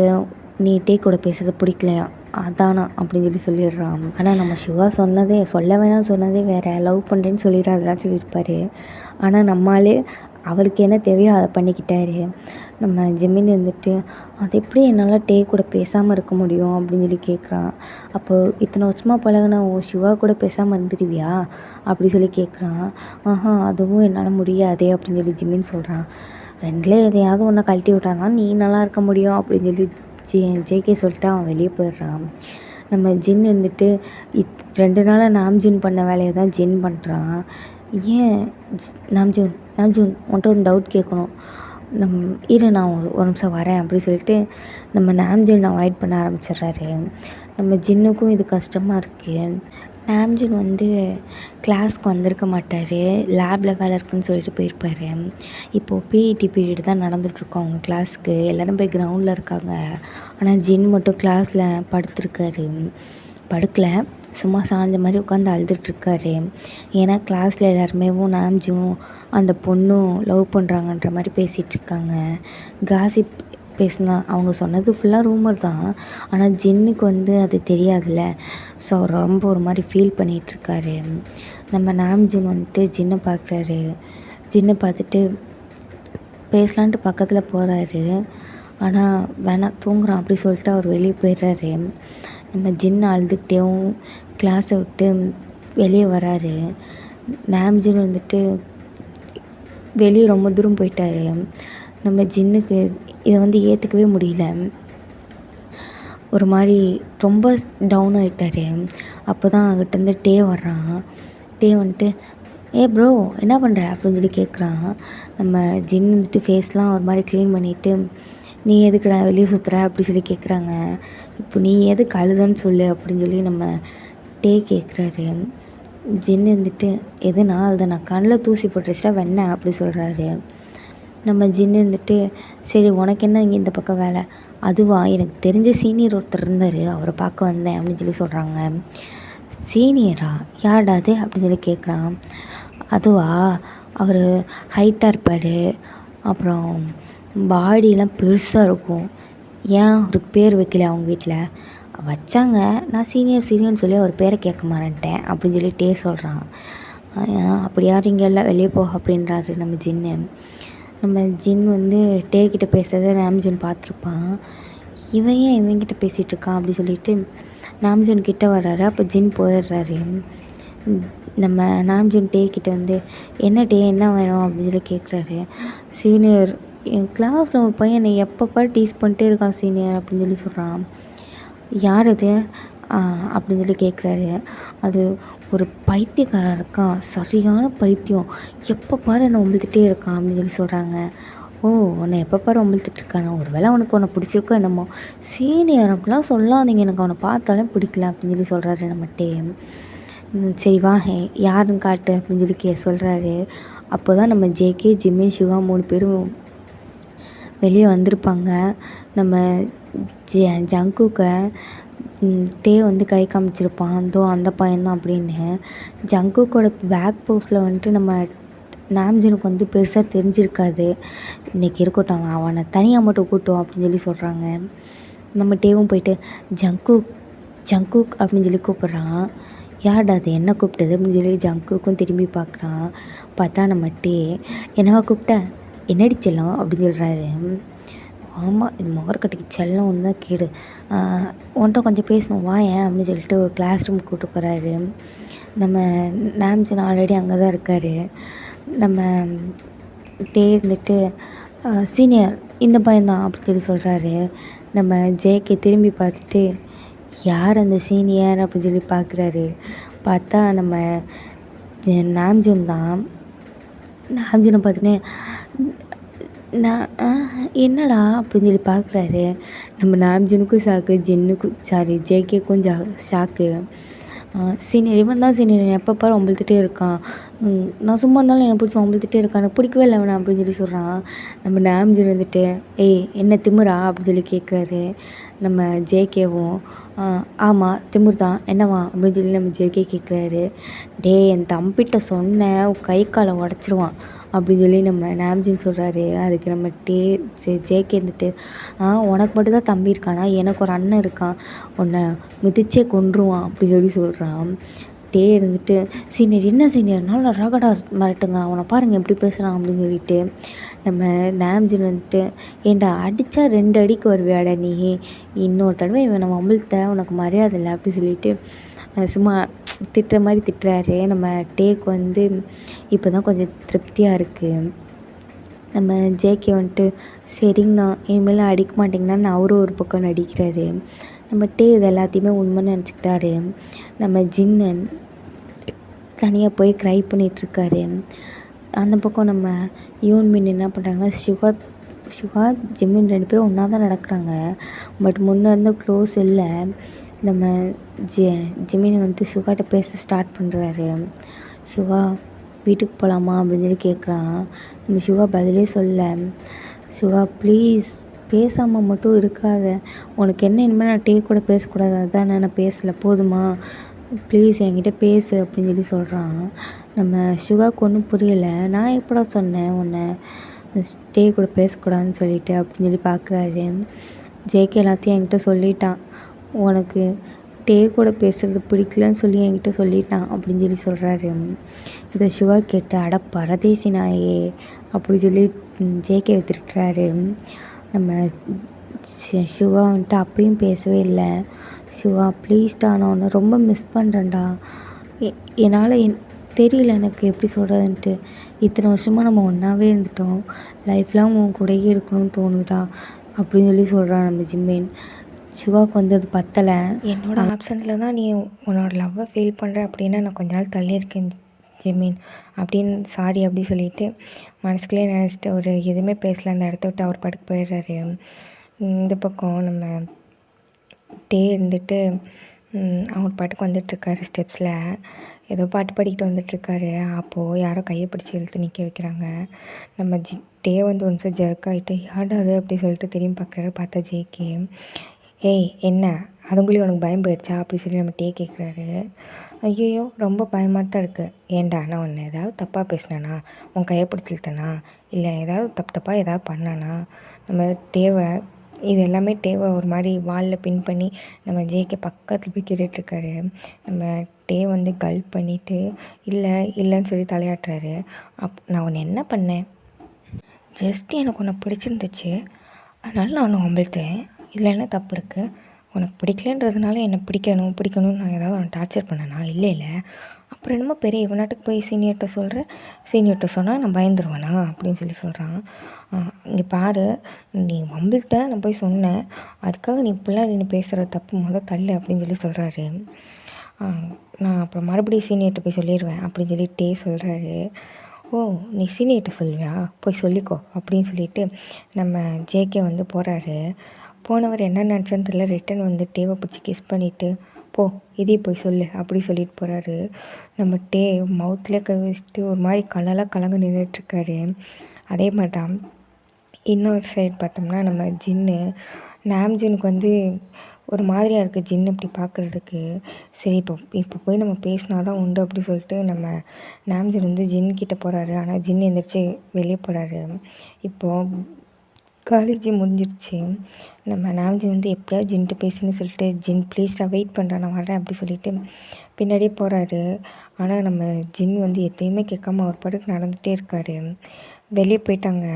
நீ டே கூட பேசுகிறது பிடிக்கலையா அதானா அப்படின்னு சொல்லிடுறான். ஆனால் நம்ம சுகா சொல்ல வேணாம்னு சொன்னதே வேறு, லவ் பண்ணுறேன்னு சொல்லிடுறேன் அதெல்லாம் சொல்லியிருப்பார். ஆனால் நம்மளாலே அவருக்கு என்ன தேவையோ அதை பண்ணிக்கிட்டாரு. நம்ம ஜிமின் வந்துட்டு அது எப்படி என்னால் டே கூட பேசாமல் இருக்க முடியும் அப்படின்னு சொல்லி கேட்குறான். அப்போது இத்தனை வருஷமாக பழகின சிவா கூட பேசாமல் இருந்துடுவியா அப்படி சொல்லி கேட்குறான். அதுவும் என்னால் முடியாதே அப்படின்னு சொல்லி ஜிமின் சொல்கிறான். ரெண்டில் எதையாவது ஒன்றை கழட்டி விட்டாதான் நீ நல்லா இருக்க முடியும் அப்படின்னு சொல்லி ஜேகே சொல்லிட்டு அவன் வெளியே போயிடுறான். நம்ம ஜின் வந்துட்டு 2 நாளாக நாம்ஜூன் பண்ண வேலையை தான் ஜின் பண்ணுறான். ஏன் நாம்ஜூன் உன்கிட்ட ஒரு டவுட் கேட்கணும், இரு நான் ஒரு நிமிஷம் வரேன் அப்படி சொல்லிட்டு நம்ம நாம்ஜூன் அவாய்ட் பண்ண ஆரம்பிச்சிடுறாரு. நம்ம ஜின்னுக்கும் இது கஷ்டமாக இருக்குது. நாம்ஜூன் வந்து கிளாஸ்க்கு வந்திருக்க மாட்டார், லேபில் வேலை இருக்குன்னு சொல்லிட்டு போயிருப்பார். இப்போது பிஇடி பீரியட் தான் நடந்துகிட்ருக்கோம் அவங்க கிளாஸ்க்கு. எல்லோரும் போய் கிரவுண்டில் இருக்காங்க. ஆனால் ஜின் மட்டும் கிளாஸில் படுக்கலை, சும்மா சாஞ்ச மாதிரி உட்காந்து அழுதுட்ருக்காரு. ஏன்னா கிளாஸில் எல்லாருமே நாம்ஜூன் அந்த பொண்ணும் லவ் பண்ணுறாங்கன்ற மாதிரி பேசிகிட்ருக்காங்க. காசிப் பேசினா அவங்க சொன்னது ஃபுல்லாக ரூமர் தான். ஆனால் ஜின்னுக்கு வந்து அது தெரியாதுல்ல. ஸோ அவர் ரொம்ப ஒரு மாதிரி ஃபீல் பண்ணிகிட்ருக்காரு. நம்ம நாம்ஜூன் வந்துட்டு ஜின்னை பார்க்குறாரு. ஜின்னை பார்த்துட்டு பேசலான்ட்டு பக்கத்தில் போகிறாரு. ஆனால் வேணாம் தூங்குறான் அப்படி சொல்லிட்டு அவர் வெளியே போயிடுறாரு. நம்ம ஜின் அழுதுகிட்டேவும் கிளாஸை விட்டு வெளியே வராரு. நாம்ஜூன் வந்துட்டு வெளியே ரொம்ப தூரம் போயிட்டார். நம்ம ஜின்னுக்கு இதை வந்து ஏற்றுக்கவே முடியல. ஒரு மாதிரி ரொம்ப டவுன் ஆகிட்டார். அப்போ தான் அங்கிட்டேருந்து டே வர்றான். டே வந்துட்டு ப்ரோ என்ன பண்ணுற அப்படின்னு சொல்லி கேட்குறான். நம்ம ஜின் வந்துட்டு ஃபேஸ்லாம் ஒரு மாதிரி க்ளீன் பண்ணிவிட்டு நீ எதுக்குடா வெளியே சுற்றுற அப்படி சொல்லி கேட்குறாங்க. இப்போ நீ எதுக்கு அழுதன்னு சொல்லு அப்படின்னு சொல்லி நம்ம டே கேட்குறாரு. ஜின் வந்துட்டு எதுனா அதை நான் கண்ணில் தூசி போட்டுருச்சுட்டா வெண்ணேன் அப்படி சொல்கிறாரு. நம்ம ஜின்னு வந்துட்டு சரி உனக்கு என்ன இங்கே இந்த பக்கம் வேலை, அதுவா எனக்கு தெரிஞ்ச சீனியர் ஒருத்தர் இருந்தார், அவரை பார்க்க வந்தேன் அப்படின்னு சொல்லி சொல்கிறாங்க. சீனியரா யார்டா அது அப்படின்னு சொல்லி கேட்குறான். அதுவா அவர் ஹைட்டாக இருப்பார், அப்புறம் பாடியெலாம் பெருசாக இருக்கும். ஏன் அவருக்கு பேர் வைக்கல அவங்க வீட்டில் வச்சாங்க. நான் சீனியர்னு சொல்லி அவர் பேரை கேட்க மறந்துட்டேன் அப்படின்னு சொல்லி டே சொல்கிறான். அப்படி யாரும் இங்கே இல்லை, வெளியே போ அப்படின்றாரு நம்ம ஜின்னு. நம்ம ஜின் வந்து டே கிட்ட பேசுகிறத நாம்ஜூன் பார்த்துருப்பான். இவன் ஏன் இவங்கிட்ட பேசிகிட்டு இருக்கான் அப்படி சொல்லிட்டு நாம்ஜூன் கிட்ட வர்றாரு. அப்போ ஜின் போயிடுறாரு. நம்ம நாம்ஜூன் டே கிட்ட வந்து என்ன டே என்ன வேணும் அப்படின்னு சொல்லி கேட்குறாரு. சீனியர், என் கிளாஸில் ஒரு பையன் என்னை எப்பப்போ டீஸ் பண்ணிட்டே இருக்கான் சீனியர் அப்படின்னு சொல்லி சொல்கிறான். யார் அது அப்படின்னு சொல்லி கேட்குறாரு. அது ஒரு பைத்தியக்காரன் இருக்கான், சரியான பைத்தியம், எப்போ பாரு என்னை உம்பிழ்த்துட்டே இருக்கான் அப்படின்னு சொல்லி சொல்கிறாங்க. ஓ, உன்னை எப்போ பாரு உம்பிழ்த்துட்டு இருக்கானா, ஒரு வேளை உனக்கு பிடிச்சிருக்கோ என்னமோ. சீனியர் அப்படிலாம் சொல்லாதீங்க, எனக்கு அவனை பார்த்தாலே பிடிக்கல அப்படின்னு சொல்லி சொல்கிறாரு நம்மகிட்டே. சரி வா யாருன்னு காட்டு அப்படின்னு சொல்லி சொல்கிறாரு. அப்போ தான் நம்ம ஜேகே, ஜிம்மி, சுகா 3 பேரும் வெளியே வந்திருப்பாங்க. நம்ம ஜங்குக்கை டே வந்து கை காமிச்சிருப்பான், அதோ அந்த பையன்தான் அப்படின்னு. ஜங்குக்கோட பேக் போஸ்டில் வந்துட்டு நம்ம நாம்ஜூனுக்கு வந்து பெருசாக தெரிஞ்சிருக்காது. இன்றைக்கி இருக்கட்டும், அவனை தனியாக மட்டும் கூட்டும் அப்படின்னு சொல்லி சொல்கிறாங்க. நம்ம டேவும் போயிட்டு ஜங்குக் அப்படின்னு சொல்லி கூப்பிட்றான். யார்டா அது, என்ன கூப்பிட்டது அப்படின்னு சொல்லி ஜங்குக்கும் திரும்பி பார்க்குறான். பார்த்தா நம்ம டே, என்னவா கூப்பிட்ட, என்னடி செல்லம் அப்படின்னு சொல்கிறாரு. ஆமாம், இது மோர்கட்டிக்கு செல்லம் ஒன்று தான் கேடு, உன்கிட்ட கொஞ்சம் பேசணும் வாயேன் அப்படின்னு சொல்லிட்டு ஒரு கிளாஸ் ரூம் கூப்பிட்டு போகிறாரு. நம்ம நாம்ஜூன் ஆல்ரெடி அங்கே தான் இருக்கார். நம்ம டே இருந்துட்டு சீனியர் இந்த பையன்தான் அப்படின்னு சொல்லி சொல்கிறாரு. நம்ம ஜேகே திரும்பி பார்த்துட்டு யார் அந்த சீனியர் அப்படின்னு சொல்லி பார்க்குறாரு. பார்த்தா நம்ம நாம்ஜூன் தான். நாம்ஜூனை பார்த்துட்டு நான் என்னடா அப்படின்னு சொல்லி பார்க்குறாரு. நம்ம நாம்ஜூனுக்கும் ஷாக்கு, ஜேகேக்கும் ஷாக்கு. சீனியர் இவன் தான் சீனியர், எப்போ பாரு உம்பிழ்த்துட்டே இருக்கான், நான் சும்மா இருந்தாலும் என்னை பிடிச்சி உம்பிழ்த்துட்டே இருக்கான், எனக்கு பிடிக்கவே இல்லை அவனை அப்படின்னு சொல்லி சொல்கிறான். நம்ம நாம்ஜூன் வந்துட்டு ஏய் என்ன திமிரா அப்படின்னு சொல்லி கேட்குறாரு. நம்ம ஜேகேவும் ஆமாம் திமிர் தான், என்னவா அப்படின்னு சொல்லி நம்ம ஜேகே கேட்குறாரு. டே என் தம்பிகிட்ட சொன்னேன், கை காலை உடச்சிருவான் அப்படின்னு சொல்லி நம்ம நாம்ஜூன் சொல்கிறாரு. அதுக்கு நம்ம ஜேகே இருந்துட்டு உனக்கு மட்டும்தான் தம்பி இருக்கானா, எனக்கு ஒரு அண்ணன் இருக்கான், உன்னை மிதிச்சே கொன்றுவான் அப்படி சொல்லி சொல்கிறான். டே இருந்துட்டு சீனியர் என்ன சீனியர் நல்லா ரகடா மிரட்டுங்க, அவனை பாருங்கள் எப்படி பேசுகிறான் அப்படின்னு சொல்லிட்டு நம்ம நாம்ஜூன் வந்துட்டு ஏண்டா அடித்தா 2 அடிக்கு வருவியாடா நீ, இன்னொரு தடவை இவனை அமிழ்த்த உனக்கு மரியாதை இல்லை அப்படி சொல்லிட்டு சும்மா திட்டுற மாதிரி திட்டுறாரு. நம்ம டேக்கு வந்து இப்போ தான் கொஞ்சம் திருப்தியாக இருக்குது. நம்ம ஜேகே வந்துட்டு சரிங்கண்ணா இனிமேல் அடிக்க மாட்டிங்கன்னு அவரும் ஒரு பக்கம் நடிக்கிறாரு. நம்ம டே இது எல்லாத்தையுமே உண்மைன்னு நினச்சிக்கிட்டாரு. நம்ம ஜின்னு தனியாக போய் க்ரை பண்ணிகிட்ருக்காரு. அந்த பக்கம் நம்ம யூன்மின் என்ன பண்ணுறாங்கன்னா சுகா ஜிம்மின் 2 பேரும் ஒன்றா தான் நடக்கிறாங்க. பட் முன்னே இருந்த க்ளோஸ் இல்லை. நம்ம ஜிம்மின் வந்துட்டு சுகாட்ட பேச ஸ்டார்ட் பண்ணுறாரு. சுகா வீட்டுக்கு போகலாமா அப்படின்னு சொல்லி கேட்குறான். நம்ம சுகா பதிலே சொல்ல. சுகா ப்ளீஸ் பேசாமல் மட்டும் இருக்காத, உனக்கு என்ன இனிமேல் நான் டே கூட பேசக்கூடாது, அதுதான் நான் பேசலை போதுமா, ப்ளீஸ் என்கிட்ட பேசு அப்படின்னு சொல்லி சொல்கிறான். நம்ம சுகாவுக்கு ஒன்றும் புரியலை. நான் எப்படா சொன்னேன் உன்னை டே கூட பேசக்கூடாதுன்னு சொல்லிட்டு அப்படின்னு சொல்லி பார்க்குறாரு. ஜேகே எல்லாத்தையும் என்கிட்ட சொல்லிட்டான், உனக்கு டே கூட பேசுகிறது பிடிக்கலன்னு சொல்லி என்கிட்ட சொல்லிட்டான் அப்படின்னு சொல்லி சொல்கிறாரு. இதை சுகா கேட்டு அட பரதேசி நாயே அப்படி சொல்லி ஜேகே திட்டுறாரு. நம்ம சுகா வந்துட்டு அப்பயும் பேசவே இல்லை. சுகா ப்ளீஸ்டா, நான் உன்னை ரொம்ப மிஸ் பண்ணுறேன்டா, என்னால் தெரியல எனக்கு எப்படி சொல்கிறதுன்ட்டு, இத்தனை வருஷமாக நம்ம ஒன்றாவே இருந்துட்டோம், லைஃப் லாங் உன் கூடயே இருக்கணும்னு தோணுதா அப்படின்னு சொல்லி சொல்கிறான் நம்ம ஜிம்மின். சுகாவுக்கு வந்து அது பத்தலை. என்னோட ஆப்ஷனில் தான் நீ உன்னோட லவ்வை ஃபீல் பண்ணுற அப்படின்னா நான் கொஞ்ச நாள் தள்ளியிருக்கேன் ஜிம்மின் அப்படின்னு சாரி அப்படி சொல்லிட்டு மனசுக்குள்ளே நினச்சிட்டு ஒரு எதுவுமே பேசல, அந்த இடத்த விட்டு அவர் பாட்டுக்கு போயிடுறாரு. இந்த பக்கம் நம்ம டே இருந்துட்டு அவர் பாட்டுக்கு வந்துட்டுருக்காரு. ஸ்டெப்ஸில் ஏதோ பாட்டு பாடிக்கிட்டு வந்துட்டுருக்காரு. அப்போது யாரோ கையை பிடிச்சி இழுத்து நிற்க வைக்கிறாங்க. நம்ம டே வந்து ஒன்று ஜெர்க் ஆகிட்டு யாடாது அப்படி சொல்லிட்டு திரும்பி பார்க்குறாரு. பார்த்தா ஜேகே. ஏய் என்ன அதுங்குள்ளேயும் உனக்கு பயம் போயிடுச்சா அப்படி சொல்லி நம்ம டே கேட்குறாரு. ஐயோ ரொம்ப பயமாக தான் இருக்குது. ஏன்டா நான் ஒன்று ஏதாவது தப்பாக பேசினேனா, உன் கையை பிடிச்சி இழுத்தனா, இல்லை ஏதாவது தப்பாக ஏதாவது பண்ணானா. நம்ம டேவை இது எல்லாமே டேவை ஒரு மாதிரி வாலில் பின் பண்ணி நம்ம ஜேகே பக்கத்தில் போய் கேட்டுட்ருக்காரு. நம்ம டே வந்து கல்ப் பண்ணிவிட்டு இல்லைன்னு சொல்லி தலையாட்டுறாரு. நான் உன்னை என்ன பண்ணேன், ஜஸ்ட் எனக்கு உன்னை பிடிச்சிருந்துச்சு, அதனால நான் உன்னை வம்பிழுத்தேன். இதில் என்ன தப்பு இருக்குது? உனக்கு பிடிக்கலன்றதுனால என்னை பிடிக்கணும்னு நான் ஏதாவது உன்னை டார்ச்சர் பண்ணேனா? இல்லை. அப்புறம் என்னமோ பெரிய இவனாட்டுக்கு போய் சீனியர்கிட்ட சொன்னால் நான் பயந்துருவேனா அப்படின்னு சொல்லி சொல்கிறான். இங்கே பாரு, நீ வம்பிழுத்த, நான் போய் சொன்னேன், அதுக்காக நீ இப்படிலாம் நீ பேசுகிற தப்பு தள்ளு அப்படின்னு சொல்லி சொல்கிறாரு. நான் அப்புறம் மறுபடியும் சீனியர்கிட்ட போய் சொல்லிடுவேன் அப்படின்னு சொல்லி டே சொல்கிறாரு. ஓ, நீ சீனியர்கிட்ட சொல்லுவியா, போய் சொல்லிக்கோ அப்படின்னு சொல்லிட்டு நம்ம ஜேகே வந்து போகிறாரு. போனவர் என்ன நினச்சான்னு தெரியல, ரிட்டன் வந்து டேவை பிடிச்சி கிஸ் பண்ணிவிட்டு போ, இதையும் போய் சொல்லு அப்படி சொல்லிட்டு போகிறாரு. நம்ம டே மவுத்தில் கை வச்சுட்டு ஒரு மாதிரி கண்ணெல்லாம் கலங்க நின்றுட்டுருக்காரு. அதே மாதிரி தான் இன்னொரு சைடு பார்த்தோம்னா நம்ம ஜின்னு நாம்ஜினுக்கு வந்து ஒரு மாதிரியாக இருக்குது ஜின்னு இப்படி பார்க்குறதுக்கு. சரி, இப்போ போய் நம்ம பேசினா தான் உண்டு அப்படி சொல்லிட்டு நம்ம நாம்ஜின் வந்து ஜின்கிட்ட போகிறாரு. ஆனால் ஜின் எந்திரிச்சு வெளியே போகிறாரு. இப்போது காலேஜ் முடிஞ்சிடுச்சு. நம்ம நாம்ஜின் வந்து எப்படியாவது ஜின்ட்டு பேசுன்னு சொல்லிட்டு, ஜின் ப்ளீஸ்டா வெயிட் பண்ணுறேன், நான் வரேன் அப்படி சொல்லிட்டு பின்னாடியே போகிறாரு. ஆனால் நம்ம ஜின் வந்து எதையுமே கேட்காம அவர் பாட்டுக்கு நடந்துகிட்டே இருக்கார். வெளியே போயிட்டாங்க.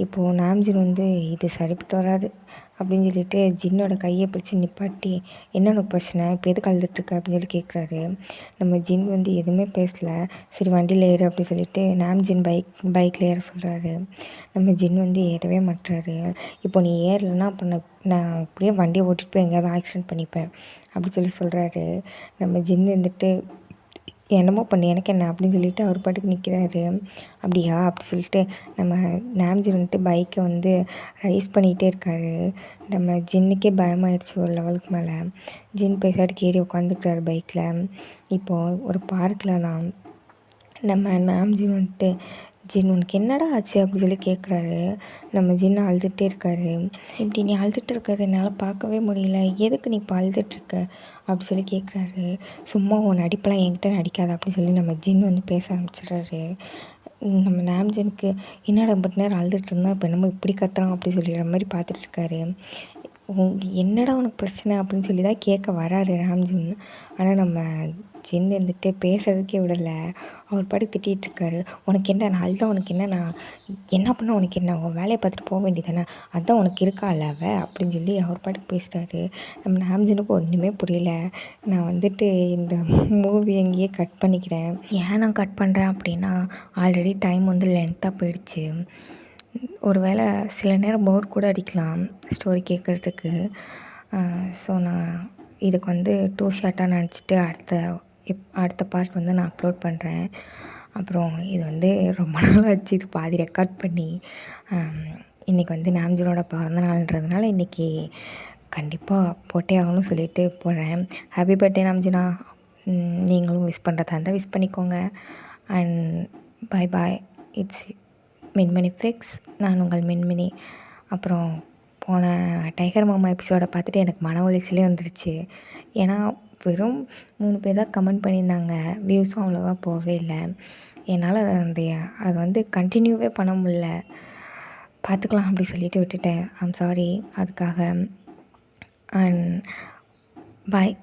இப்போது நாம்ஜின் வந்து இது சரிப்பட்டு வராது அப்படின்னு சொல்லிட்டு ஜின்னோட கையை பிடிச்சி நிப்பாட்டி, என்ன உனக்கு பிரச்சனை, இப்போ எதுக்கு அழுதுட்டுருக்க அப்படின்னு சொல்லி கேட்குறாரு. நம்ம ஜின் வந்து எதுவுமே பேசலை. சரி வண்டியில் ஏறு அப்படி சொல்லிட்டு நாம்ஜின் பைக்கில் ஏற சொல்கிறாரு. நம்ம ஜின் வந்து ஏறவே மாட்டுறாரு. இப்போ நீ ஏறலைன்னா அப்போ நான் அப்படியே வண்டியை ஓட்டிகிட்டு போய் எங்கேயாவது ஆக்சிடென்ட் பண்ணிப்பேன் அப்படி சொல்லி சொல்கிறாரு. நம்ம ஜின் வந்துட்டு என்னமோ பண்ணு, எனக்கு என்ன அப்படின்னு சொல்லிட்டு அவர் பாட்டுக்கு நிற்கிறாரு. அப்படியா அப்படி சொல்லிட்டு நம்ம நாம்ஜின் வந்துட்டு பைக்கை வந்து ரைஸ் பண்ணிகிட்டே இருக்காரு. நம்ம ஜின்னுக்கே பயமாயிடுச்சு ஒரு லெவலுக்கு மேலே. ஜின் பேசாட்டுக்கு ஏறி உட்காந்துக்கிறாரு பைக்கில். இப்போது ஒரு பார்க்கில் தான் நம்ம நாம்ஜின் வந்துட்டு, ஜின் உனக்கு என்னடா ஆச்சு அப்படி சொல்லி கேட்குறாரு. நம்ம ஜின் அழுதுகிட்டே இருக்காரு. இப்படி நீ அழுதுட்டு இருக்கிறது என்னால் பார்க்கவே முடியல, எதுக்கு நீ இப்போ அழுதுட்டுருக்க அப்படி சொல்லி கேட்குறாரு. சும்மா உன் நடிப்பெல்லாம் என்கிட்ட நடிக்காத அப்படி சொல்லி நம்ம ஜின் வந்து பேச ஆரம்பிச்சிடுறாரு. நம்ம நாம்ஜினுக்கு என்னடா பட் நேரம் அழுதுட்டு இருந்தால் இப்போ என்னமோ இப்படி கத்துறான் அப்படி சொல்லிடுற மாதிரி பார்த்துட்ருக்காரு. என்னடா உனக்கு பிரச்சனை அப்படின்னு சொல்லி தான் கேட்க வராரு நாம்ஜின். ஆனால் நம்ம ஜின் வந்துட்டு பேசுறதுக்கே விடலை. அவர் பாட்டுக்கு திட்டிகிட்ருக்காரு. உனக்கு என்ன, நான் அழுதான் உனக்கு என்ன, நான் என்ன பண்ண உனக்கு என்ன, உன் வேலையை பார்த்துட்டு போக வேண்டியதானே, அதுதான் உனக்கு இருக்கா அவ அப்படின்னு சொல்லி அவர் பாட்டுக்கு பேசுகிறாரு. நம்ம நாம்ஜினுக்கு ஒன்றுமே புரியல. நான் வந்துட்டு இந்த மூவி எங்கேயே கட் பண்ணிக்கிறேன். ஏன் நான் கட் பண்ணுறேன் அப்படின்னா, ஆல்ரெடி டைம் வந்து லென்த்தாக போயிடுச்சு. ஒரு வேளை சில நேரம் போர் கூட அடிக்கலாம் ஸ்டோரி கேட்குறதுக்கு. ஸோ நான் இதுக்கு வந்து 2 ஷார்ட்டாக நினச்சிட்டு அடுத்த பார்ட் வந்து நான் அப்லோட் பண்ணுறேன். அப்புறம் இது வந்து ரொம்ப நாள் ஆச்சு இது பாதி ரெக்கார்ட் பண்ணி. இன்றைக்கி வந்து நாம்ஜினோட பிறந்த நாள்ன்றதுனால இன்றைக்கி கண்டிப்பாக போட்டே ஆகணும்னு சொல்லிட்டு போடுறேன். ஹாப்பி பர்த்டே நாம்ஜினா. நீங்களும் விஷ் பண்ணுறதா இருந்தால் விஷ் பண்ணிக்கோங்க. And bye. It's Minmini fix. நான் உங்கள் மின்மினி. அப்புறம் போன டைகர் மாமா எபிசோடை பார்த்துட்டு எனக்கு மன உளைச்சலே வந்துடுச்சு. ஏன்னா வெறும் 3 பேர் தான் கமெண்ட் பண்ணியிருந்தாங்க, வியூஸும் அவ்வளோவா போகவே இல்லை. என்னால் அது வந்து கண்டினியூவே பண்ண முடியல. பார்த்துக்கலாம் அப்படி சொல்லிட்டு விட்டுட்டேன். ஐம் சாரி அதுக்காக. அண்ட் பாய்.